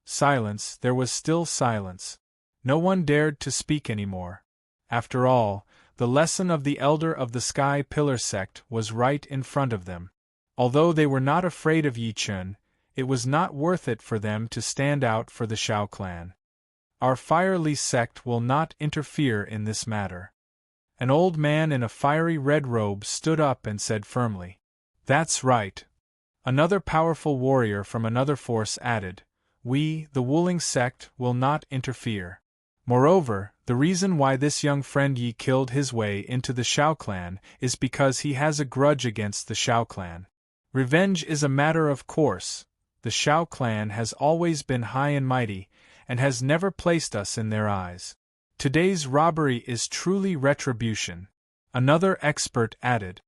Silence, there was still silence. No one dared to speak anymore. After all, the lesson of the elder of the Sky Pillar sect was right in front of them. Although they were not afraid of Yi Chen, it was not worth it for them to stand out for the Shao clan. Our fiery sect will not interfere in this matter. An old man in a fiery red robe stood up and said firmly, That's right. Another powerful warrior from another force added, We, the Wuling sect, will not interfere. Moreover, the reason why this young friend Yi killed his way into the Shao clan is because he has a grudge against the Shao clan. Revenge is a matter of course. The Shao clan has always been high and mighty, and has never placed us in their eyes. Today's robbery is truly retribution. Another expert added.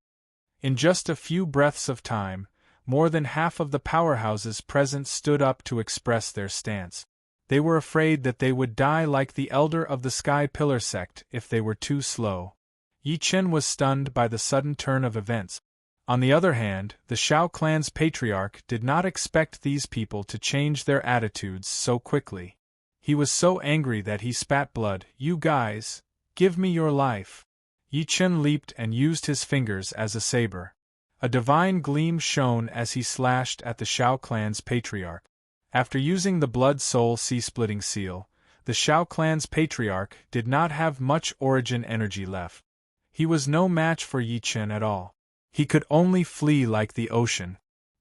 In just a few breaths of time, more than half of the powerhouses present stood up to express their stance. They were afraid that they would die like the elder of the Sky Pillar sect if they were too slow. Yi Chen was stunned by the sudden turn of events. On the other hand, the Shao clan's patriarch did not expect these people to change their attitudes so quickly. He was so angry that he spat blood. You guys, give me your life. Yi Chen leaped and used his fingers as a saber. A divine gleam shone as he slashed at the Shao clan's patriarch. After using the Blood Soul Sea-Splitting Seal, the Shao clan's patriarch did not have much origin energy left. He was no match for Yi Chen at all. He could only flee like the ocean.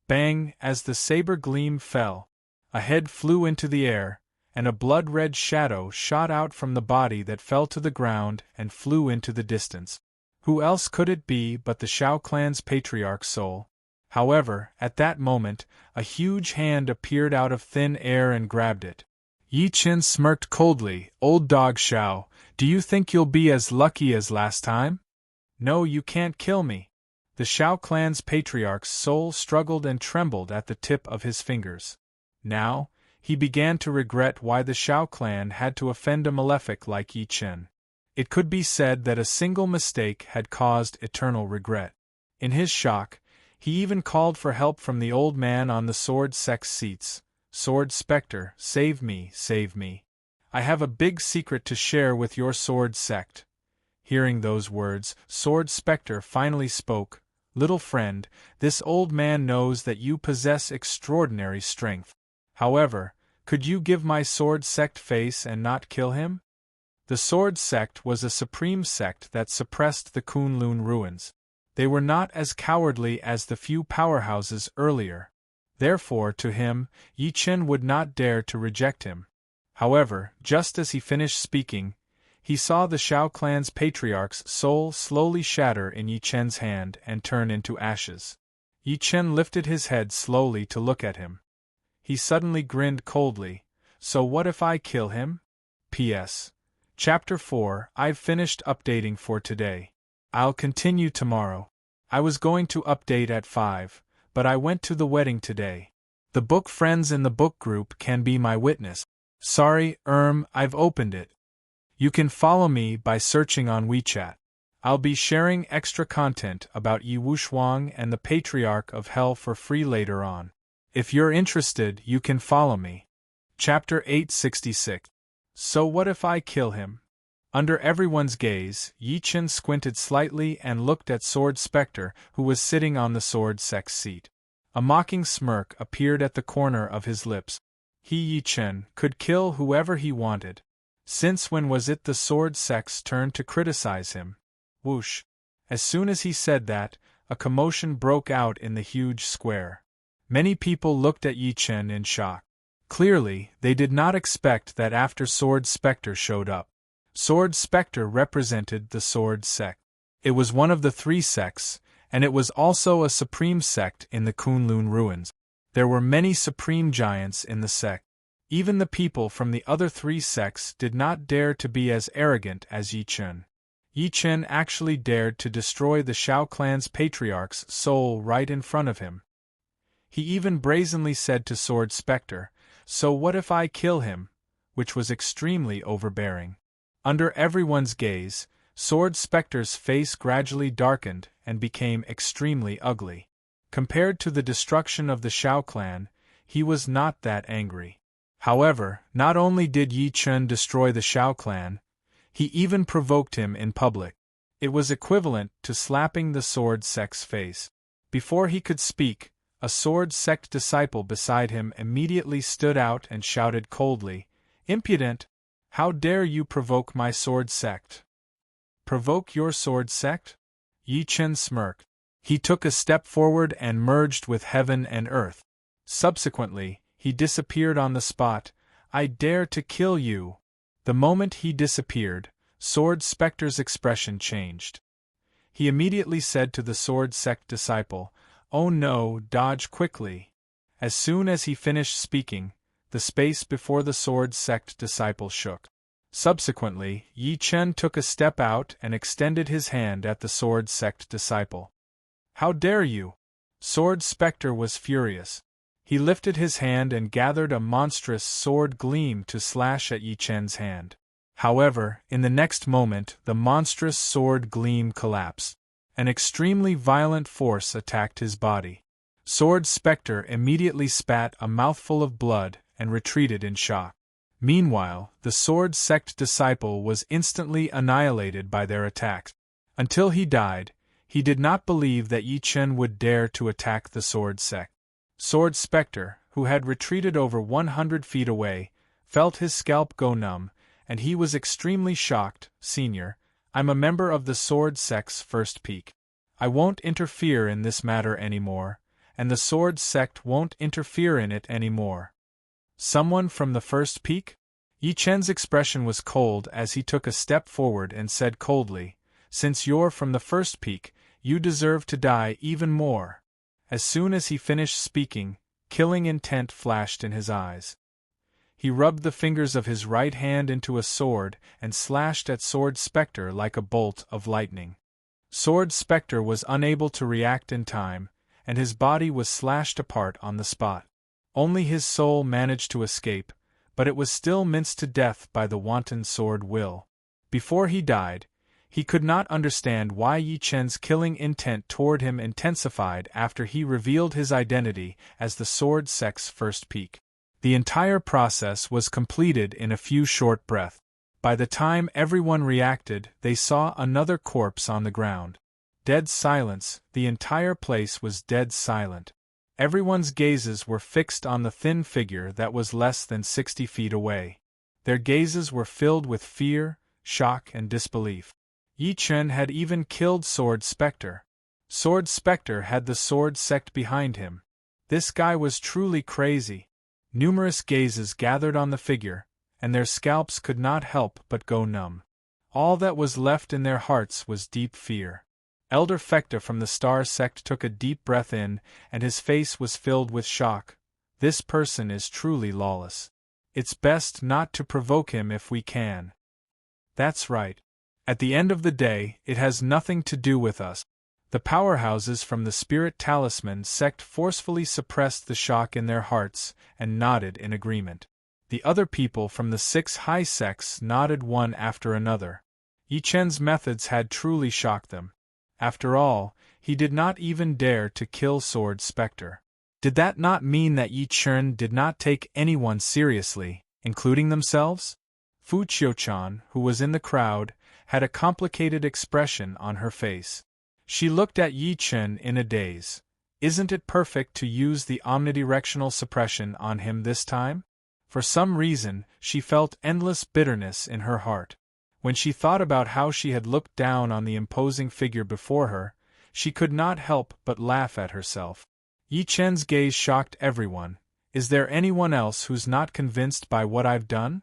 Bang! As the saber gleam fell, a head flew into the air, and a blood-red shadow shot out from the body that fell to the ground and flew into the distance. Who else could it be but the Shao clan's patriarch soul? However, at that moment, a huge hand appeared out of thin air and grabbed it. Yi Chen smirked coldly. Old dog Shao, do you think you'll be as lucky as last time? No, you can't kill me. The Shao clan's patriarch's soul struggled and trembled at the tip of his fingers. Now, he began to regret why the Shao clan had to offend a malefic like Yi Chen. It could be said that a single mistake had caused eternal regret. In his shock, he even called for help from the old man on the sword sect's seats. Sword Spectre, save me, save me. I have a big secret to share with your sword sect. Hearing those words, Sword Spectre finally spoke. Little friend, this old man knows that you possess extraordinary strength. However, could you give my sword sect face and not kill him? The sword sect was a supreme sect that suppressed the Kunlun ruins. They were not as cowardly as the few powerhouses earlier. Therefore, to him, Yi Chen would not dare to reject him. However, just as he finished speaking, he saw the Shao clan's patriarch's soul slowly shatter in Yi Chen's hand and turn into ashes. Yi Chen lifted his head slowly to look at him. He suddenly grinned coldly. So what if I kill him? P.S. Chapter 4. I've finished updating for today. I'll continue tomorrow. I was going to update at 5, but I went to the wedding today. The book friends in the book group can be my witness. Sorry, I've opened it. You can follow me by searching on WeChat. I'll be sharing extra content about Yi Wushuang and the Patriarch of Hell for free later on. If you're interested, you can follow me. Chapter 866. So what if I kill him? Under everyone's gaze, Yi Chen squinted slightly and looked at Sword Spectre, who was sitting on the sword sect's seat. A mocking smirk appeared at the corner of his lips. He, Yi Chen, could kill whoever he wanted. Since when was it the sword sect's turn to criticize him? Whoosh! As soon as he said that, a commotion broke out in the huge square. Many people looked at Yi Chen in shock. Clearly, they did not expect that after Sword Spectre showed up. Sword Spectre represented the Sword Sect. It was one of the 3 sects, and it was also a supreme sect in the Kunlun ruins. There were many supreme giants in the sect. Even the people from the other 3 sects did not dare to be as arrogant as Yi Chen. Yi Chen actually dared to destroy the Shao clan's patriarch's soul right in front of him. He even brazenly said to Sword Spectre, "So what if I kill him?" which was extremely overbearing. Under everyone's gaze, Sword Spectre's face gradually darkened and became extremely ugly. Compared to the destruction of the Shao clan, he was not that angry. However, not only did Yi Chen destroy the Shao clan, he even provoked him in public. It was equivalent to slapping the sword sect's face. Before he could speak, a sword sect disciple beside him immediately stood out and shouted coldly, "Impudent! How dare you provoke my sword sect?" "Provoke your sword sect?" Yi Chen smirked. He took a step forward and merged with heaven and earth. Subsequently, he disappeared on the spot. "I dare to kill you!" The moment he disappeared, Sword Spectre's expression changed. He immediately said to the sword sect disciple, "Oh no, dodge quickly." As soon as he finished speaking, the space before the sword sect disciple shook. Subsequently, Yi Chen took a step out and extended his hand at the sword sect disciple. "How dare you!" Sword Spectre was furious. He lifted his hand and gathered a monstrous sword gleam to slash at Yi Chen's hand. However, in the next moment, the monstrous sword gleam collapsed. An extremely violent force attacked his body. Sword Spectre immediately spat a mouthful of blood and retreated in shock. Meanwhile, the sword sect disciple was instantly annihilated by their attacks. Until he died, he did not believe that Yi Chen would dare to attack the sword sect. Sword Spectre, who had retreated over 100 feet away, felt his scalp go numb, and he was extremely shocked. "Senior, I'm a member of the sword sect's first peak. I won't interfere in this matter anymore, and the sword sect won't interfere in it anymore." "Someone from the first peak?" Yi Chen's expression was cold as he took a step forward and said coldly, Since you're from the first peak, you deserve to die even more." As soon as he finished speaking, killing intent flashed in his eyes. He rubbed the fingers of his right hand into a sword and slashed at Sword Spectre like a bolt of lightning. Sword Spectre was unable to react in time, and his body was slashed apart on the spot. Only his soul managed to escape, but it was still minced to death by the wanton sword will. Before he died, he could not understand why Yi Chen's killing intent toward him intensified after he revealed his identity as the Sword Sect's first peak. The entire process was completed in a few short breaths. By the time everyone reacted, they saw another corpse on the ground. Dead silence, the entire place was dead silent. Everyone's gazes were fixed on the thin figure that was less than 60 feet away. Their gazes were filled with fear, shock, and disbelief. Yi Chen had even killed Sword Spectre. Sword Spectre had the Sword Sect behind him. This guy was truly crazy. Numerous gazes gathered on the figure, and their scalps could not help but go numb. All that was left in their hearts was deep fear. Elder Fecta from the Star Sect took a deep breath in, and his face was filled with shock. This person is truly lawless. It's best not to provoke him if we can. That's right. At the end of the day, it has nothing to do with us. The powerhouses from the Spirit Talisman sect forcefully suppressed the shock in their hearts and nodded in agreement. The other people from the 6 high sects nodded one after another. Yi Chen's methods had truly shocked them. After all, he did not even dare to kill Sword Spectre. Did that not mean that Yi Chen did not take anyone seriously, including themselves? Fu Qiuchan, who was in the crowd, had a complicated expression on her face. She looked at Yi Chen in a daze. Isn't it perfect to use the omnidirectional suppression on him this time? For some reason, she felt endless bitterness in her heart. When she thought about how she had looked down on the imposing figure before her, she could not help but laugh at herself. Yi Chen's gaze shocked everyone. Is there anyone else who's not convinced by what I've done?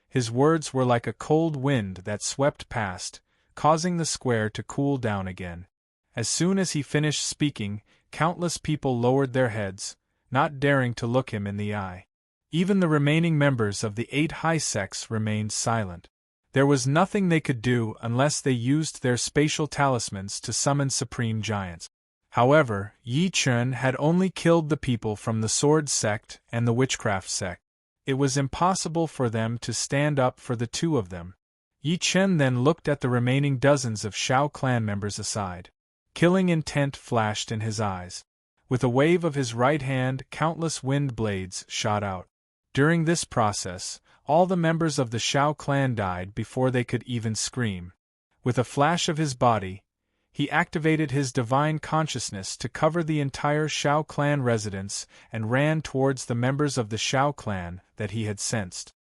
His words were like a cold wind that swept past, causing the square to cool down again. As soon as he finished speaking, countless people lowered their heads, not daring to look him in the eye. Even the remaining members of the 8 high sects remained silent. There was nothing they could do unless they used their spatial talismans to summon supreme giants. However, Yi Chen had only killed the people from the Sword Sect and the Witchcraft Sect. It was impossible for them to stand up for the two of them. Yi Chen then looked at the remaining dozens of Shao clan members aside. Killing intent flashed in his eyes. With a wave of his right hand, countless wind blades shot out. During this process, all the members of the Shao clan died before they could even scream. With a flash of his body, he activated his divine consciousness to cover the entire Shao clan residence and ran towards the members of the Shao clan that he had sensed.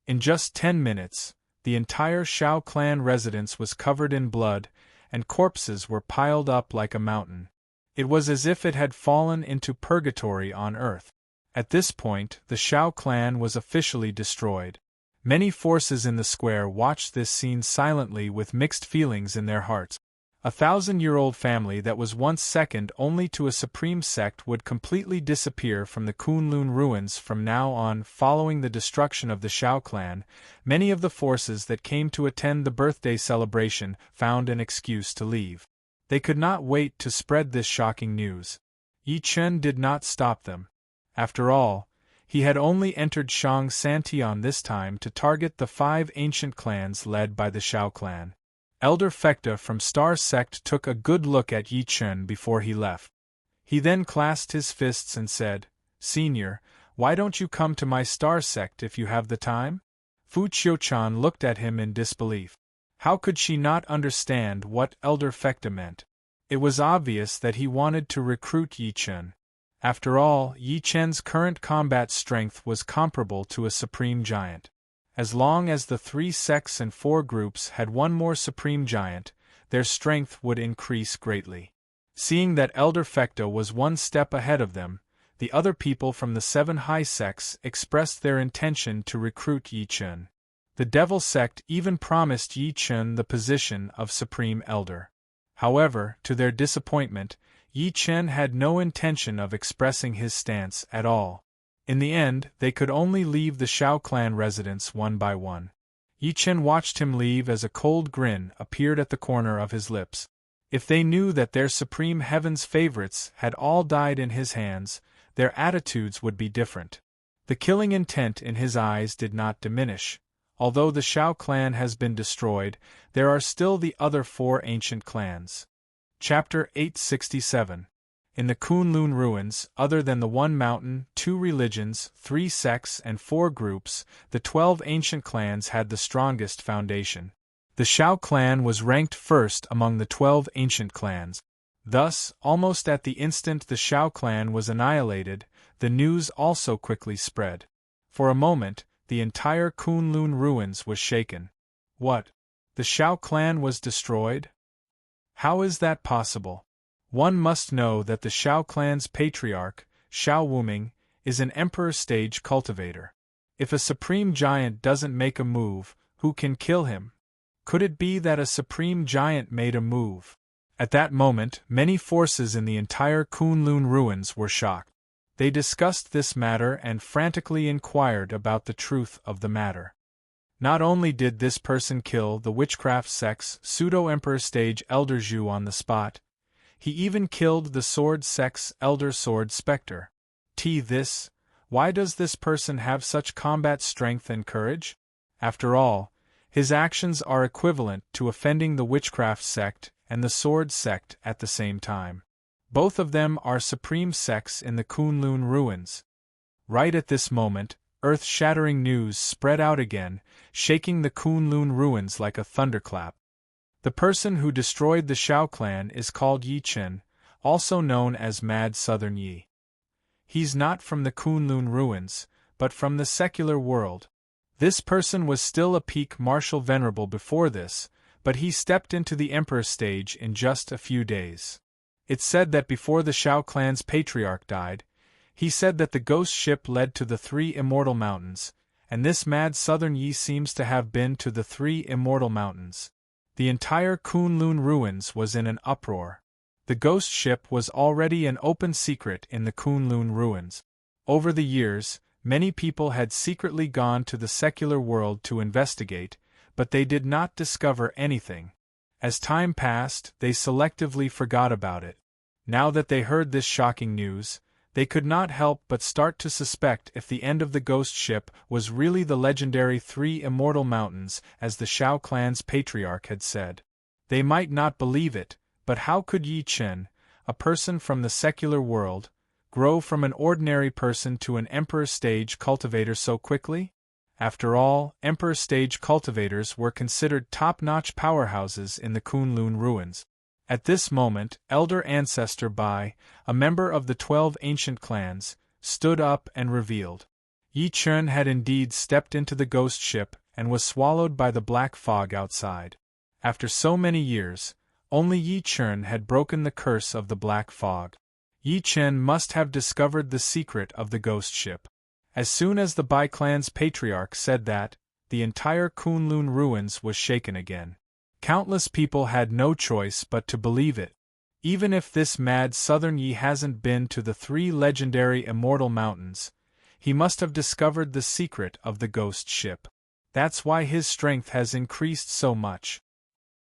In just 10 minutes, the entire Shao clan residence was covered in blood, and corpses were piled up like a mountain. It was as if it had fallen into purgatory on earth. At this point, the Shao clan was officially destroyed. Many forces in the square watched this scene silently with mixed feelings in their hearts. A 1,000-year-old family that was once second only to a supreme sect would completely disappear from the Kunlun ruins from now on. Following the destruction of the Shao clan, many of the forces that came to attend the birthday celebration found an excuse to leave. They could not wait to spread this shocking news. Yi Chen did not stop them. After all, he had only entered Shang Santian this time to target the 5 ancient clans led by the Shao clan. Elder Fecta from Star Sect took a good look at Yi Chen before he left. He then clasped his fists and said, "Senior, why don't you come to my Star Sect if you have the time?" Fu Qiuchan looked at him in disbelief. How could she not understand what Elder Fecta meant? It was obvious that he wanted to recruit Yi Chen. After all, Yi Chen's current combat strength was comparable to a supreme giant. As long as the 3 sects and 4 groups had one more supreme giant, their strength would increase greatly. Seeing that Elder Fecta was one step ahead of them, the other people from the 7 high sects expressed their intention to recruit Yi Chen. The devil sect even promised Yi Chen the position of supreme elder. However, to their disappointment, Yi Chen had no intention of expressing his stance at all. In the end, they could only leave the Shao clan residence one by one. Yi Chen watched him leave as a cold grin appeared at the corner of his lips. If they knew that their supreme heaven's favorites had all died in his hands, their attitudes would be different. The killing intent in his eyes did not diminish. Although the Shao clan has been destroyed, there are still the other 4 ancient clans. Chapter 867. In the Kunlun ruins, other than the one mountain, 2 religions, 3 sects and 4 groups, the 12 ancient clans had the strongest foundation. The Shao clan was ranked first among the 12 ancient clans. Thus, almost at the instant the Shao clan was annihilated, the news also quickly spread. For a moment, the entire Kunlun ruins was shaken. What? The Shao clan was destroyed? How is that possible? One must know that the Shao clan's patriarch, Shao Wuming, is an emperor stage cultivator. If a supreme giant doesn't make a move, who can kill him? Could it be that a supreme giant made a move? At that moment, many forces in the entire Kunlun ruins were shocked. They discussed this matter and frantically inquired about the truth of the matter. Not only did this person kill the witchcraft sect's pseudo-emperor stage Elder Zhu on the spot, he even killed the sword sect's Elder Sword Spectre. Why does this person have such combat strength and courage? After all, his actions are equivalent to offending the witchcraft sect and the sword sect at the same time. Both of them are supreme sects in the Kunlun ruins. Right at this moment, earth-shattering news spread out again, shaking the Kunlun ruins like a thunderclap. The person who destroyed the Shao clan is called Yi Chen, also known as Mad Southern Yi. He's not from the Kunlun ruins, but from the secular world. This person was still a peak martial venerable before this, but he stepped into the emperor stage in just a few days. It's said that before the Shao clan's patriarch died, he said that the ghost ship led to the 3 immortal mountains, and this Mad Southern Yi seems to have been to the 3 immortal mountains. The entire Kunlun ruins was in an uproar. The ghost ship was already an open secret in the Kunlun ruins. Over the years, many people had secretly gone to the secular world to investigate, but they did not discover anything. As time passed, they selectively forgot about it. Now that they heard this shocking news, they could not help but start to suspect if the end of the ghost ship was really the legendary 3 immortal mountains as the Shao clan's patriarch had said. They might not believe it, but how could Yi Chen, a person from the secular world, grow from an ordinary person to an emperor stage cultivator so quickly? After all, emperor stage cultivators were considered top-notch powerhouses in the Kunlun ruins. At this moment, Elder Ancestor Bai, a member of the 12 ancient clans, stood up and revealed. Yi Chen had indeed stepped into the ghost ship and was swallowed by the black fog outside. After so many years, only Yi Chen had broken the curse of the black fog. Yi Chen must have discovered the secret of the ghost ship. As soon as the Bai clan's patriarch said that, the entire Kunlun ruins was shaken again. Countless people had no choice but to believe it. Even if this Mad Southern Yi hasn't been to the 3 legendary immortal mountains, he must have discovered the secret of the ghost ship. That's why his strength has increased so much.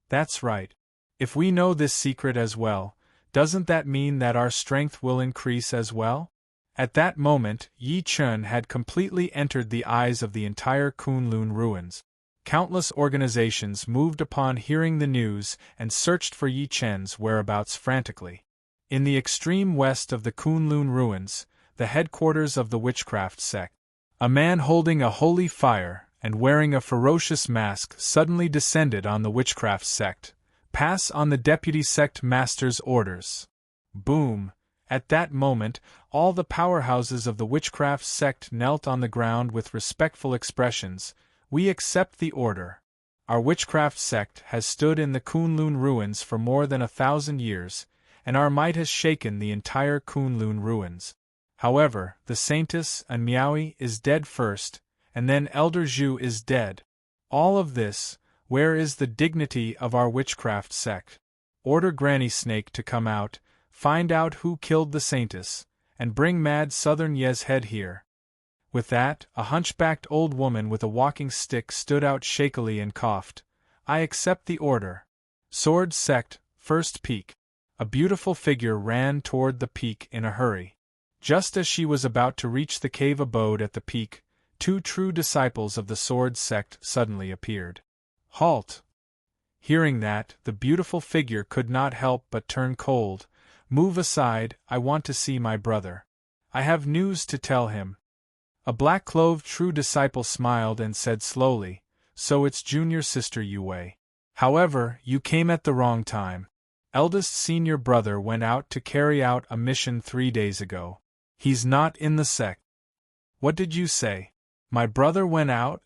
That's right. If we know this secret as well, doesn't that mean that our strength will increase as well? At that moment, Yi Chen had completely entered the eyes of the entire Kunlun ruins. Countless organizations moved upon hearing the news and searched for Yi Chen's whereabouts frantically. In the extreme west of the Kunlun ruins, the headquarters of the witchcraft sect, a man holding a holy fire and wearing a ferocious mask suddenly descended on the witchcraft sect. Pass on the deputy sect master's orders. Boom! At that moment, all the powerhouses of the witchcraft sect knelt on the ground with respectful expressions. We accept the order. Our witchcraft sect has stood in the Kunlun ruins for more than 1,000 years, and our might has shaken the entire Kunlun ruins. However, the Saintess and Miaoi is dead first, and then Elder Zhu is dead. All of this, where is the dignity of our witchcraft sect? Order Granny Snake to come out, find out who killed the saintess, and bring mad Southern Yez head here. With that, a hunchbacked old woman with a walking stick stood out shakily and coughed. I accept the order. Sword sect, first peak. A beautiful figure ran toward the peak in a hurry. Just as she was about to reach the cave abode at the peak, 2 true disciples of the sword sect suddenly appeared. Halt! Hearing that, the beautiful figure could not help but turn cold. Move aside, I want to see my brother. I have news to tell him. A black-clothed true disciple smiled and said slowly, So it's junior sister Yue. However, you came at the wrong time. Eldest senior brother went out to carry out a mission 3 days ago. He's not in the sect. What did you say? My brother went out?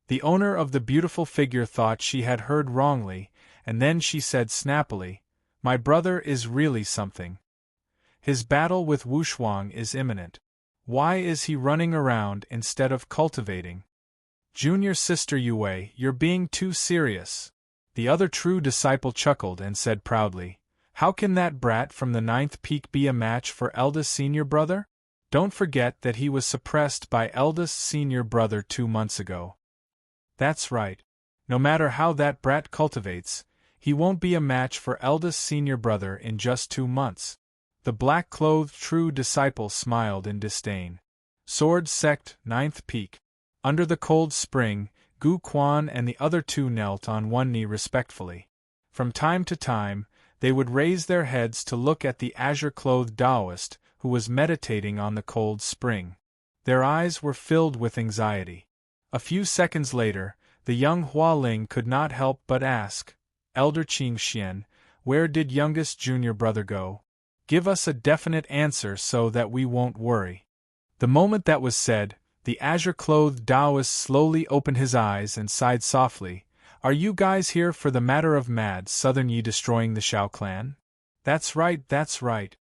The owner of the beautiful figure thought she had heard wrongly, and then she said snappily, My brother is really something. His battle with Wushuang is imminent. Why is he running around instead of cultivating? Junior sister Yue, you're being too serious. The other true disciple chuckled and said proudly, How can that brat from the 9th peak be a match for eldest senior brother? Don't forget that he was suppressed by eldest senior brother 2 months ago. That's right. No matter how that brat cultivates, he won't be a match for eldest senior brother in just 2 months. The black-clothed true disciple smiled in disdain. Sword sect, 9th peak. Under the cold spring, Gu Quan and the other 2 knelt on one knee respectfully. From time to time, they would raise their heads to look at the azure-clothed Taoist who was meditating on the cold spring. Their eyes were filled with anxiety. A few seconds later, the young Hua Ling could not help but ask, Elder Qing Xian, where did youngest junior brother go? Give us a definite answer so that we won't worry. The moment that was said, the azure-clothed Taoist slowly opened his eyes and sighed softly. Are you guys here for the matter of mad Southern Yi destroying the Shao clan? That's right, that's right.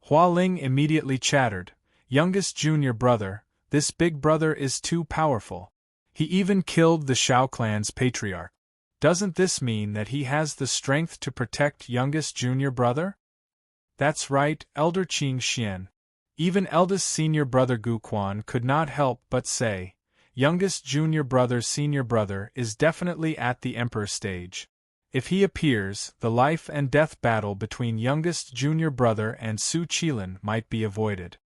Hua Ling immediately chattered. Youngest junior brother, this big brother is too powerful. He even killed the Shao clan's patriarch. Doesn't this mean that he has the strength to protect youngest junior brother? That's right, Elder Qing Xian. Even eldest senior brother Gu Quan could not help but say, Youngest junior brother senior brother is definitely at the emperor stage. If he appears, the life and death battle between youngest junior brother and Su Qilin might be avoided.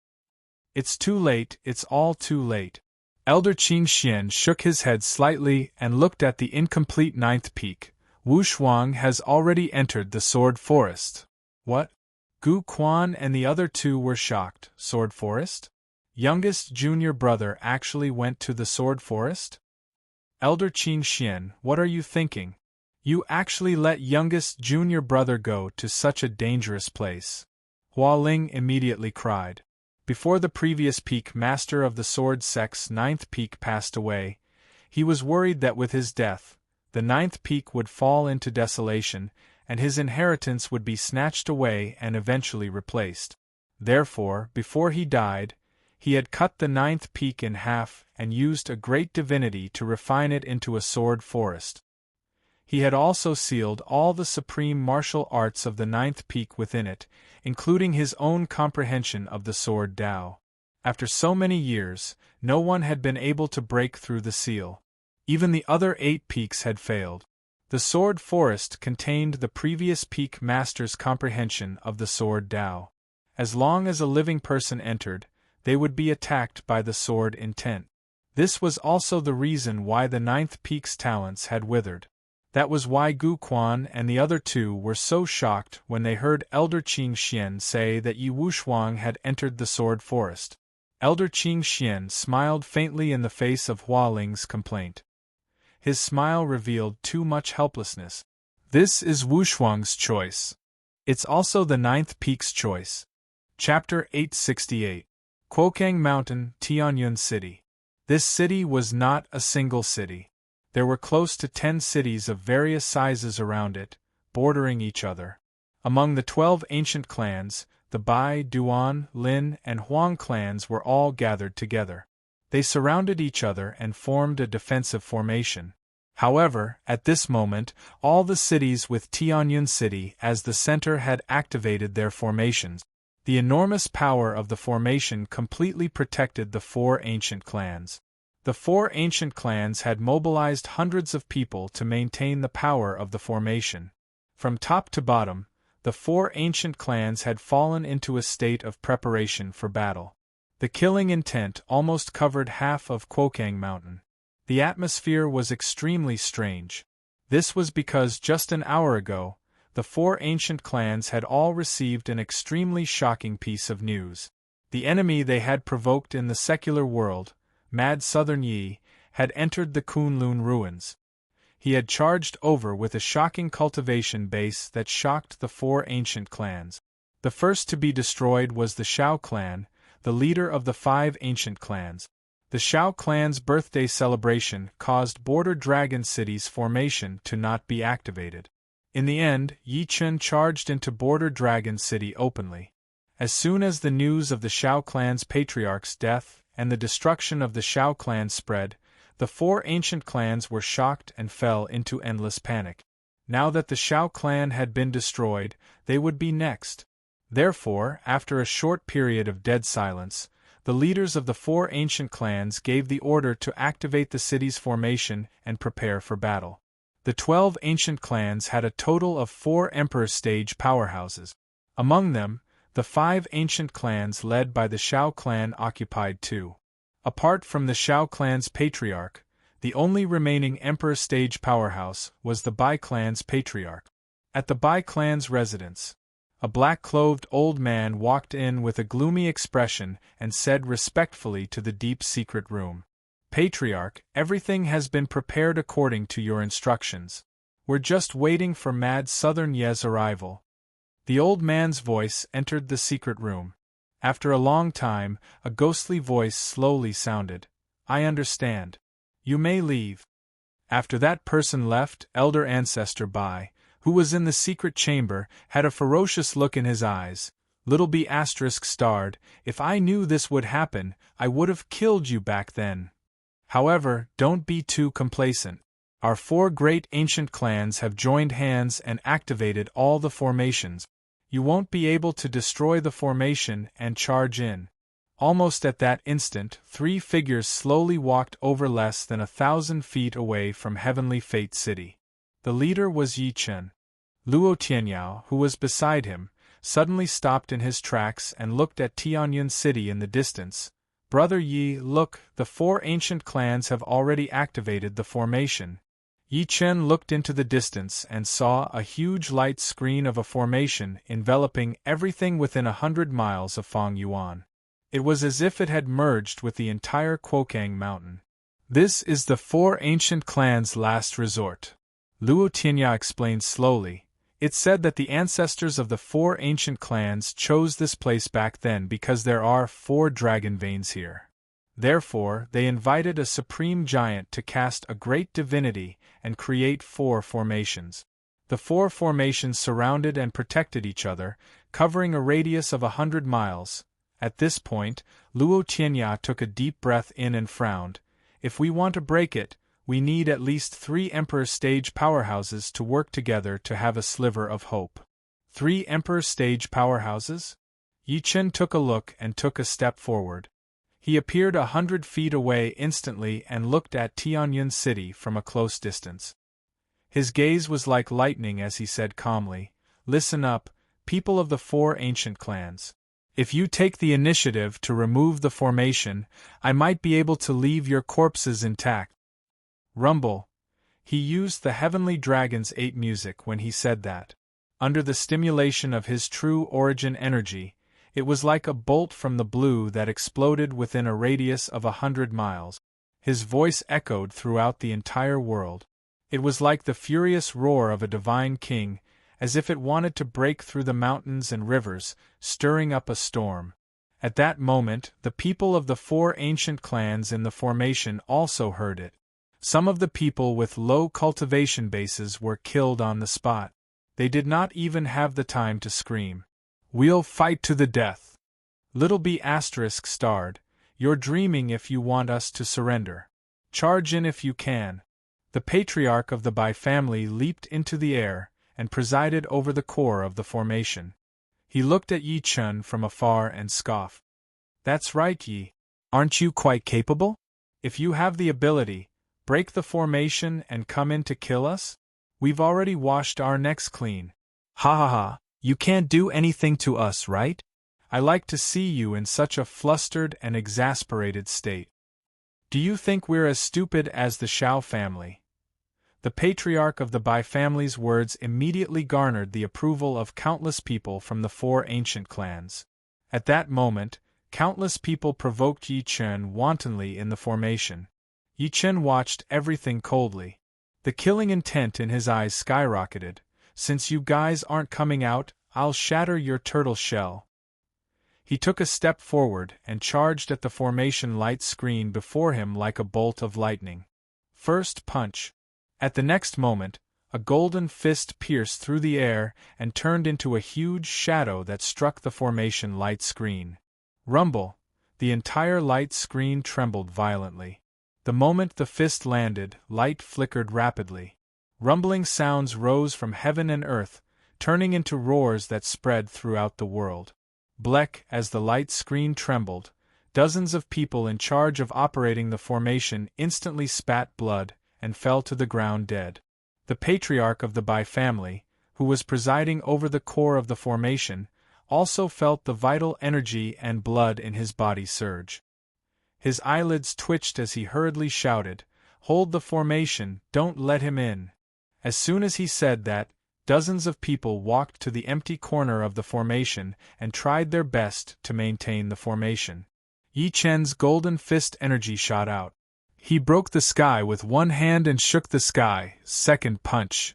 It's too late, it's all too late. Elder Qing Xian shook his head slightly and looked at the incomplete 9th peak. Wushuang has already entered the Sword Forest. What? Gu Quan and the other 2 were shocked. Sword Forest? Youngest junior brother actually went to the Sword Forest? Elder Qing Xian, what are you thinking? You actually let youngest junior brother go to such a dangerous place? Hua Ling immediately cried. Before the previous peak master of the sword sect's 9th peak passed away, he was worried that with his death, the 9th peak would fall into desolation, and his inheritance would be snatched away and eventually replaced. Therefore, before he died, he had cut the 9th peak in half and used a great divinity to refine it into a sword forest. He had also sealed all the supreme martial arts of the 9th peak within it, including his own comprehension of the sword Tao. After so many years, no one had been able to break through the seal. Even the other 8 peaks had failed. The sword forest contained the previous peak master's comprehension of the sword Tao. As long as a living person entered, they would be attacked by the sword intent. This was also the reason why the 9th peak's talents had withered. That was why Gu Quan and the other 2 were so shocked when they heard Elder Qing Xian say that Yi Wushuang had entered the sword forest. Elder Qing Xian smiled faintly in the face of Hua Ling's complaint. His smile revealed too much helplessness. This is Wushuang's choice. It's also the 9th peak's choice. Chapter 868. Quokang Mountain, Tianyun City. This city was not a single city. There were close to 10 cities of various sizes around it, bordering each other. Among the 12 ancient clans, the Bai, Duan, Lin, and Huang clans were all gathered together. They surrounded each other and formed a defensive formation. However, at this moment, all the cities with Tianyun City as the center had activated their formations. The enormous power of the formation completely protected the four ancient clans. The four ancient clans had mobilized hundreds of people to maintain the power of the formation. From top to bottom, the four ancient clans had fallen into a state of preparation for battle. The killing intent almost covered half of Kwokang Mountain. The atmosphere was extremely strange. This was because just an hour ago, the four ancient clans had all received an extremely shocking piece of news. The enemy they had provoked in the secular world, Mad Southern Yi, had entered the Kunlun ruins. He had charged over with a shocking cultivation base that shocked the four ancient clans. The first to be destroyed was the Shao clan, the leader of the five ancient clans. The Shao clan's birthday celebration caused Border Dragon City's formation to not be activated. In the end, Yi Chen charged into Border Dragon City openly. As soon as the news of the Shao clan's patriarch's death and the destruction of the Shao clan spread, the four ancient clans were shocked and fell into endless panic. Now that the Shao clan had been destroyed, they would be next. Therefore, after a short period of dead silence, the leaders of the four ancient clans gave the order to activate the city's formation and prepare for battle. The 12 ancient clans had a total of 4 Emperor stage powerhouses. Among them, the 5 ancient clans led by the Shao clan occupied 2. Apart from the Shao clan's patriarch, the only remaining Emperor stage powerhouse was the Bai clan's patriarch. At the Bai clan's residence, a black-clothed old man walked in with a gloomy expression and said respectfully to the deep secret room, "Patriarch, everything has been prepared according to your instructions. We're just waiting for Mad Southern Ye's arrival." The old man's voice entered the secret room. After a long time, a ghostly voice slowly sounded, "I understand. You may leave." After that person left, Elder Ancestor Bai, who was in the secret chamber, had a ferocious look in his eyes. Little B****, if I knew this would happen, I would have killed you back then. However, don't be too complacent. Our 4 great ancient clans have joined hands and activated all the formations. You won't be able to destroy the formation and charge in. Almost at that instant, 3 figures slowly walked over less than 1,000 feet away from Heavenly Fate City. The leader was Yi Chen. Luo Tianyao, who was beside him, suddenly stopped in his tracks and looked at Tianyun City in the distance. "Brother Yi, look, the 4 ancient clans have already activated the formation." Yi Chen looked into the distance and saw a huge light screen of a formation enveloping everything within 100 miles of Feng Yuan. It was as if it had merged with the entire Kwokang Mountain. "This is the 4 ancient clans' last resort," Luo Tianyao explained slowly. "It said that the ancestors of the 4 ancient clans chose this place back then because there are 4 dragon veins here. Therefore, they invited a supreme giant to cast a great divinity and create 4 formations. The 4 formations surrounded and protected each other, covering a radius of 100 miles. At this point, Luo Tianyao took a deep breath in and frowned. If we want to break it, we need at least 3 Emperor stage powerhouses to work together to have a sliver of hope." 3 Emperor stage powerhouses? Yi Chen took a look and took a step forward. He appeared 100 feet away instantly and looked at Tianyun City from a close distance. His gaze was like lightning as he said calmly, "Listen up, people of the 4 ancient clans. If you take the initiative to remove the formation, I might be able to leave your corpses intact." Rumble. He used the Heavenly Dragon's 8 music when he said that. Under the stimulation of his true origin energy, it was like a bolt from the blue that exploded within a radius of 100 miles. His voice echoed throughout the entire world. It was like the furious roar of a divine king, as if it wanted to break through the mountains and rivers, stirring up a storm. At that moment, the people of the 4 ancient clans in the formation also heard it. Some of the people with low cultivation bases were killed on the spot. They did not even have the time to scream, "We'll fight to the death." Little B****, "You're dreaming if you want us to surrender. Charge in if you can." The patriarch of the Bai family leaped into the air and presided over the core of the formation. He looked at Yi Chen from afar and scoffed. "That's right, Yi. Aren't you quite capable? If you have the ability, break the formation and come in to kill us? We've already washed our necks clean. Ha ha ha, you can't do anything to us, right? I like to see you in such a flustered and exasperated state. Do you think we're as stupid as the Shao family?" The patriarch of the Bai family's words immediately garnered the approval of countless people from the 4 ancient clans. At that moment, countless people provoked Yi Chen wantonly in the formation. Yi Chen watched everything coldly. The killing intent in his eyes skyrocketed. "Since you guys aren't coming out, I'll shatter your turtle shell." He took a step forward and charged at the formation light screen before him like a bolt of lightning. First punch. At the next moment, a golden fist pierced through the air and turned into a huge shadow that struck the formation light screen. Rumble! The entire light screen trembled violently. The moment the fist landed, light flickered rapidly. Rumbling sounds rose from heaven and earth, turning into roars that spread throughout the world. Bleck, as the light screen trembled, dozens of people in charge of operating the formation instantly spat blood and fell to the ground dead. The patriarch of the Bai family, who was presiding over the core of the formation, also felt the vital energy and blood in his body surge. His eyelids twitched as he hurriedly shouted, "Hold the formation, don't let him in." As soon as he said that, dozens of people walked to the empty corner of the formation and tried their best to maintain the formation. Yi Chen's golden fist energy shot out. He broke the sky with one hand and shook the sky. Second punch.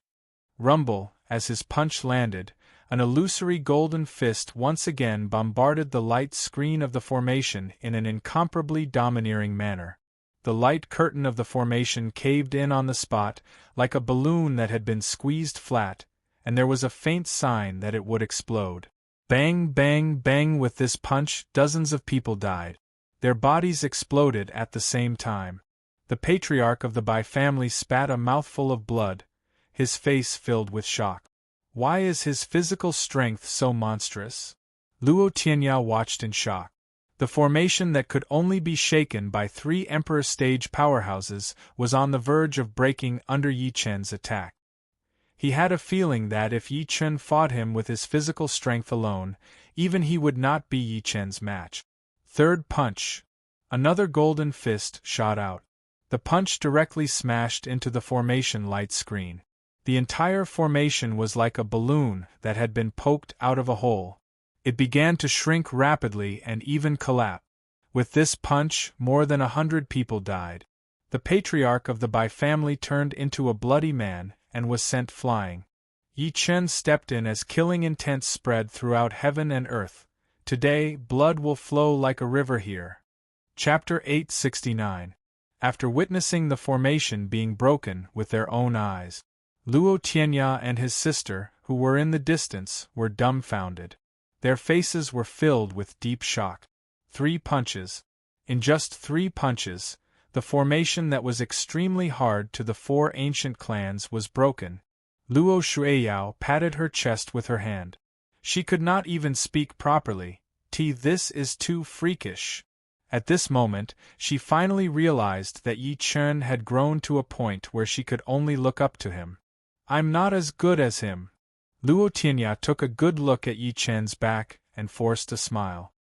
Rumble, as his punch landed, an illusory golden fist once again bombarded the light screen of the formation in an incomparably domineering manner. The light curtain of the formation caved in on the spot, like a balloon that had been squeezed flat, and there was a faint sign that it would explode. Bang, bang, bang! With this punch, dozens of people died. Their bodies exploded at the same time. The patriarch of the Bai family spat a mouthful of blood, his face filled with shock. Why is his physical strength so monstrous? Luo Tianya watched in shock. The formation that could only be shaken by 3 Emperor stage powerhouses was on the verge of breaking under Yi Chen's attack. He had a feeling that if Yi Chen fought him with his physical strength alone, even he would not be Yi Chen's match. Third punch. Another golden fist shot out. The punch directly smashed into the formation light screen. The entire formation was like a balloon that had been poked out of a hole. It began to shrink rapidly and even collapse. With this punch, more than 100 people died. The patriarch of the Bai family turned into a bloody man and was sent flying. Yi Chen stepped in as killing intent spread throughout heaven and earth. Today, blood will flow like a river here. Chapter 869. After witnessing the formation being broken with their own eyes, Luo Tianya and his sister, who were in the distance, were dumbfounded. Their faces were filled with deep shock. 3 punches. In just 3 punches, the formation that was extremely hard to the 4 ancient clans was broken. Luo Shueyao patted her chest with her hand. She could not even speak properly. This is too freakish. At this moment, she finally realized that Yi Chen had grown to a point where she could only look up to him. I'm not as good as him. Luo Tianya took a good look at Yi Chen's back and forced a smile.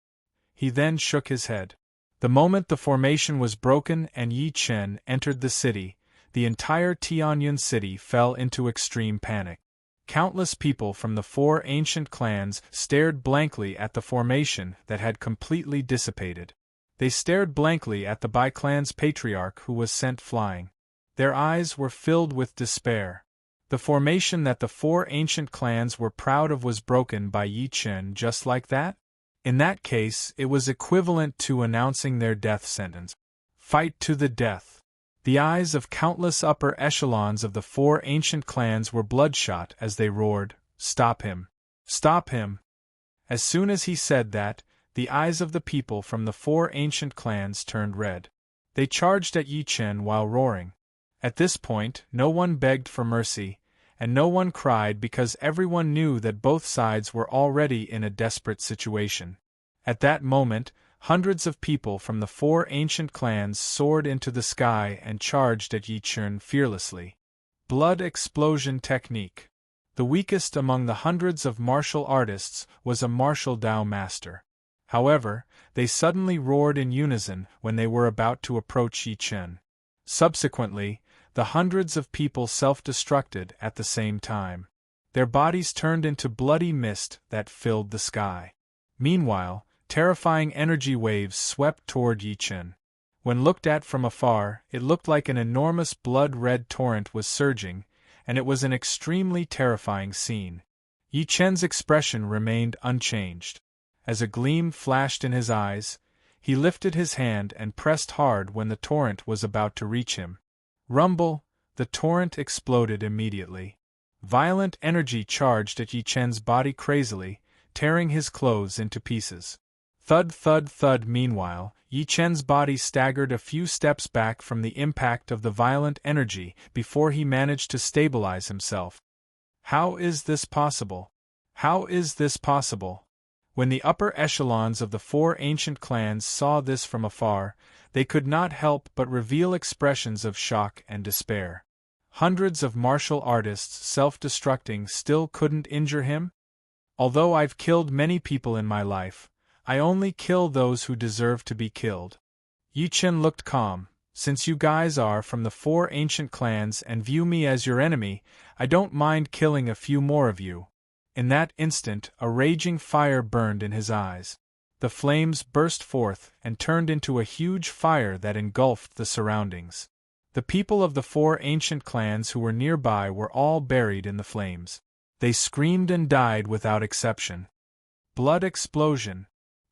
He then shook his head. The moment the formation was broken and Yi Chen entered the city, the entire Tianyun city fell into extreme panic. Countless people from the 4 ancient clans stared blankly at the formation that had completely dissipated. They stared blankly at the Bai clan's patriarch who was sent flying. Their eyes were filled with despair. The formation that the 4 ancient clans were proud of was broken by Yi Chen just like that? In that case, it was equivalent to announcing their death sentence. Fight to the death. The eyes of countless upper echelons of the 4 ancient clans were bloodshot as they roared, "Stop him! Stop him!" As soon as he said that, the eyes of the people from the 4 ancient clans turned red. They charged at Yi Chen while roaring. At this point, no one begged for mercy, and no one cried because everyone knew that both sides were already in a desperate situation. At that moment, hundreds of people from the 4 ancient clans soared into the sky and charged at Yi Chen fearlessly. Blood explosion technique. The weakest among the hundreds of martial artists was a martial Dao master. However, they suddenly roared in unison when they were about to approach Yi Chen. Subsequently, the hundreds of people self-destructed at the same time. Their bodies turned into bloody mist that filled the sky. Meanwhile, terrifying energy waves swept toward Yi Chen. When looked at from afar, it looked like an enormous blood-red torrent was surging, and it was an extremely terrifying scene. Yi Chen's expression remained unchanged. As a gleam flashed in his eyes, he lifted his hand and pressed hard when the torrent was about to reach him. Rumble, the torrent exploded immediately. Violent energy charged at Yi Chen's body crazily, tearing his clothes into pieces. Thud thud thud. Meanwhile, Yi Chen's body staggered a few steps back from the impact of the violent energy before he managed to stabilize himself. How is this possible? How is this possible? When the upper echelons of the 4 ancient clans saw this from afar, they could not help but reveal expressions of shock and despair. Hundreds of martial artists self-destructing still couldn't injure him? Although I've killed many people in my life, I only kill those who deserve to be killed. Yi Chen looked calm. Since you guys are from the 4 ancient clans and view me as your enemy, I don't mind killing a few more of you. In that instant, a raging fire burned in his eyes. The flames burst forth and turned into a huge fire that engulfed the surroundings. The people of the 4 ancient clans who were nearby were all buried in the flames. They screamed and died without exception. Blood explosion.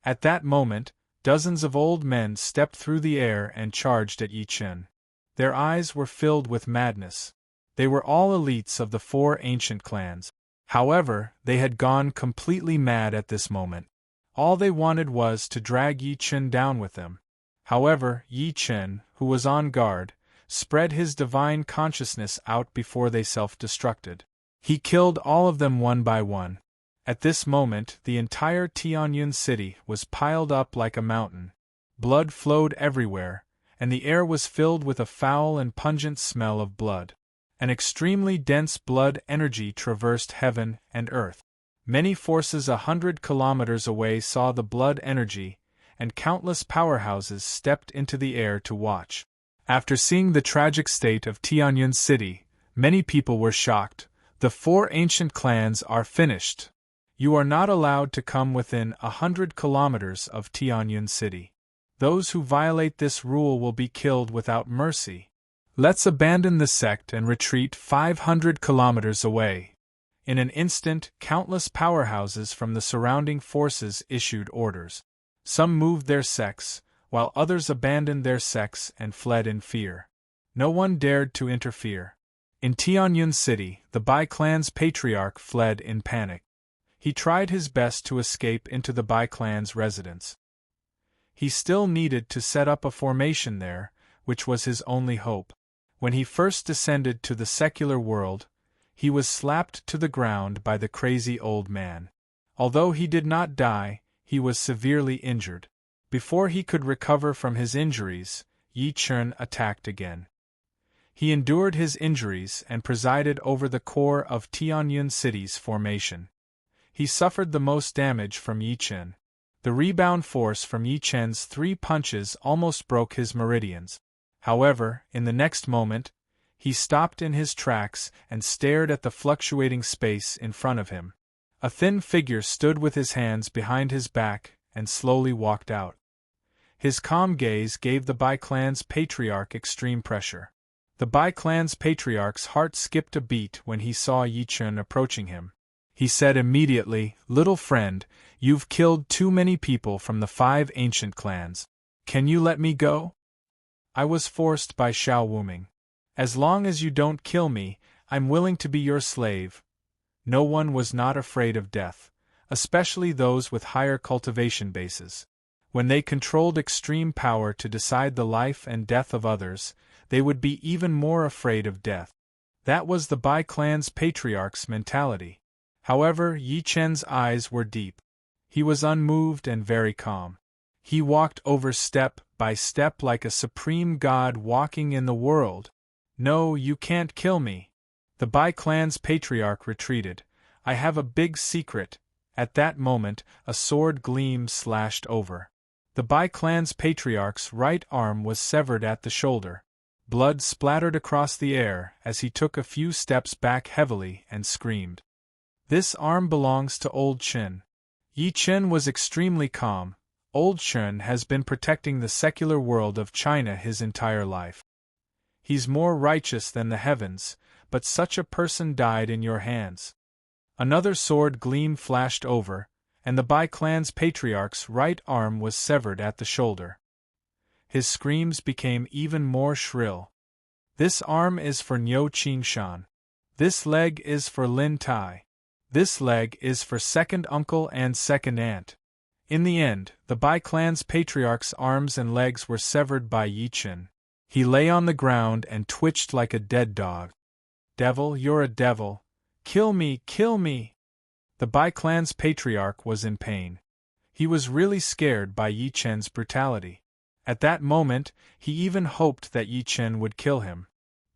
At that moment, dozens of old men stepped through the air and charged at Yi Chen. Their eyes were filled with madness. They were all elites of the 4 ancient clans. However, they had gone completely mad at this moment. All they wanted was to drag Yi Chen down with them. However, Yi Chen, who was on guard, spread his divine consciousness out before they self-destructed. He killed all of them one by one. At this moment, the entire Tianyun city was piled up like a mountain. Blood flowed everywhere, and the air was filled with a foul and pungent smell of blood. An extremely dense blood energy traversed heaven and earth. Many forces 100 kilometers away saw the blood energy, and countless powerhouses stepped into the air to watch. After seeing the tragic state of Tianyun City, many people were shocked. The 4 ancient clans are finished. You are not allowed to come within 100 kilometers of Tianyun City. Those who violate this rule will be killed without mercy. Let's abandon the sect and retreat 500 kilometers away. In an instant, countless powerhouses from the surrounding forces issued orders. Some moved their sects, while others abandoned their sects and fled in fear. No one dared to interfere. In Tianyun City, the Bai clan's patriarch fled in panic. He tried his best to escape into the Bai clan's residence. He still needed to set up a formation there, which was his only hope. When he first descended to the secular world, he was slapped to the ground by the crazy old man. Although he did not die, he was severely injured. Before he could recover from his injuries, Yi Chen attacked again. He endured his injuries and presided over the core of Tianyun City's formation. He suffered the most damage from Yi Chen. The rebound force from Yi Chen's 3 punches almost broke his meridians. However, in the next moment, he stopped in his tracks and stared at the fluctuating space in front of him. A thin figure stood with his hands behind his back and slowly walked out. His calm gaze gave the Bai clan's patriarch extreme pressure. The Bai clan's patriarch's heart skipped a beat when he saw Yi Chen approaching him. He said immediately, "Little friend, you've killed too many people from the 5 ancient clans. Can you let me go? I was forced by Xiao Wuming. As long as you don't kill me, I'm willing to be your slave." No one was not afraid of death, especially those with higher cultivation bases. When they controlled extreme power to decide the life and death of others, they would be even more afraid of death. That was the Bai clan's patriarch's mentality. However, Yi Chen's eyes were deep. He was unmoved and very calm. He walked over step by step like a supreme god walking in the world. "No, you can't kill me." The Bai clan's patriarch retreated. "I have a big secret." At that moment, a sword gleam slashed over. The Bai clan's patriarch's right arm was severed at the shoulder. Blood splattered across the air as he took a few steps back heavily and screamed. "This arm belongs to Old Chen." Yi Chen was extremely calm. "Old Chen has been protecting the secular world of China his entire life. He's more righteous than the heavens, but such a person died in your hands." Another sword gleam flashed over, and the Bai clan's patriarch's right arm was severed at the shoulder. His screams became even more shrill. "This arm is for Niu Qingshan. This leg is for Lin Tai. This leg is for second uncle and second aunt." In the end, the Bai clan's patriarch's arms and legs were severed by Yi Chen. He lay on the ground and twitched like a dead dog. "Devil, you're a devil. Kill me, kill me!" The Bai clan's patriarch was in pain. He was really scared by Yi Chen's brutality. At that moment, he even hoped that Yi Chen would kill him.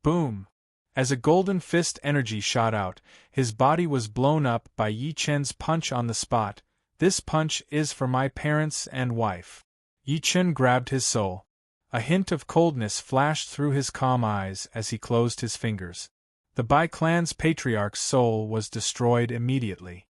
Boom! As a golden fist energy shot out, his body was blown up by Yi Chen's punch on the spot. "This punch is for my parents and wife." Yi Chen grabbed his soul. A hint of coldness flashed through his calm eyes as he closed his fingers. The Bai clan's patriarch's soul was destroyed immediately.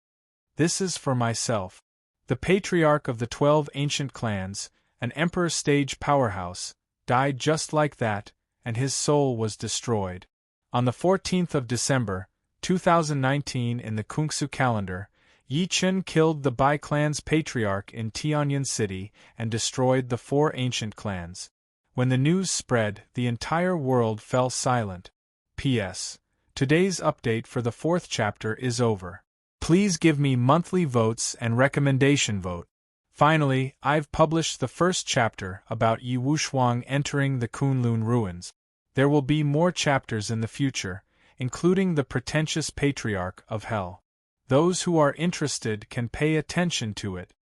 "This is for myself." The patriarch of the 12 ancient clans, an emperor stage powerhouse, died just like that, and his soul was destroyed. On the 14th of December, 2019 in the Kungsu calendar, Yi Chen killed the Bai clan's patriarch in Tianyan City and destroyed the 4 ancient clans. When the news spread, the entire world fell silent. P.S. Today's update for the 4th chapter is over. Please give me monthly votes and recommendation vote. Finally, I've published the 1st chapter about Yi Wushuang entering the Kunlun ruins. There will be more chapters in the future, including the pretentious patriarch of hell. Those who are interested can pay attention to it.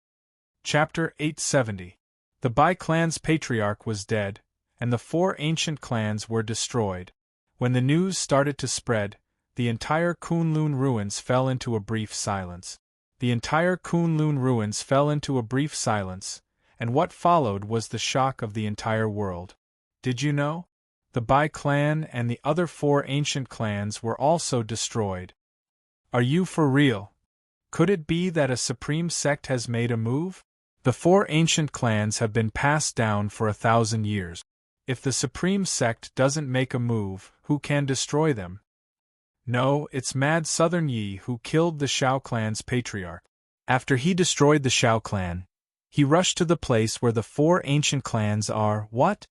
Chapter 870. The Bai clan's patriarch was dead, and the 4 ancient clans were destroyed. When the news started to spread, the entire Kunlun ruins fell into a brief silence. And what followed was the shock of the entire world. Did you know? The Bai clan and the other 4 ancient clans were also destroyed. Are you for real? Could it be that a supreme sect has made a move? The 4 ancient clans have been passed down for 1,000 years. If the supreme sect doesn't make a move, who can destroy them? No, it's Mad Southern Yi who killed the Shao clan's patriarch. After he destroyed the Shao clan, he rushed to the place where the 4 ancient clans are. What?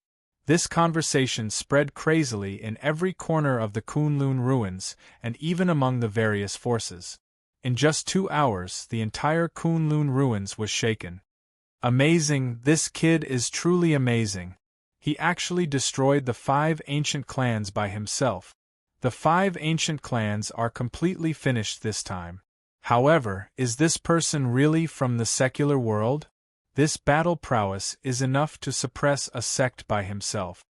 This conversation spread crazily in every corner of the Kunlun ruins and even among the various forces. In just 2 hours, the entire Kunlun ruins was shaken. Amazing, this kid is truly amazing. He actually destroyed the 5 ancient clans by himself. The 5 ancient clans are completely finished this time. However, is this person really from the secular world? This battle prowess is enough to suppress a sect by himself.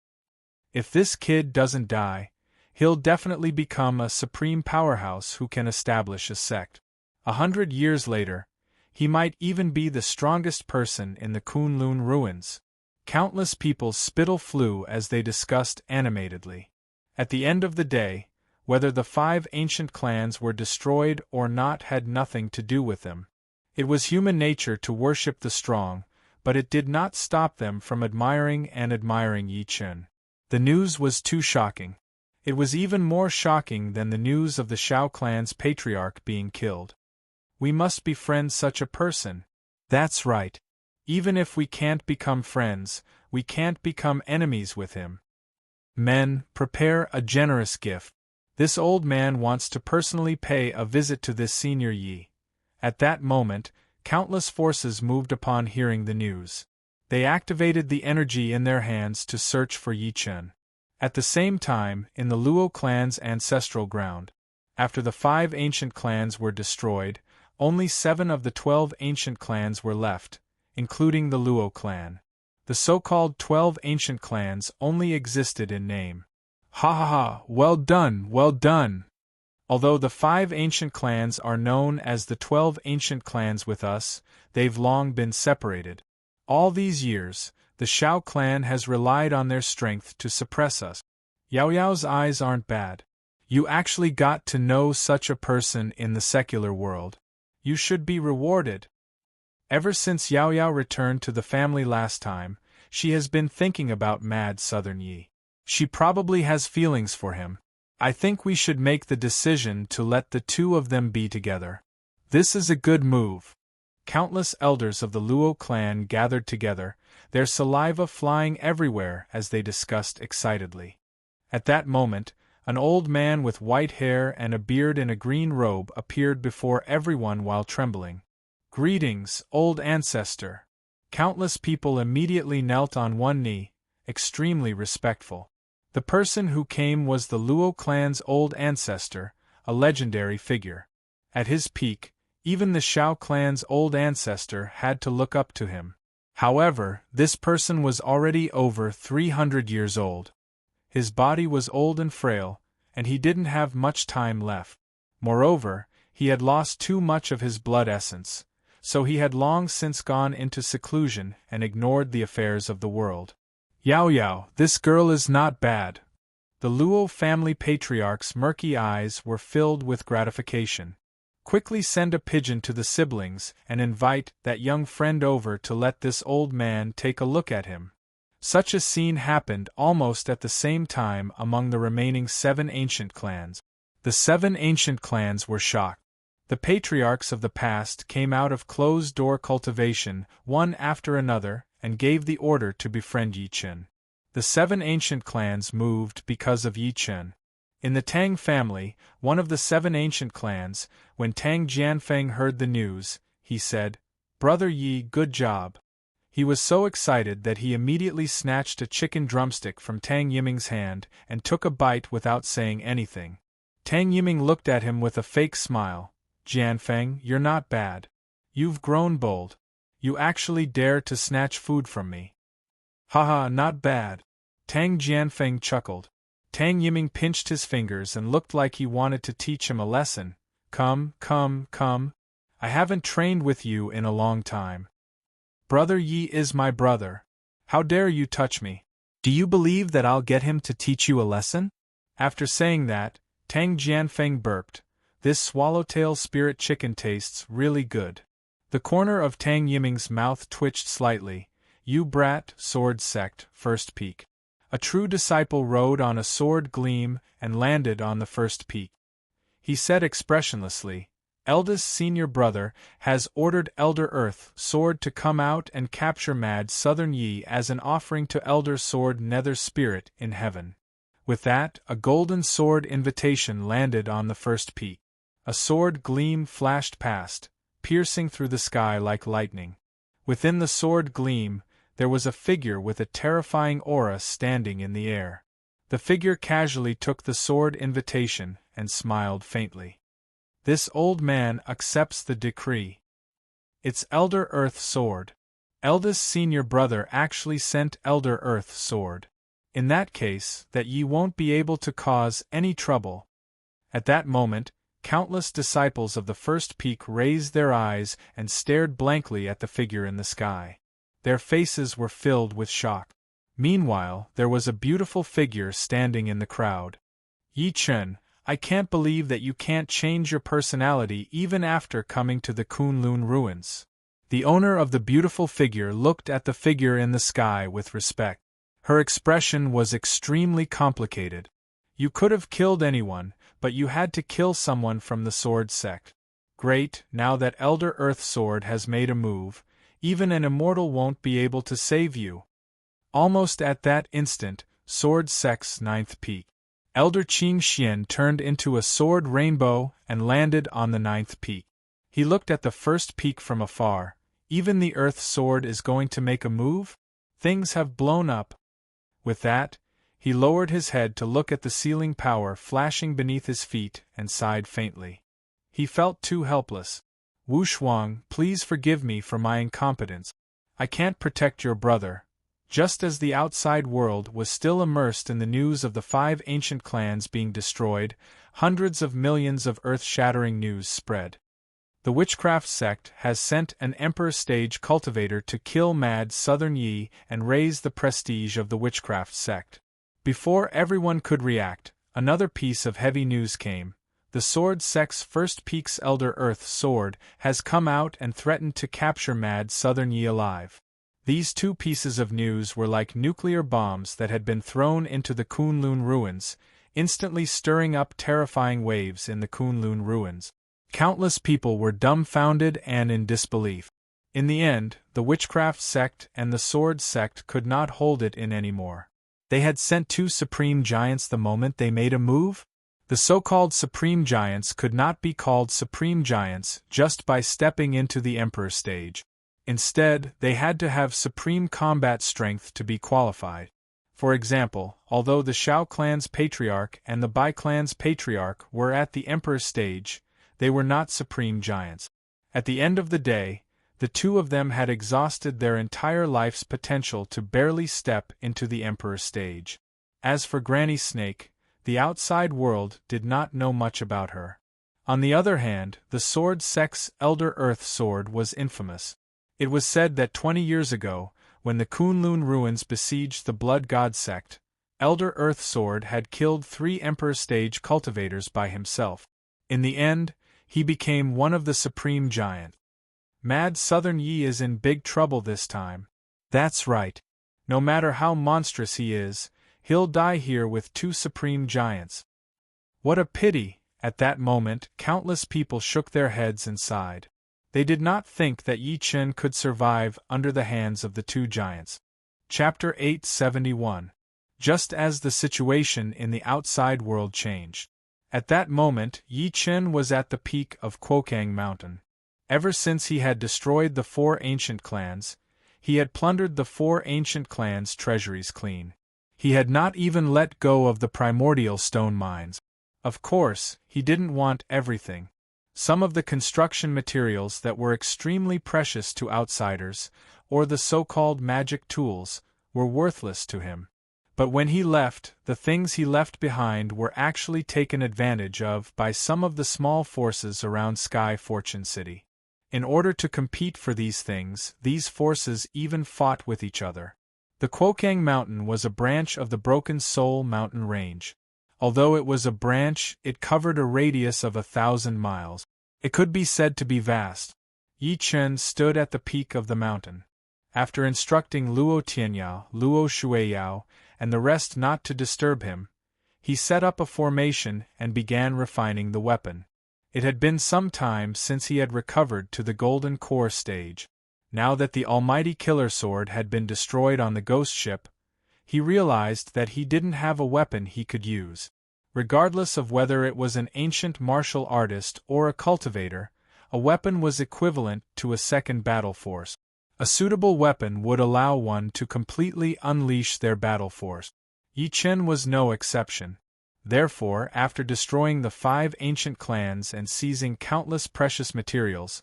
If this kid doesn't die, he'll definitely become a supreme powerhouse who can establish a sect. 100 years later, he might even be the strongest person in the Kunlun ruins. Countless people's spittle flew as they discussed animatedly. At the end of the day, whether the 5 ancient clans were destroyed or not had nothing to do with them. It was human nature to worship the strong, but it did not stop them from admiring Yi Chen. The news was too shocking. It was even more shocking than the news of the Shao clan's patriarch being killed. We must befriend such a person. That's right. Even if we can't become friends, we can't become enemies with him. Men, prepare a generous gift. This old man wants to personally pay a visit to this senior Yi. At that moment, countless forces moved upon hearing the news. They activated the energy in their hands to search for Yi Chen. At the same time, in the Luo clan's ancestral ground, after the 5 ancient clans were destroyed, only 7 of the 12 ancient clans were left, including the Luo clan. The so-called 12 ancient clans only existed in name. Ha ha ha, well done, well done! Although the 5 ancient clans are known as the 12 ancient clans with us, they've long been separated. All these years, the Shao clan has relied on their strength to suppress us. Yao Yao's eyes aren't bad. You actually got to know such a person in the secular world. You should be rewarded. Ever since Yao Yao returned to the family last time, she has been thinking about Mad Southern Yi. She probably has feelings for him. I think we should make the decision to let the two of them be together. This is a good move. Countless elders of the Luo clan gathered together, their saliva flying everywhere as they discussed excitedly. At that moment, an old man with white hair and a beard in a green robe appeared before everyone while trembling. Greetings, old ancestor. Countless people immediately knelt on one knee, extremely respectful. The person who came was the Luo clan's old ancestor, a legendary figure. At his peak, even the Shao clan's old ancestor had to look up to him. However, this person was already over 300 years old. His body was old and frail, and he didn't have much time left. Moreover, he had lost too much of his blood essence, so he had long since gone into seclusion and ignored the affairs of the world. Yao Yao, this girl is not bad. The Luo family patriarch's murky eyes were filled with gratification. Quickly send a pigeon to the siblings and invite that young friend over to let this old man take a look at him. Such a scene happened almost at the same time among the remaining 7 ancient clans. The 7 ancient clans were shocked. The patriarchs of the past came out of closed-door cultivation, one after another, and gave the order to befriend Yi Chen. The 7 ancient clans moved because of Yi Chen. In the Tang family, one of the 7 ancient clans, when Tang Jianfeng heard the news, he said, "Brother Yi, good job." He was so excited that he immediately snatched a chicken drumstick from Tang Yiming's hand and took a bite without saying anything. Tang Yiming looked at him with a fake smile. "Jianfeng, you're not bad. You've grown bold. You actually dare to snatch food from me." "Haha, not bad." Tang Jianfeng chuckled. Tang Yiming pinched his fingers and looked like he wanted to teach him a lesson. Come, come, come. I haven't trained with you in a long time. Brother Yi is my brother. How dare you touch me? Do you believe that I'll get him to teach you a lesson? After saying that, Tang Jianfeng burped. This swallowtail spirit chicken tastes really good. The corner of Tang Yiming's mouth twitched slightly. You brat, sword sect, first peak. A true disciple rode on a sword gleam and landed on the first peak. He said expressionlessly, Eldest senior brother has ordered Elder Earth Sword to come out and capture Mad Southern Yi as an offering to Elder Sword Nether Spirit in heaven. With that, a golden sword invitation landed on the first peak. A sword gleam flashed past, piercing through the sky like lightning. Within the sword gleam, there was a figure with a terrifying aura standing in the air. The figure casually took the sword invitation and smiled faintly. This old man accepts the decree. It's Elder Earth Sword. Eldest senior brother actually sent Elder Earth Sword. In that case, that ye won't be able to cause any trouble. At that moment, countless disciples of the first peak raised their eyes and stared blankly at the figure in the sky. Their faces were filled with shock. Meanwhile, there was a beautiful figure standing in the crowd. Yi Chen, I can't believe that you can't change your personality even after coming to the Kunlun ruins. The owner of the beautiful figure looked at the figure in the sky with respect. Her expression was extremely complicated. You could have killed anyone, but you had to kill someone from the sword sect. Great, now that Elder Earth Sword has made a move, even an immortal won't be able to save you. Almost at that instant, Sword Sect's 9th peak. Elder Qing Xian turned into a sword rainbow and landed on the 9th peak. He looked at the first peak from afar. Even the Earth Sword is going to make a move? Things have blown up. With that, He lowered his head to look at the sealing power flashing beneath his feet and sighed faintly. He felt too helpless. Wu Shuang, please forgive me for my incompetence. I can't protect your brother. Just as the outside world was still immersed in the news of the 5 ancient clans being destroyed, hundreds of millions of earth-shattering news spread. The witchcraft sect has sent an emperor stage cultivator to kill Mad Southern Yi and raise the prestige of the witchcraft sect. Before everyone could react, another piece of heavy news came. The Sword Sect's first Peak's Elder Earth Sword has come out and threatened to capture Mad Southern Yi alive. These 2 pieces of news were like nuclear bombs that had been thrown into the Kunlun ruins, instantly stirring up terrifying waves in the Kunlun ruins. Countless people were dumbfounded and in disbelief. In the end, the witchcraft sect and the sword sect could not hold it in anymore. They had sent 2 supreme giants the moment they made a move? The so-called supreme giants could not be called supreme giants just by stepping into the emperor stage. Instead, they had to have supreme combat strength to be qualified. For example, although the Shao clan's patriarch and the Bai clan's patriarch were at the emperor stage, they were not supreme giants. At the end of the day, the 2 of them had exhausted their entire life's potential to barely step into the emperor stage. As for Granny Snake, the outside world did not know much about her. On the other hand, the Sword Sect's Elder Earth Sword was infamous. It was said that 20 years ago, when the Kunlun ruins besieged the Blood God sect, Elder Earth Sword had killed 3 Emperor Stage cultivators by himself. In the end, he became one of the Supreme Giant. Mad Southern Yi is in big trouble this time. That's right. No matter how monstrous he is, he'll die here with 2 Supreme Giants. What a pity! At that moment, countless people shook their heads and sighed. They did not think that Yi Chen could survive under the hands of the 2 giants. Chapter 871. Just as the situation in the outside world changed. At that moment, Yi Chen was at the peak of Quokang Mountain. Ever since he had destroyed the 4 ancient clans, he had plundered the 4 ancient clans' treasuries clean. He had not even let go of the primordial stone mines. Of course, he didn't want everything. Some of the construction materials that were extremely precious to outsiders, or the so-called magic tools, were worthless to him. But when he left, the things he left behind were actually taken advantage of by some of the small forces around Sky Fortune City. In order to compete for these things, these forces even fought with each other. The Quokang Mountain was a branch of the Broken Soul mountain range. Although it was a branch, it covered a radius of 1,000 miles. It could be said to be vast. Yi Chen stood at the peak of the mountain. After instructing Luo Tianyao, Luo Shuiyao, and the rest not to disturb him, he set up a formation and began refining the weapon. It had been some time since he had recovered to the Golden Core stage. Now that the almighty killer sword had been destroyed on the ghost ship, he realized that he didn't have a weapon he could use. Regardless of whether it was an ancient martial artist or a cultivator, a weapon was equivalent to a second battle force. A suitable weapon would allow one to completely unleash their battle force. Yi Chen was no exception. Therefore, after destroying the 5 ancient clans and seizing countless precious materials,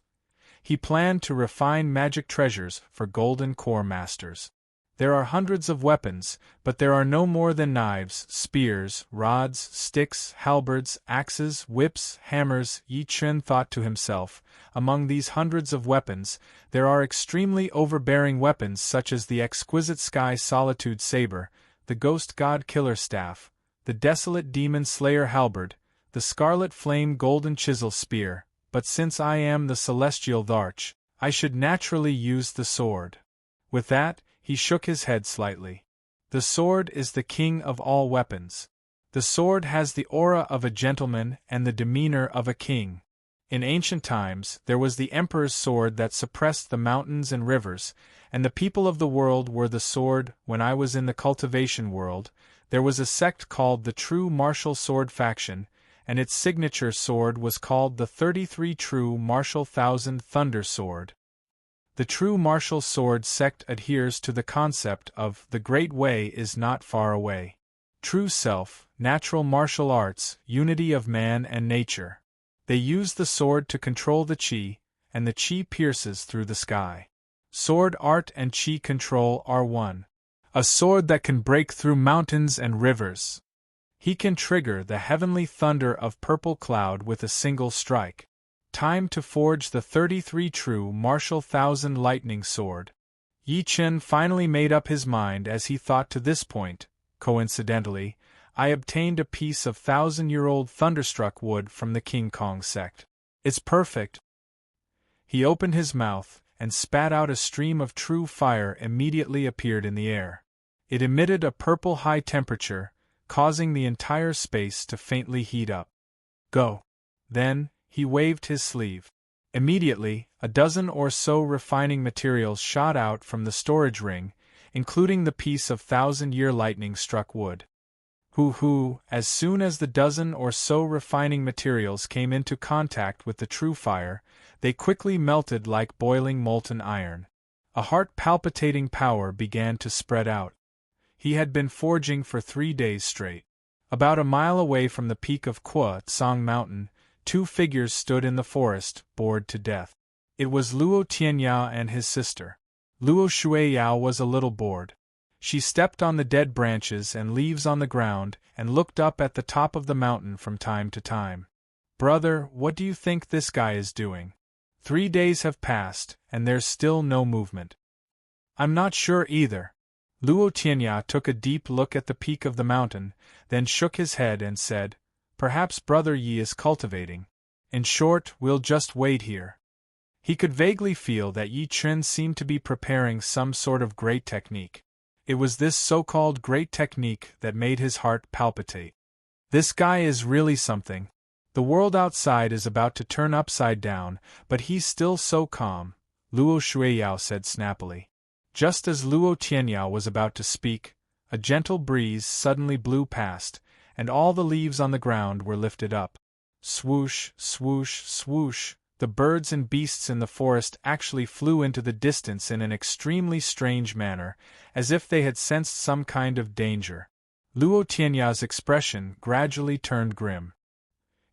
he planned to refine magic treasures for Golden Core masters. There are hundreds of weapons, but there are no more than knives, spears, rods, sticks, halberds, axes, whips, hammers. Yi Chen thought to himself, among these hundreds of weapons, there are extremely overbearing weapons such as the exquisite Sky Solitude Saber, the Ghost God Killer Staff, the Desolate Demon Slayer Halberd, the Scarlet Flame Golden Chisel Spear, but since I am the Celestial Dharch, I should naturally use the sword. With that, he shook his head slightly. The sword is the king of all weapons. The sword has the aura of a gentleman and the demeanor of a king. In ancient times, there was the emperor's sword that suppressed the mountains and rivers, and the people of the world were the sword. When I was in the cultivation world, there was a sect called the True Martial Sword Faction, and its signature sword was called the 33 True Martial Thousand Thunder Sword. The True Martial Sword sect adheres to the concept of the Great Way is not far away. true self, natural martial arts, unity of man and nature. They use the sword to control the chi, and the chi pierces through the sky. Sword art and chi control are one. A sword that can break through mountains and rivers. He can trigger the heavenly thunder of purple cloud with a single strike. Time to forge the 33 true martial thousand lightning sword. Yi Chen finally made up his mind as he thought to this point. Coincidentally, I obtained a piece of 1,000-year-old thunderstruck wood from the King Kong sect. It's perfect. He opened his mouth, and spat out a stream of true fire immediately appeared in the air. It emitted a purple high temperature, causing the entire space to faintly heat up. Go. Then, he waved his sleeve. Immediately, a dozen or so refining materials shot out from the storage ring, including the piece of 1,000-year lightning-struck wood. As soon as the dozen or so refining materials came into contact with the true fire, they quickly melted like boiling molten iron. A heart-palpitating power began to spread out. He had been forging for 3 days straight. About a mile away from the peak of Kwa Tsang Mountain, 2 figures stood in the forest, bored to death. It was Luo Tianyao and his sister. Luo Shuiyao was a little bored. She stepped on the dead branches and leaves on the ground and looked up at the top of the mountain from time to time. Brother, what do you think this guy is doing? 3 days have passed, and there's still no movement. I'm not sure either. Luo Tianyao took a deep look at the peak of the mountain, then shook his head and said, Perhaps Brother Yi is cultivating. In short, we'll just wait here. He could vaguely feel that Yi Chen seemed to be preparing some sort of great technique. It was this so-called great technique that made his heart palpitate. This guy is really something. The world outside is about to turn upside down, but he's still so calm, Luo Shuiyao said snappily. Just as Luo Tianyao was about to speak, a gentle breeze suddenly blew past, and all the leaves on the ground were lifted up. Swoosh, swoosh, swoosh, the birds and beasts in the forest actually flew into the distance in an extremely strange manner, as if they had sensed some kind of danger. Luo Tianyao's expression gradually turned grim.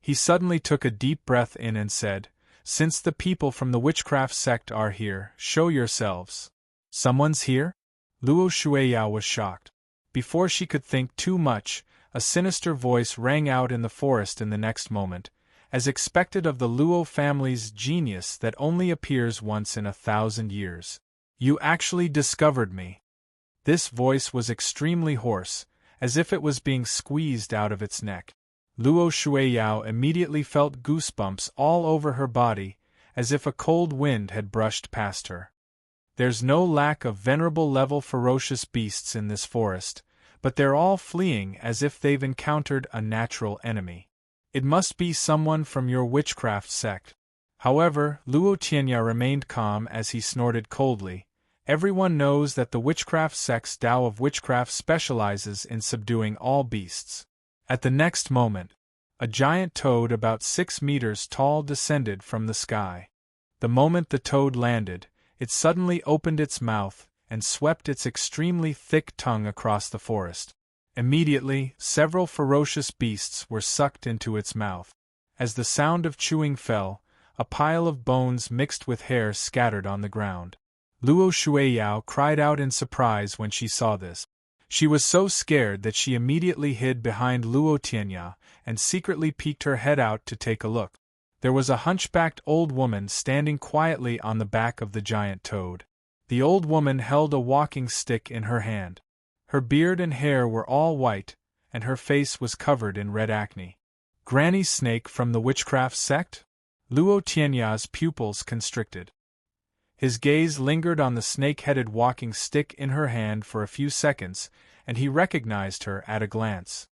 He suddenly took a deep breath in and said, Since the people from the witchcraft sect are here, show yourselves. Someone's here? Luo Shuiyao was shocked. Before she could think too much, a sinister voice rang out in the forest in the next moment, as expected of the Luo family's genius that only appears once in 1,000 years. You actually discovered me. This voice was extremely hoarse, as if it was being squeezed out of its neck. Luo Shuiyao immediately felt goosebumps all over her body, as if a cold wind had brushed past her. There's no lack of venerable-level ferocious beasts in this forest, but they're all fleeing as if they've encountered a natural enemy. It must be someone from your witchcraft sect. However, Luo Tianyao remained calm as he snorted coldly. Everyone knows that the witchcraft sect's Tao of witchcraft specializes in subduing all beasts. At the next moment, a giant toad about 6 meters tall descended from the sky. The moment the toad landed, it suddenly opened its mouth and swept its extremely thick tongue across the forest. Immediately, several ferocious beasts were sucked into its mouth. As the sound of chewing fell, a pile of bones mixed with hair scattered on the ground. Luo Shuiyao cried out in surprise when she saw this. She was so scared that she immediately hid behind Luo Tianyao and secretly peeked her head out to take a look. There was a hunchbacked old woman standing quietly on the back of the giant toad. The old woman held a walking stick in her hand. Her beard and hair were all white, and her face was covered in red acne. Granny Snake from the witchcraft sect? Luo Tianya's pupils constricted. His gaze lingered on the snake-headed walking stick in her hand for a few seconds, and he recognized her at a glance.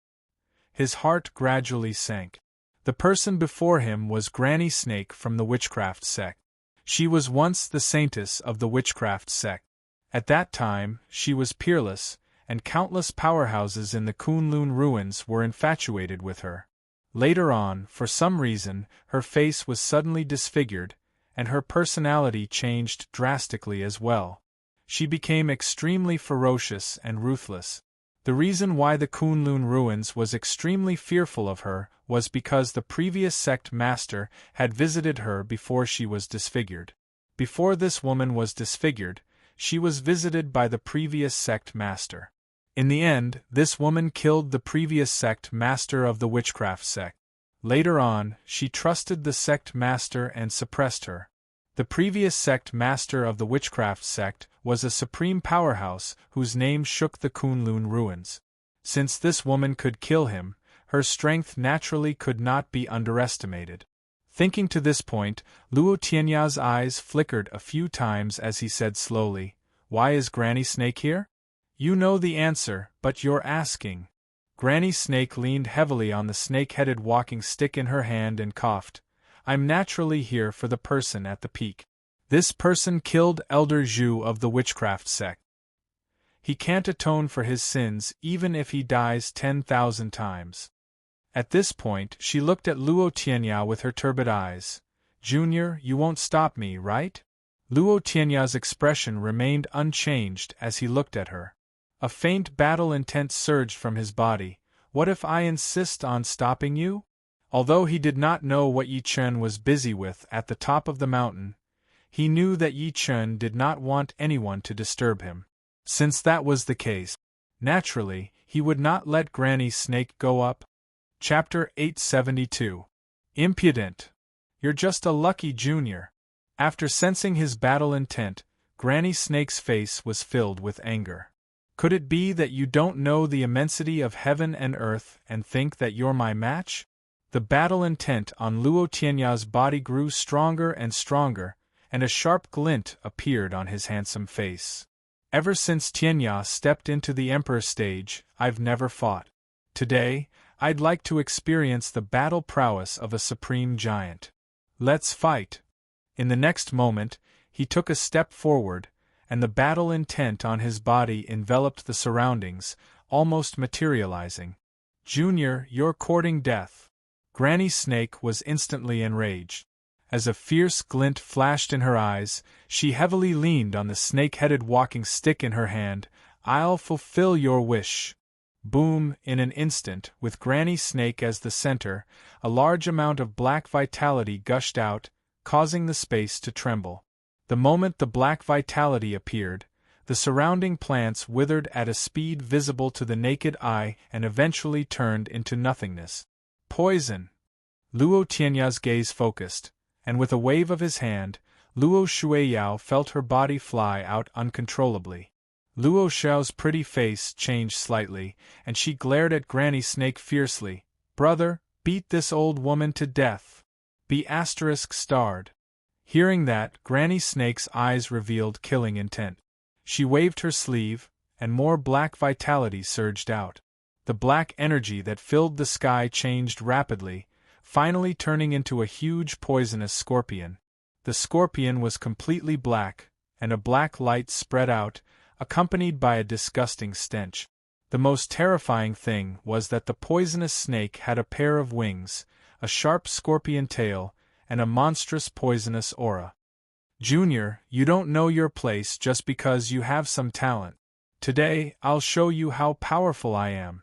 His heart gradually sank. The person before him was Granny Snake from the witchcraft sect. She was once the saintess of the witchcraft sect. At that time, she was peerless, and countless powerhouses in the Kunlun ruins were infatuated with her. Later on, for some reason, her face was suddenly disfigured, and her personality changed drastically as well. She became extremely ferocious and ruthless. The reason why the Kunlun ruins was extremely fearful of her was because the previous sect master had visited her before she was disfigured. Before this woman was disfigured, she was visited by the previous sect master. In the end, this woman killed the previous sect master of the witchcraft sect. Later on, she trusted the sect master and suppressed her. The previous sect master of the witchcraft sect was a supreme powerhouse whose name shook the Kunlun ruins. Since this woman could kill him, her strength naturally could not be underestimated. Thinking to this point, Luo Tianya's eyes flickered a few times as he said slowly, "Why is Granny Snake here?" "You know the answer, but you're asking." Granny Snake leaned heavily on the snake-headed walking stick in her hand and coughed. "I'm naturally here for the person at the peak. This person killed Elder Zhu of the witchcraft sect. He can't atone for his sins even if he dies 10,000 times." At this point, she looked at Luo Tianya with her turbid eyes. "Junior, you won't stop me, right?" Luo Tianya's expression remained unchanged as he looked at her. A faint battle intent surged from his body. "What if I insist on stopping you?" Although he did not know what Yi Chen was busy with at the top of the mountain, he knew that Yi Chen did not want anyone to disturb him. Since that was the case, naturally, he would not let Granny Snake go up. Chapter 872. Impudent. You're just a lucky junior. After sensing his battle intent, Granny Snake's face was filled with anger. "Could it be that you don't know the immensity of heaven and earth and think that you're my match?" The battle intent on Luo Tianya's body grew stronger and stronger, and a sharp glint appeared on his handsome face. "Ever since Tianya stepped into the Emperor stage, I've never fought. Today, I'd like to experience the battle prowess of a supreme giant. Let's fight." In the next moment, he took a step forward, and the battle intent on his body enveloped the surroundings, almost materializing. "Junior, you're courting death." Granny Snake was instantly enraged. As a fierce glint flashed in her eyes, she heavily leaned on the snake-headed walking stick in her hand. "I'll fulfill your wish." Boom! In an instant, with Granny Snake as the center, a large amount of black vitality gushed out, causing the space to tremble. The moment the black vitality appeared, the surrounding plants withered at a speed visible to the naked eye and eventually turned into nothingness. "Poison!" Luo Tianya's gaze focused, and with a wave of his hand, Luo Shuiyao felt her body fly out uncontrollably. Luo Xiao's pretty face changed slightly, and she glared at Granny Snake fiercely. "Brother, beat this old woman to death. Be ****starred. Hearing that, Granny Snake's eyes revealed killing intent. She waved her sleeve, and more black vitality surged out. The black energy that filled the sky changed rapidly, finally turning into a huge poisonous scorpion. The scorpion was completely black, and a black light spread out, accompanied by a disgusting stench. The most terrifying thing was that the poisonous snake had a pair of wings, a sharp scorpion tail, and a monstrous poisonous aura. "Junior, you don't know your place just because you have some talent. Today, I'll show you how powerful I am."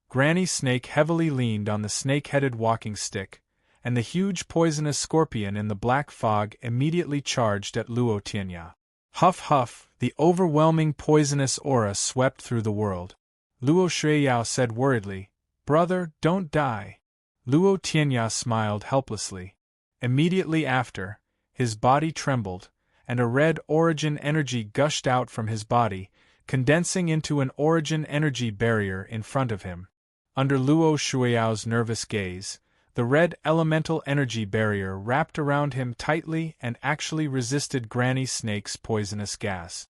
Granny Snake heavily leaned on the snake-headed walking stick, and the huge poisonous scorpion in the black fog immediately charged at Luo Tianya. Huff huff, the overwhelming poisonous aura swept through the world. Luo Shuiyao said worriedly, "Brother, don't die." Luo Tianya smiled helplessly. Immediately after, his body trembled, and a red origin energy gushed out from his body, condensing into an origin energy barrier in front of him. Under Luo Shuiyao's nervous gaze, the red elemental energy barrier wrapped around him tightly and actually resisted Granny Snake's poisonous gas.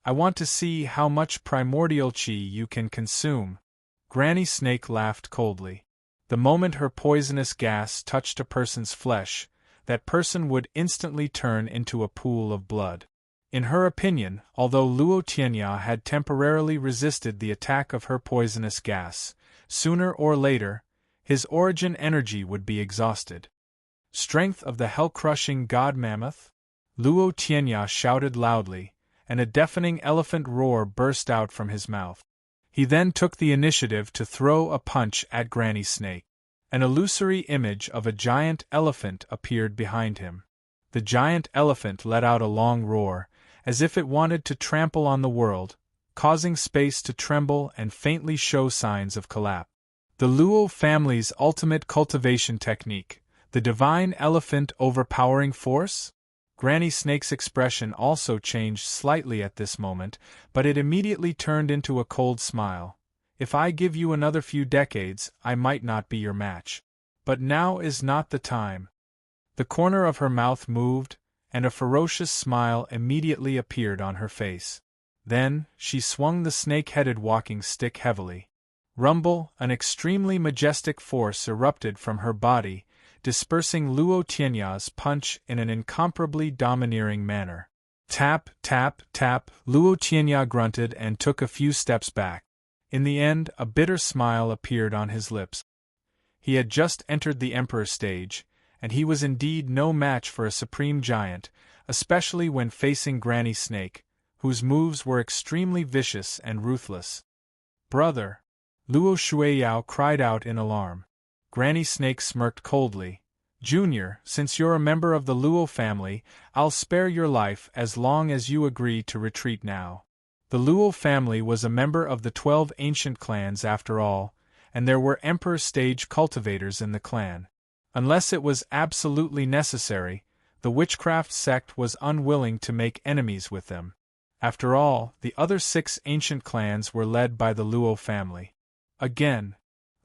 "I want to see how much primordial chi you can consume." Granny Snake laughed coldly. The moment her poisonous gas touched a person's flesh, that person would instantly turn into a pool of blood. In her opinion, although Luo Tianya had temporarily resisted the attack of her poisonous gas, sooner or later, his origin energy would be exhausted. "Strength of the hell-crushing god mammoth?" Luo Tianya shouted loudly, and a deafening elephant roar burst out from his mouth. He then took the initiative to throw a punch at Granny Snake. An illusory image of a giant elephant appeared behind him. The giant elephant let out a long roar, as if it wanted to trample on the world, causing space to tremble and faintly show signs of collapse. The Luo family's ultimate cultivation technique, the divine elephant overpowering force? Granny Snake's expression also changed slightly at this moment, but it immediately turned into a cold smile. If I give you another few decades, I might not be your match. But now is not the time. The corner of her mouth moved, and a ferocious smile immediately appeared on her face. Then, she swung the snake-headed walking stick heavily. Rumble, an extremely majestic force erupted from her body, dispersing Luo Tianya's punch in an incomparably domineering manner. Tap, tap, tap, Luo Tianya grunted and took a few steps back. In the end, a bitter smile appeared on his lips. He had just entered the Emperor stage, and he was indeed no match for a supreme giant, especially when facing Granny Snake, whose moves were extremely vicious and ruthless. "Brother!" Luo Shuiyao cried out in alarm. Granny Snake smirked coldly. "Junior, since you're a member of the Luo family, I'll spare your life as long as you agree to retreat now." The Luo family was a member of the 12 ancient clans after all, and there were Emperor stage cultivators in the clan. Unless it was absolutely necessary, the witchcraft sect was unwilling to make enemies with them. After all, the other 6 ancient clans were led by the Luo family. Again,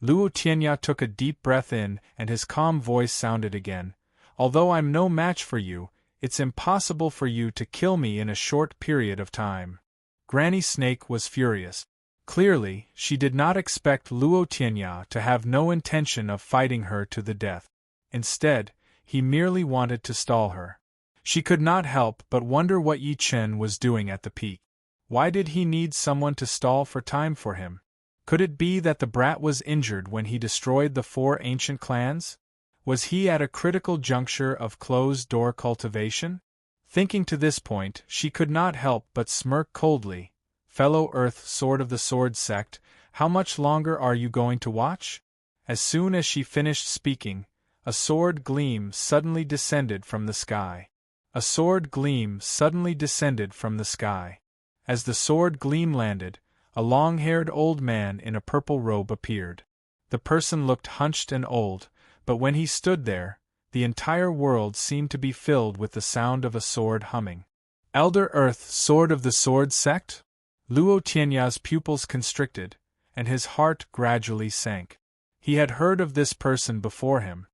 Luo Tianya took a deep breath in, and his calm voice sounded again. "Although I'm no match for you, it's impossible for you to kill me in a short period of time." Granny Snake was furious. Clearly, she did not expect Luo Tianya to have no intention of fighting her to the death. Instead, he merely wanted to stall her. She could not help but wonder what Yi Chen was doing at the peak. Why did he need someone to stall for time for him? Could it be that the brat was injured when he destroyed the 4 ancient clans? Was he at a critical juncture of closed-door cultivation? Thinking to this point, she could not help but smirk coldly. "Fellow Earth Sword of the Sword sect, how much longer are you going to watch?" As soon as she finished speaking, a sword gleam suddenly descended from the sky. A sword gleam suddenly descended from the sky. As the sword gleam landed, a long-haired old man in a purple robe appeared. The person looked hunched and old, but when he stood there, the entire world seemed to be filled with the sound of a sword humming. "Elder Earth Sword of the Sword sect?" Luo Tianya's pupils constricted, and his heart gradually sank. He had heard of this person before him.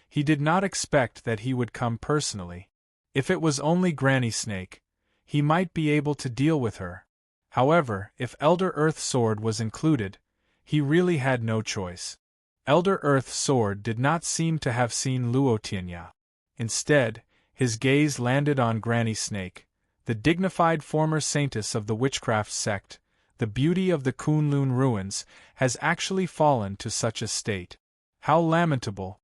He did not expect that he would come personally. If it was only Granny Snake, he might be able to deal with her. However, if Elder Earth Sword was included, he really had no choice. Elder Earth Sword did not seem to have seen Luo Tianya. Instead, his gaze landed on Granny Snake, the dignified former saintess of the witchcraft sect. The beauty of the Kunlun ruins has actually fallen to such a state. How lamentable!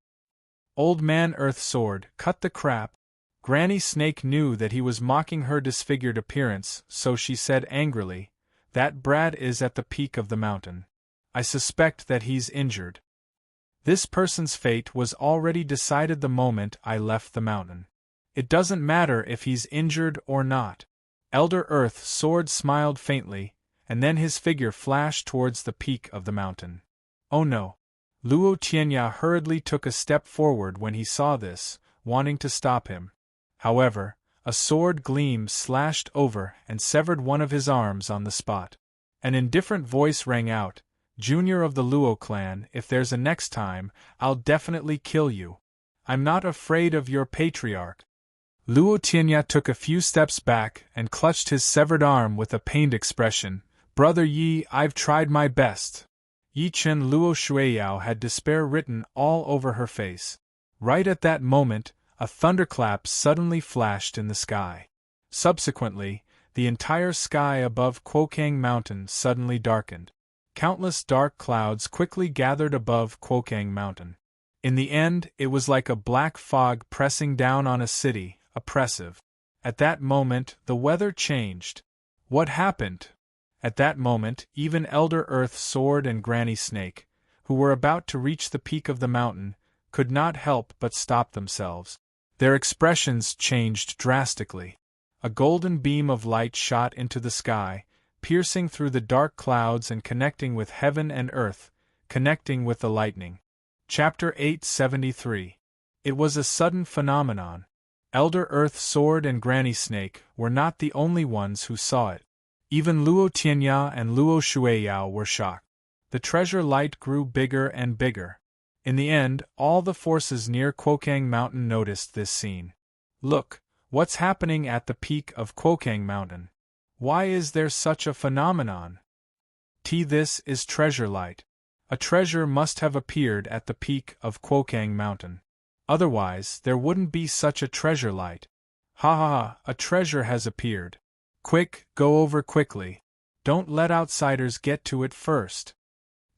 "Old man Earth Sword, cut the crap." Granny Snake knew that he was mocking her disfigured appearance, so she said angrily, "That brat is at the peak of the mountain. I suspect that he's injured. This person's fate was already decided the moment I left the mountain. It doesn't matter if he's injured or not." Elder Earth Sword smiled faintly, and then his figure flashed towards the peak of the mountain. "Oh no!" Luo Tianya hurriedly took a step forward when he saw this, wanting to stop him. However, a sword gleam slashed over and severed one of his arms on the spot. An indifferent voice rang out, "Junior of the Luo clan, if there's a next time, I'll definitely kill you. I'm not afraid of your patriarch." Luo Tianya took a few steps back and clutched his severed arm with a pained expression. "Brother Yi, I've tried my best." Yi Chen Luo Shuiyao had despair written all over her face. Right at that moment, a thunderclap suddenly flashed in the sky. Subsequently, the entire sky above Quokang Mountain suddenly darkened. Countless dark clouds quickly gathered above Quokang Mountain. In the end, it was like a black fog pressing down on a city, oppressive. At that moment, the weather changed. What happened? At that moment, even Elder Earth Sword and Granny Snake, who were about to reach the peak of the mountain, could not help but stop themselves. Their expressions changed drastically. A golden beam of light shot into the sky, piercing through the dark clouds and connecting with heaven and earth, connecting with the lightning. Chapter 873. It was a sudden phenomenon. Elder Earth Sword and Granny Snake were not the only ones who saw it. Even Luo Tianya and Luo Shueyao were shocked. The treasure light grew bigger and bigger. In the end, all the forces near Quokang Mountain noticed this scene. Look, what's happening at the peak of Quokang Mountain? Why is there such a phenomenon? This is treasure light. A treasure must have appeared at the peak of Quokang Mountain. Otherwise, there wouldn't be such a treasure light. Ha ha ha, a treasure has appeared. Quick, go over quickly. Don't let outsiders get to it first.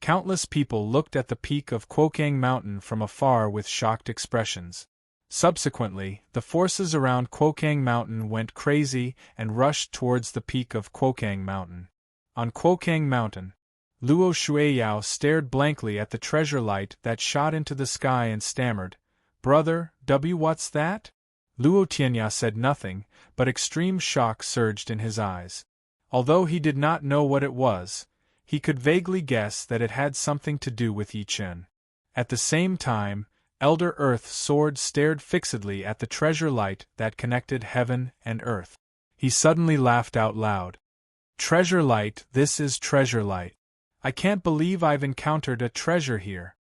Countless people looked at the peak of Quokang Mountain from afar with shocked expressions. Subsequently, the forces around Quokang Mountain went crazy and rushed towards the peak of Quokang Mountain. On Quokang Mountain, Luo Shueyao stared blankly at the treasure light that shot into the sky and stammered, "Brother, what's that?" Luo Tianya said nothing, but extreme shock surged in his eyes. Although he did not know what it was, he could vaguely guess that it had something to do with Yi Chen. At the same time, Elder Earth Sword stared fixedly at the treasure light that connected heaven and earth. He suddenly laughed out loud. "Treasure light, this is treasure light. I can't believe I've encountered a treasure here."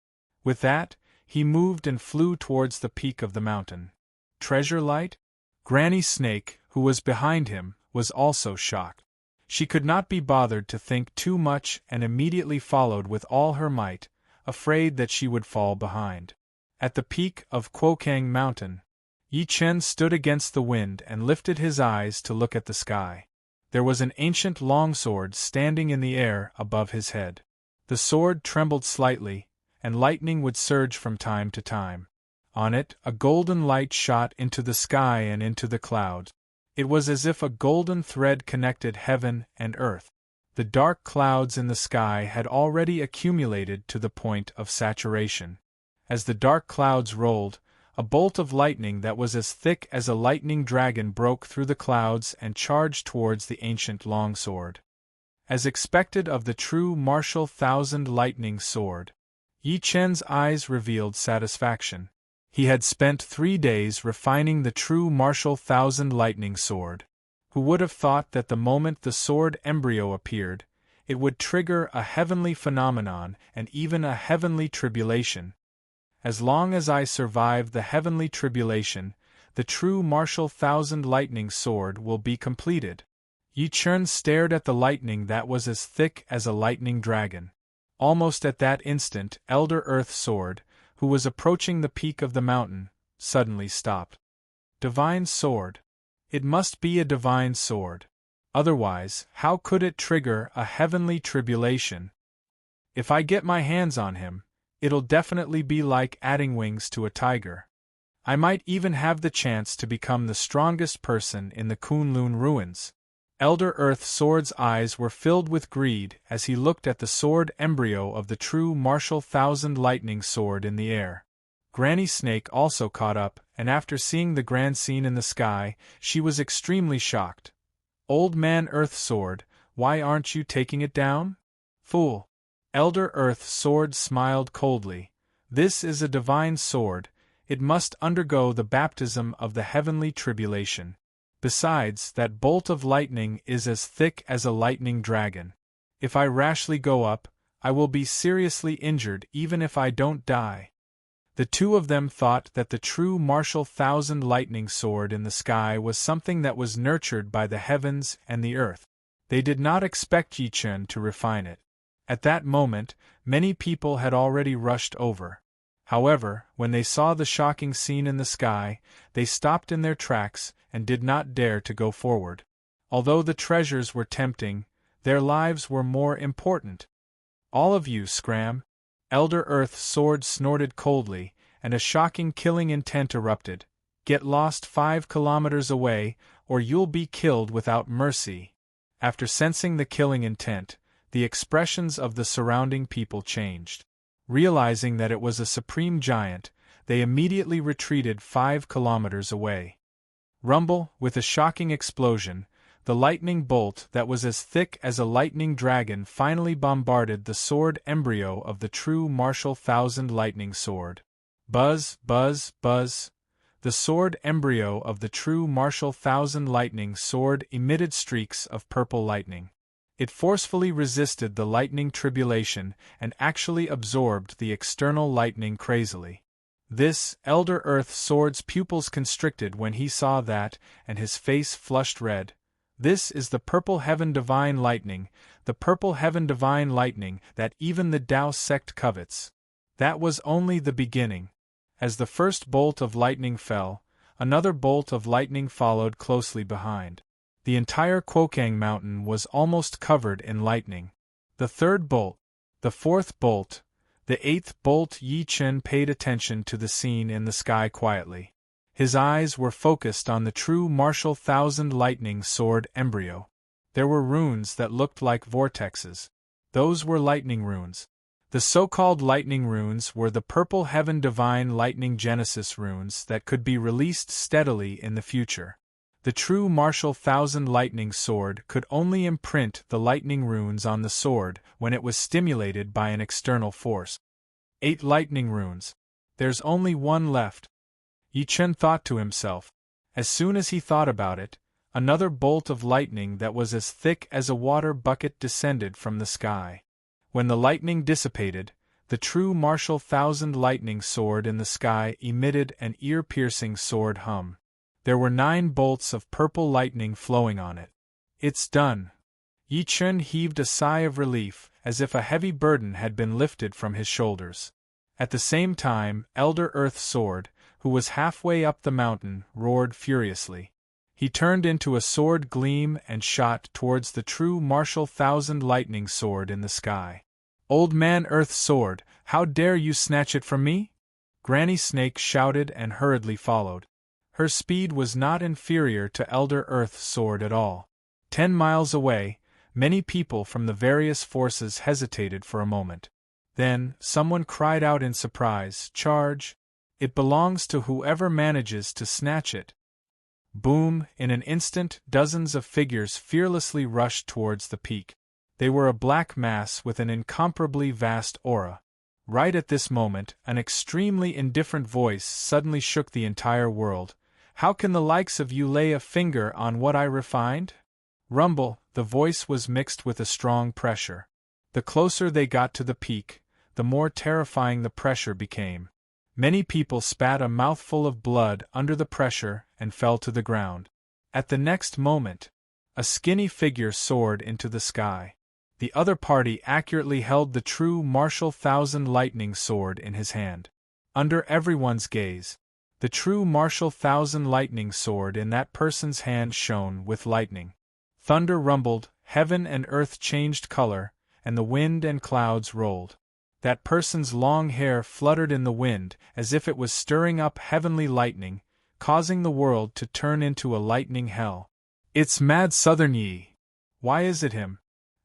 With that, he moved and flew towards the peak of the mountain. Treasure light? Granny Snake, who was behind him, was also shocked. She could not be bothered to think too much and immediately followed with all her might, afraid that she would fall behind. At the peak of Quokang Mountain, Yi Chen stood against the wind and lifted his eyes to look at the sky. There was an ancient longsword standing in the air above his head. The sword trembled slightly, and lightning would surge from time to time. On it, a golden light shot into the sky and into the clouds. It was as if a golden thread connected heaven and earth. The dark clouds in the sky had already accumulated to the point of saturation. As the dark clouds rolled, a bolt of lightning that was as thick as a lightning dragon broke through the clouds and charged towards the ancient longsword. As expected of the true martial thousand lightning sword, Yi Chen's eyes revealed satisfaction. He had spent 3 days refining the true martial thousand lightning sword. Who would have thought that the moment the sword embryo appeared, it would trigger a heavenly phenomenon and even a heavenly tribulation? As long as I survive the heavenly tribulation, the true martial thousand lightning sword will be completed. Yi Chen stared at the lightning that was as thick as a lightning dragon. Almost at that instant, Elder Earth Sword, who was approaching the peak of the mountain, suddenly stopped. Divine sword. It must be a divine sword. Otherwise, how could it trigger a heavenly tribulation? If I get my hands on him, it'll definitely be like adding wings to a tiger. I might even have the chance to become the strongest person in the Kunlun ruins. Elder Earth Sword's eyes were filled with greed as he looked at the sword embryo of the true martial thousand lightning sword in the air. Granny Snake also caught up, and after seeing the grand scene in the sky, she was extremely shocked. "Old Man Earth Sword, why aren't you taking it down?" "Fool!" Elder Earth Sword smiled coldly. "This is a divine sword, it must undergo the baptism of the heavenly tribulation. Besides, that bolt of lightning is as thick as a lightning dragon. If I rashly go up, I will be seriously injured even if I don't die." The two of them thought that the true martial thousand lightning sword in the sky was something that was nurtured by the heavens and the earth. They did not expect Yi Chen to refine it. At that moment, many people had already rushed over. However, when they saw the shocking scene in the sky, they stopped in their tracks and did not dare to go forward. Although the treasures were tempting, their lives were more important. "All of you scram!" Elder Earth Sword snorted coldly, and a shocking killing intent erupted. "Get lost 5 kilometers away, or you'll be killed without mercy." After sensing the killing intent, the expressions of the surrounding people changed. Realizing that it was a supreme giant, they immediately retreated 5 kilometers away. Rumble, with a shocking explosion, the lightning bolt that was as thick as a lightning dragon finally bombarded the sword embryo of the true martial thousand lightning sword. Buzz, buzz, buzz. The sword embryo of the true martial thousand lightning sword emitted streaks of purple lightning. It forcefully resisted the lightning tribulation and actually absorbed the external lightning crazily. This Elder Earth Sword's pupils constricted when he saw that, and his face flushed red. This is the purple heaven divine lightning, the purple heaven divine lightning that even the Tao sect covets. That was only the beginning. As the first bolt of lightning fell, another bolt of lightning followed closely behind. The entire Quokang mountain was almost covered in lightning. The third bolt, the fourth bolt, the 8th bolt. Yi Chen paid attention to the scene in the sky quietly. His eyes were focused on the true martial thousand lightning sword embryo. There were runes that looked like vortexes. Those were lightning runes. The so-called lightning runes were the purple heaven divine lightning genesis runes that could be released steadily in the future. The true martial thousand lightning sword could only imprint the lightning runes on the sword when it was stimulated by an external force. 8 lightning runes. There's only one left. Yi Chen thought to himself. As soon as he thought about it, another bolt of lightning that was as thick as a water bucket descended from the sky. When the lightning dissipated, the true martial thousand lightning sword in the sky emitted an ear-piercing sword hum. There were 9 bolts of purple lightning flowing on it. It's done. Yi Chen heaved a sigh of relief, as if a heavy burden had been lifted from his shoulders. At the same time, Elder Earth Sword, who was halfway up the mountain, roared furiously. He turned into a sword gleam and shot towards the true martial thousand lightning sword in the sky. Old Man Earth Sword, how dare you snatch it from me? Granny Snake shouted and hurriedly followed. Her speed was not inferior to Elder Earth Sword at all. 10 miles away, many people from the various forces hesitated for a moment. Then, someone cried out in surprise, "Charge! It belongs to whoever manages to snatch it." Boom! In an instant, dozens of figures fearlessly rushed towards the peak. They were a black mass with an incomparably vast aura. Right at this moment, an extremely indifferent voice suddenly shook the entire world. "How can the likes of you lay a finger on what I refined?" Rumble, the voice was mixed with a strong pressure. The closer they got to the peak, the more terrifying the pressure became. Many people spat a mouthful of blood under the pressure and fell to the ground. At the next moment, a skinny figure soared into the sky. The other party accurately held the true martial thousand lightning sword in his hand. Under everyone's gaze, the true martial thousand lightning sword in that person's hand shone with lightning. Thunder rumbled, heaven and earth changed color, and the wind and clouds rolled. That person's long hair fluttered in the wind as if it was stirring up heavenly lightning, causing the world to turn into a lightning hell. "It's Mad Southern Yi! Why is it him?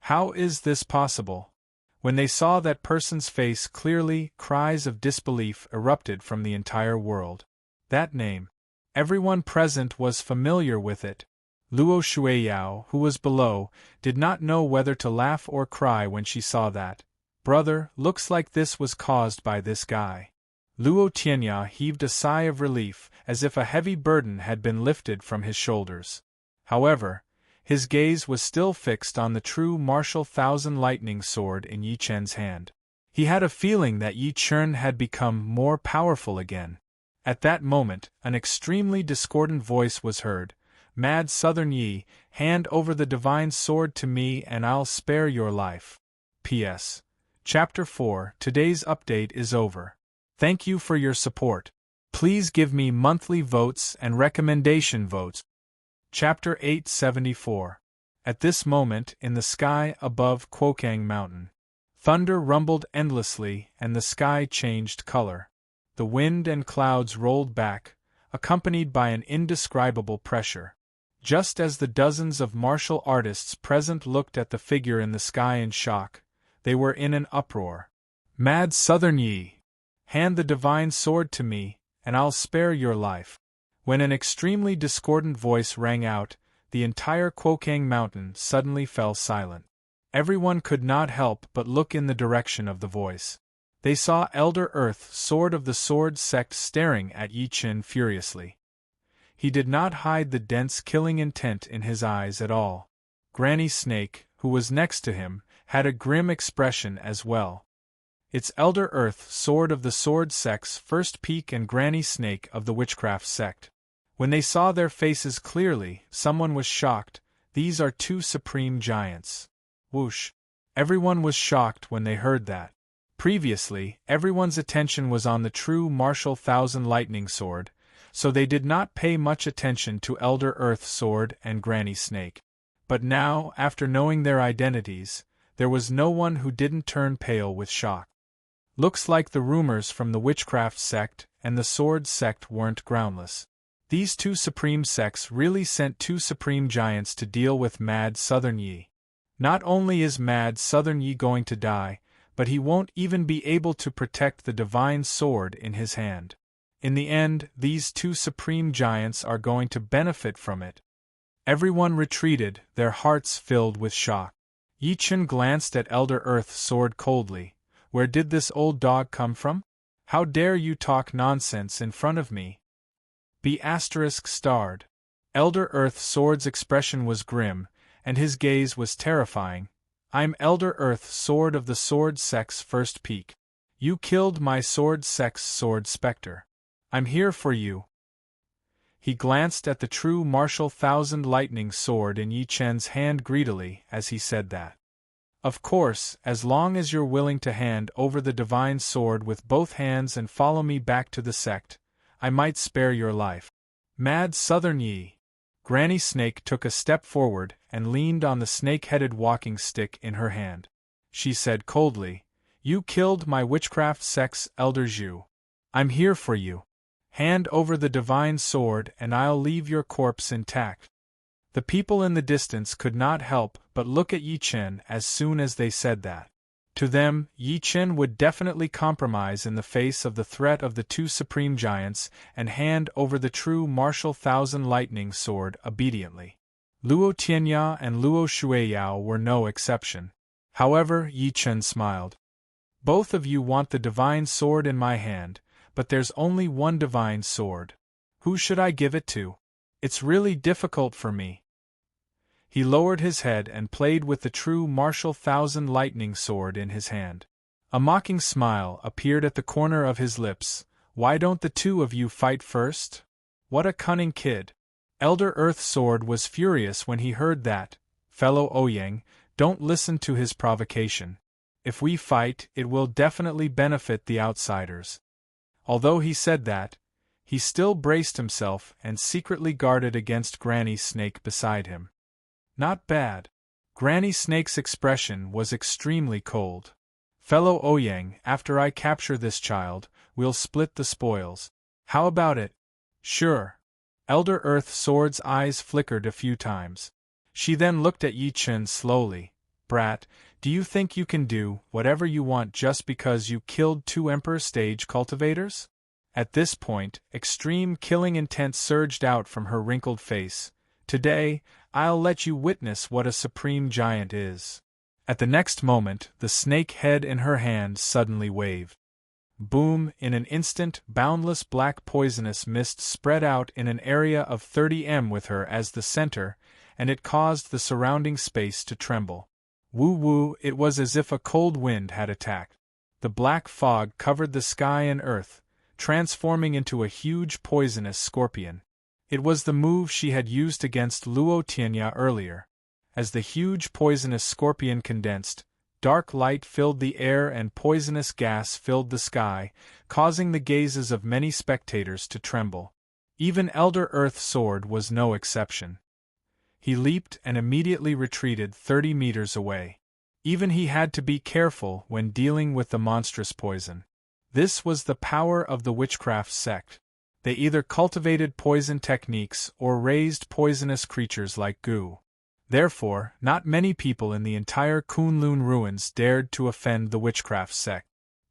How is this possible?" When they saw that person's face clearly, cries of disbelief erupted from the entire world. That name. Everyone present was familiar with it. Luo Shuiyao, who was below, did not know whether to laugh or cry when she saw that. "Brother, looks like this was caused by this guy." Luo Tianya heaved a sigh of relief, as if a heavy burden had been lifted from his shoulders. However, his gaze was still fixed on the true martial thousand lightning sword in Yi Chen's hand. He had a feeling that Yi Chen had become more powerful again. At that moment, an extremely discordant voice was heard. "Mad Southern Yi, hand over the divine sword to me and I'll spare your life." P.S. Chapter 4. Today's update is over. Thank you for your support. Please give me monthly votes and recommendation votes. Chapter 874. At this moment, in the sky above Quokang Mountain, thunder rumbled endlessly and the sky changed color. The wind and clouds rolled back, accompanied by an indescribable pressure. Just as the dozens of martial artists present looked at the figure in the sky in shock, they were in an uproar. "Mad Southern Yi! Hand the divine sword to me, and I'll spare your life." When an extremely discordant voice rang out, the entire Kwokang mountain suddenly fell silent. Everyone could not help but look in the direction of the voice. They saw Elder Earth, Sword of the Sword Sect, staring at Yi Chen furiously. He did not hide the dense killing intent in his eyes at all. Granny Snake, who was next to him, had a grim expression as well. It's Elder Earth, Sword of the Sword Sect's first peak and Granny Snake of the Witchcraft Sect. When they saw their faces clearly, someone was shocked. These are two supreme giants. Whoosh! Everyone was shocked when they heard that. Previously, everyone's attention was on the true martial Thousand Lightning Sword, so they did not pay much attention to Elder Earth Sword and Granny Snake. But now, after knowing their identities, there was no one who didn't turn pale with shock. Looks like the rumors from the Witchcraft Sect and the Sword Sect weren't groundless. These two supreme sects really sent two supreme giants to deal with Mad Southern Yi. Not only is Mad Southern Yi going to die, but he won't even be able to protect the divine sword in his hand. In the end, these two supreme giants are going to benefit from it. Everyone retreated, their hearts filled with shock. Yi Chen glanced at Elder Earth's sword coldly. "Where did this old dog come from? How dare you talk nonsense in front of me?" ****. Elder Earth's sword's expression was grim, and his gaze was terrifying. "I'm Elder Earth, Sword of the Sword Sect's first peak. You killed my Sword Sect's Sword Spectre. I'm here for you." He glanced at the true martial Thousand Lightning Sword in Yi Chen's hand greedily as he said that. "Of course, as long as you're willing to hand over the divine sword with both hands and follow me back to the sect, I might spare your life." Mad Southern Yi! Granny Snake took a step forward and leaned on the snake-headed walking stick in her hand. She said coldly, "You killed my Witchcraft Sect's Elder Zhu. I'm here for you. Hand over the divine sword and I'll leave your corpse intact." The people in the distance could not help but look at Yi Chen as soon as they said that. To them, Yi Chen would definitely compromise in the face of the threat of the two supreme giants and hand over the true martial Thousand Lightning Sword obediently. Luo Tianya and Luo Shuiyao were no exception. However, Yi Chen smiled. "Both of you want the divine sword in my hand, but there's only one divine sword. Who should I give it to? It's really difficult for me." He lowered his head and played with the true martial Thousand Lightning Sword in his hand. A mocking smile appeared at the corner of his lips. "Why don't the two of you fight first? What a cunning kid." Elder Earth Sword was furious when he heard that. "Fellow Ouyang, don't listen to his provocation. If we fight, it will definitely benefit the outsiders." Although he said that, he still braced himself and secretly guarded against Granny Snake beside him. Not bad. Granny Snake's expression was extremely cold. "Fellow Ouyang, after I capture this child, we'll split the spoils. How about it?" "Sure." Elder Earth Sword's eyes flickered a few times. She then looked at Yi Chen slowly. "Brat, do you think you can do whatever you want just because you killed two Emperor Stage cultivators?" At this point, extreme killing intent surged out from her wrinkled face. "Today, I'll let you witness what a supreme giant is." At the next moment, the snake head in her hand suddenly waved. Boom! In an instant, boundless black poisonous mist spread out in an area of 30 m with her as the center, and it caused the surrounding space to tremble. Woo-woo! It was as if a cold wind had attacked. The black fog covered the sky and earth, transforming into a huge poisonous scorpion. It was the move she had used against Luo Tianya earlier. As the huge poisonous scorpion condensed, dark light filled the air and poisonous gas filled the sky, causing the gazes of many spectators to tremble. Even Elder Earth Sword was no exception. He leaped and immediately retreated 30 meters away. Even he had to be careful when dealing with the monstrous poison. This was the power of the Witchcraft Sect. They either cultivated poison techniques or raised poisonous creatures like Gu. Therefore, not many people in the entire Kunlun ruins dared to offend the witchcraft sect.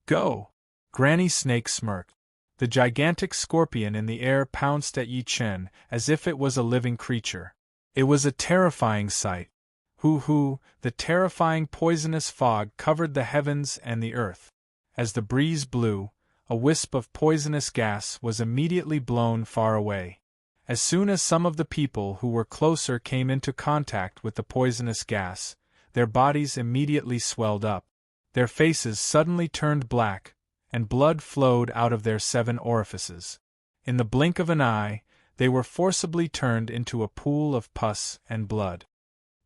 Go! Granny Snake smirked. The gigantic scorpion in the air pounced at Yi Chen as if it was a living creature. It was a terrifying sight. Hoo-hoo, the terrifying poisonous fog covered the heavens and the earth. As the breeze blew, a wisp of poisonous gas was immediately blown far away. As soon as some of the people who were closer came into contact with the poisonous gas, their bodies immediately swelled up. Their faces suddenly turned black, and blood flowed out of their 7 orifices. In the blink of an eye, they were forcibly turned into a pool of pus and blood.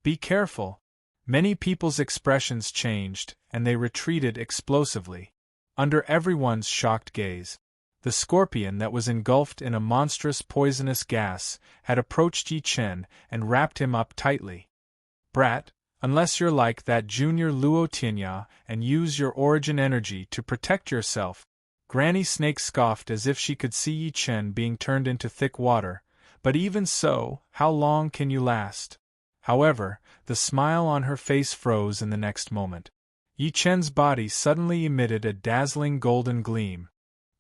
Be careful! Many people's expressions changed, and they retreated explosively. Under everyone's shocked gaze, the scorpion that was engulfed in a monstrous poisonous gas had approached Yi Chen and wrapped him up tightly. Brat, unless you're like that junior Luo Tianya and use your origin energy to protect yourself, Granny Snake scoffed as if she could see Yi Chen being turned into thick water, but even so, how long can you last? However, the smile on her face froze in the next moment. Yi Chen's body suddenly emitted a dazzling golden gleam.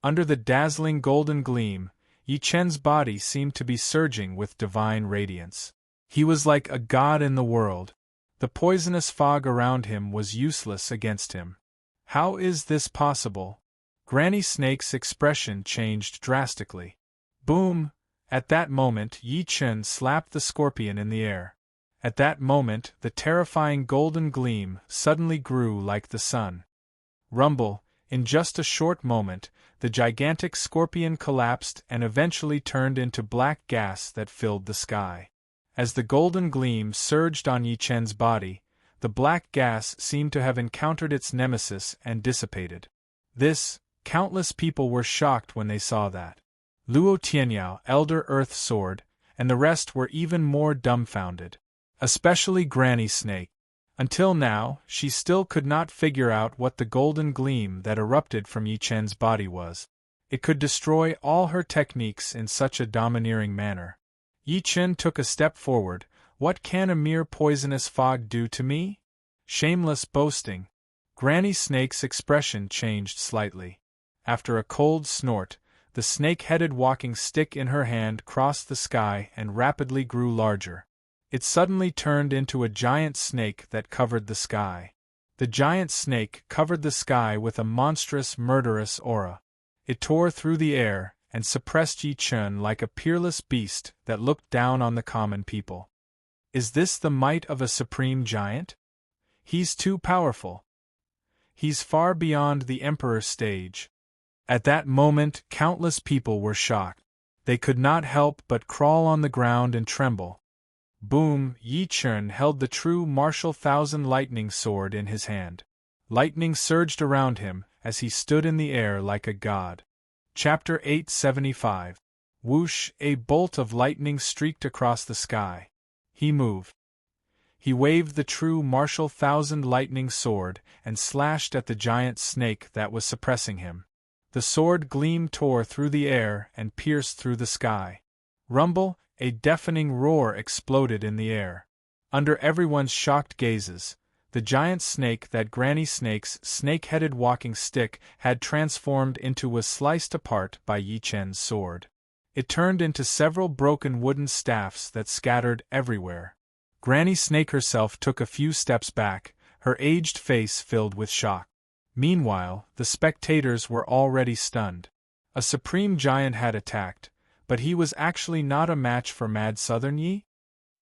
Under the dazzling golden gleam, Yi Chen's body seemed to be surging with divine radiance. He was like a god in the world. The poisonous fog around him was useless against him. How is this possible? Granny Snake's expression changed drastically. Boom! At that moment, Yi Chen slapped the scorpion in the air. At that moment, the terrifying golden gleam suddenly grew like the sun. Rumble! In just a short moment, the gigantic scorpion collapsed and eventually turned into black gas that filled the sky. As the golden gleam surged on Yi Chen's body, the black gas seemed to have encountered its nemesis and dissipated. Countless people were shocked when they saw that. Luo Tianyao, Elder Earth Sword, and the rest were even more dumbfounded. Especially Granny Snake. Until now, she still could not figure out what the golden gleam that erupted from Yi Chen's body was. It could destroy all her techniques in such a domineering manner. Yi Chen took a step forward. What can a mere poisonous fog do to me? Shameless boasting. Granny Snake's expression changed slightly. After a cold snort, the snake-headed walking stick in her hand crossed the sky and rapidly grew larger. It suddenly turned into a giant snake that covered the sky. The giant snake covered the sky with a monstrous, murderous aura. It tore through the air and suppressed Yi Chen like a peerless beast that looked down on the common people. Is this the might of a supreme giant? He's too powerful. He's far beyond the emperor stage. At that moment, countless people were shocked. They could not help but crawl on the ground and tremble. Boom! Yi Chen held the true martial thousand lightning sword in his hand. Lightning surged around him as he stood in the air like a god. Chapter 875. Whoosh! A bolt of lightning streaked across the sky. He moved. He waved the true martial thousand lightning sword and slashed at the giant snake that was suppressing him. The sword gleam tore through the air and pierced through the sky. Rumble! A deafening roar exploded in the air. Under everyone's shocked gazes, the giant snake that Granny Snake's snake-headed walking stick had transformed into was sliced apart by Yi Chen's sword. It turned into several broken wooden staffs that scattered everywhere. Granny Snake herself took a few steps back, her aged face filled with shock. Meanwhile, the spectators were already stunned. A supreme giant had attacked, but he was actually not a match for Mad Southern Yi?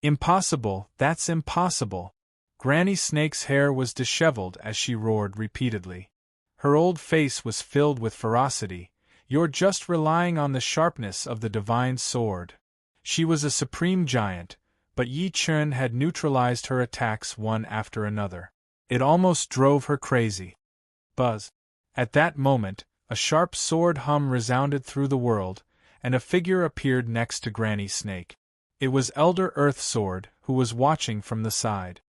Impossible, that's impossible. Granny Snake's hair was disheveled as she roared repeatedly. Her old face was filled with ferocity. You're just relying on the sharpness of the divine sword. She was a supreme giant, but Yi Chen had neutralized her attacks one after another. It almost drove her crazy. Buzz. At that moment, a sharp sword hum resounded through the world, and a figure appeared next to Granny Snake. It was Elder Earth Sword, who was watching from the side.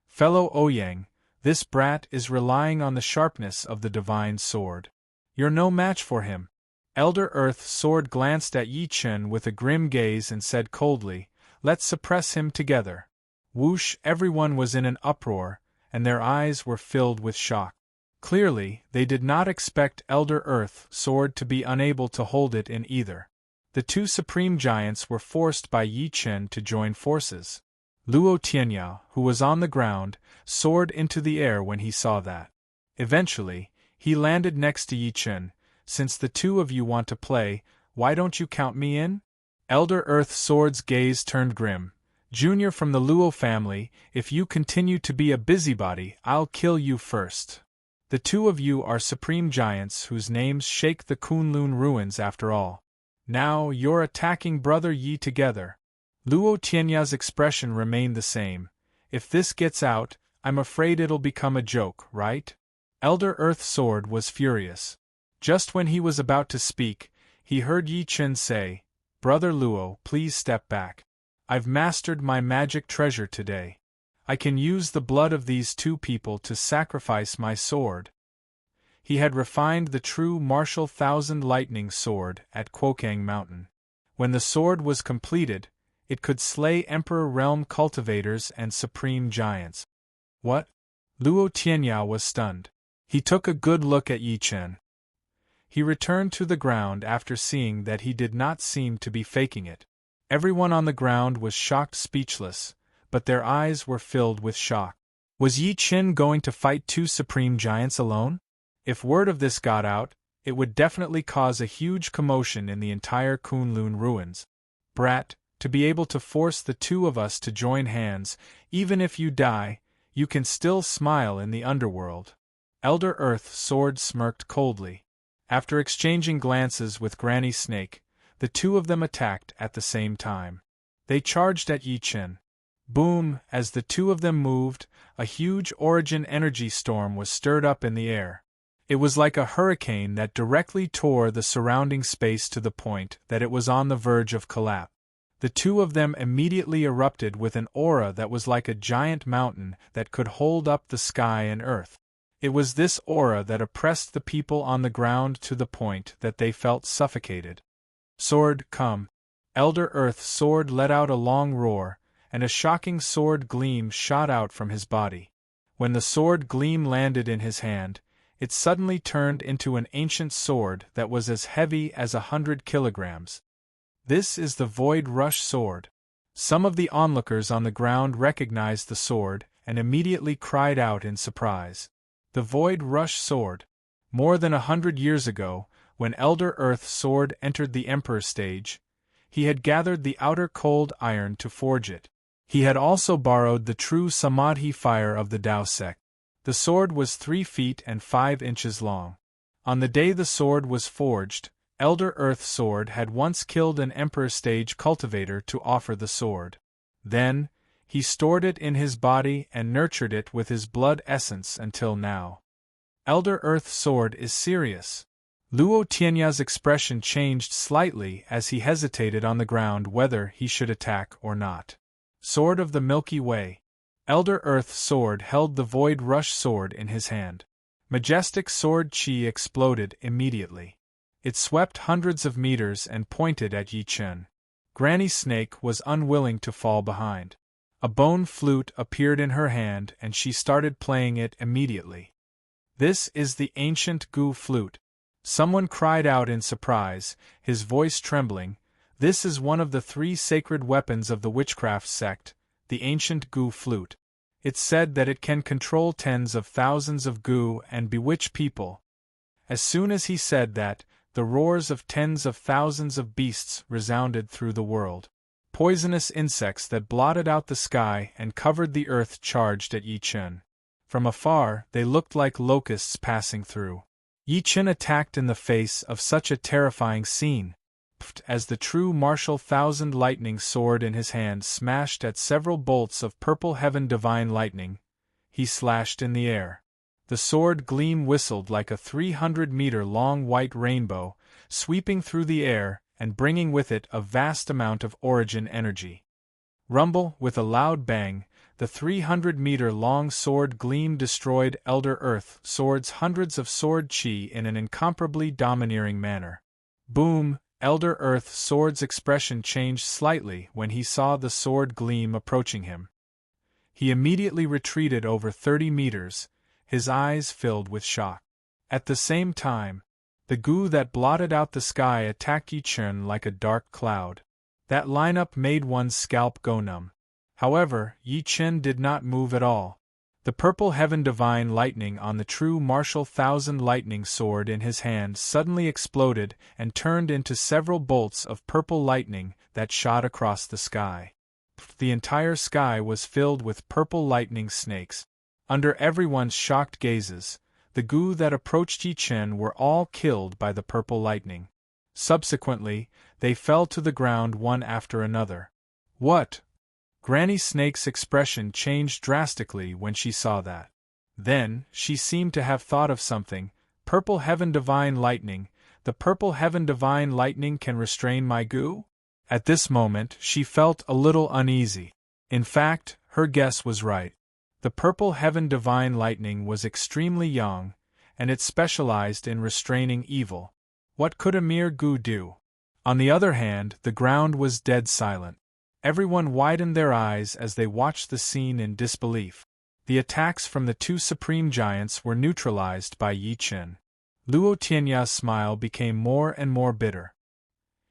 Fellow Ouyang, this brat is relying on the sharpness of the divine sword. You're no match for him. Elder Earth's sword glanced at Yi Chen with a grim gaze and said coldly, "Let's suppress him together." Whoosh! Everyone was in an uproar, and their eyes were filled with shock. Clearly, they did not expect Elder Earth's sword to be unable to hold it in either. The two supreme giants were forced by Yi Chen to join forces. Luo Tianyao, who was on the ground, soared into the air when he saw that. Eventually, he landed next to Yi Chen. "Since the two of you want to play, why don't you count me in?" Elder Earth's sword's gaze turned grim. "Junior from the Luo family, if you continue to be a busybody, I'll kill you first. The two of you are supreme giants whose names shake the Kunlun ruins after all. Now you're attacking Brother Yi together." Luo Tianya's expression remained the same. "If this gets out, I'm afraid it'll become a joke, right?" Elder Earth's sword was furious. Just when he was about to speak, he heard Yi Chen say, "Brother Luo, please step back. I've mastered my magic treasure today. I can use the blood of these two people to sacrifice my sword." He had refined the true martial Thousand Lightning Sword at Quokang Mountain. When the sword was completed, it could slay Emperor Realm cultivators and supreme giants. What? Luo Tianyao was stunned. He took a good look at Yi Chen. He returned to the ground after seeing that he did not seem to be faking it. Everyone on the ground was shocked speechless, but their eyes were filled with shock. Was Yi Chen going to fight two supreme giants alone? If word of this got out, it would definitely cause a huge commotion in the entire Kunlun ruins. "Brat, to be able to force the two of us to join hands, even if you die, you can still smile in the underworld." Elder Earth's sword smirked coldly. After exchanging glances with Granny Snake, the two of them attacked at the same time. They charged at Yi Chen. Boom! As the two of them moved, a huge origin energy storm was stirred up in the air. It was like a hurricane that directly tore the surrounding space to the point that it was on the verge of collapse. The two of them immediately erupted with an aura that was like a giant mountain that could hold up the sky and earth. It was this aura that oppressed the people on the ground to the point that they felt suffocated. "Sword, come!" Elder Earth's sword let out a long roar, and a shocking sword gleam shot out from his body. When the sword gleam landed in his hand, it suddenly turned into an ancient sword that was as heavy as 100 kilograms. This is the Void Rush Sword. Some of the onlookers on the ground recognized the sword and immediately cried out in surprise. The Void Rush Sword. More than 100 years ago, when Elder Earth's sword entered the Emperor stage, he had gathered the outer cold iron to forge it. He had also borrowed the true Samadhi fire of the Tao sect. The sword was 3 feet and 5 inches long. On the day the sword was forged, Elder Earth's sword had once killed an Emperor stage cultivator to offer the sword. Then, he stored it in his body and nurtured it with his blood essence until now. Elder Earth's sword is serious. Luo Tianya's expression changed slightly as he hesitated on the ground whether he should attack or not. Sword of the Milky Way. Elder Earth's sword held the Void Rush Sword in his hand. Majestic sword chi exploded immediately. It swept hundreds of meters and pointed at Yi Chen. Granny Snake was unwilling to fall behind. A bone flute appeared in her hand and she started playing it immediately. "This is the ancient Gu flute." Someone cried out in surprise, his voice trembling. "This is one of the 3 sacred weapons of the witchcraft sect, the ancient Gu flute. It's said that it can control tens of thousands of Gu and bewitch people." As soon as he said that, the roars of tens of thousands of beasts resounded through the world. Poisonous insects that blotted out the sky and covered the earth charged at Yi Chen. From afar, they looked like locusts passing through. Yi Chen attacked in the face of such a terrifying scene. As the true martial Thousand Lightning Sword in his hand smashed at several bolts of purple heaven divine lightning, he slashed in the air. The sword gleam whistled like a 300-meter-long white rainbow, sweeping through the air and bringing with it a vast amount of origin energy. Rumble, with a loud bang, the 300-meter-long sword gleam destroyed Elder Earth's sword's hundreds of sword chi in an incomparably domineering manner. Boom! Elder Earth's sword's expression changed slightly when he saw the sword gleam approaching him. He immediately retreated over 30 meters, his eyes filled with shock. At the same time, the goo that blotted out the sky attacked Yi Chen like a dark cloud. That lineup made one's scalp go numb. However, Yi Chen did not move at all. The purple heaven divine lightning on the true martial thousand lightning sword in his hand suddenly exploded and turned into several bolts of purple lightning that shot across the sky. The entire sky was filled with purple lightning snakes. Under everyone's shocked gazes, the goo that approached Yi Chen were all killed by the purple lightning. Subsequently, they fell to the ground one after another. What? Granny Snake's expression changed drastically when she saw that. Then, she seemed to have thought of something. Purple heaven divine lightning. The purple heaven divine lightning can restrain my goo? At this moment, she felt a little uneasy. In fact, her guess was right. The purple heaven divine lightning was extremely young, and it specialized in restraining evil. What could a mere goo do? On the other hand, the ground was dead silent. Everyone widened their eyes as they watched the scene in disbelief. The attacks from the two supreme giants were neutralized by Yi Chen. Luo Tianya's smile became more and more bitter.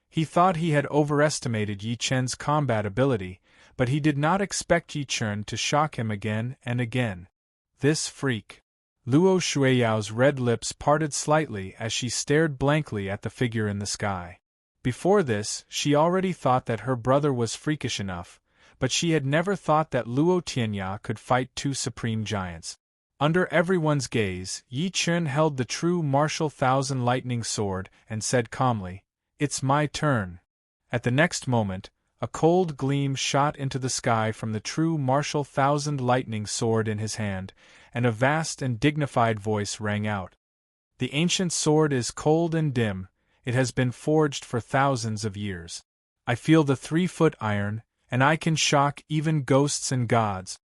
He thought he had overestimated Yi Chen's combat ability, but he did not expect Yi Chen to shock him again and again. This freak. Luo Shuiyao's red lips parted slightly as she stared blankly at the figure in the sky. Before this, she already thought that her brother was freakish enough, but she had never thought that Luo Tianya could fight two supreme giants. Under everyone's gaze, Yi Chen held the true martial thousand lightning sword and said calmly, "It's my turn." At the next moment, a cold gleam shot into the sky from the true martial thousand lightning sword in his hand, and a vast and dignified voice rang out. "The ancient sword is cold and dim. It has been forged for thousands of years. I feel the 3-foot iron, and I can shock even ghosts and gods.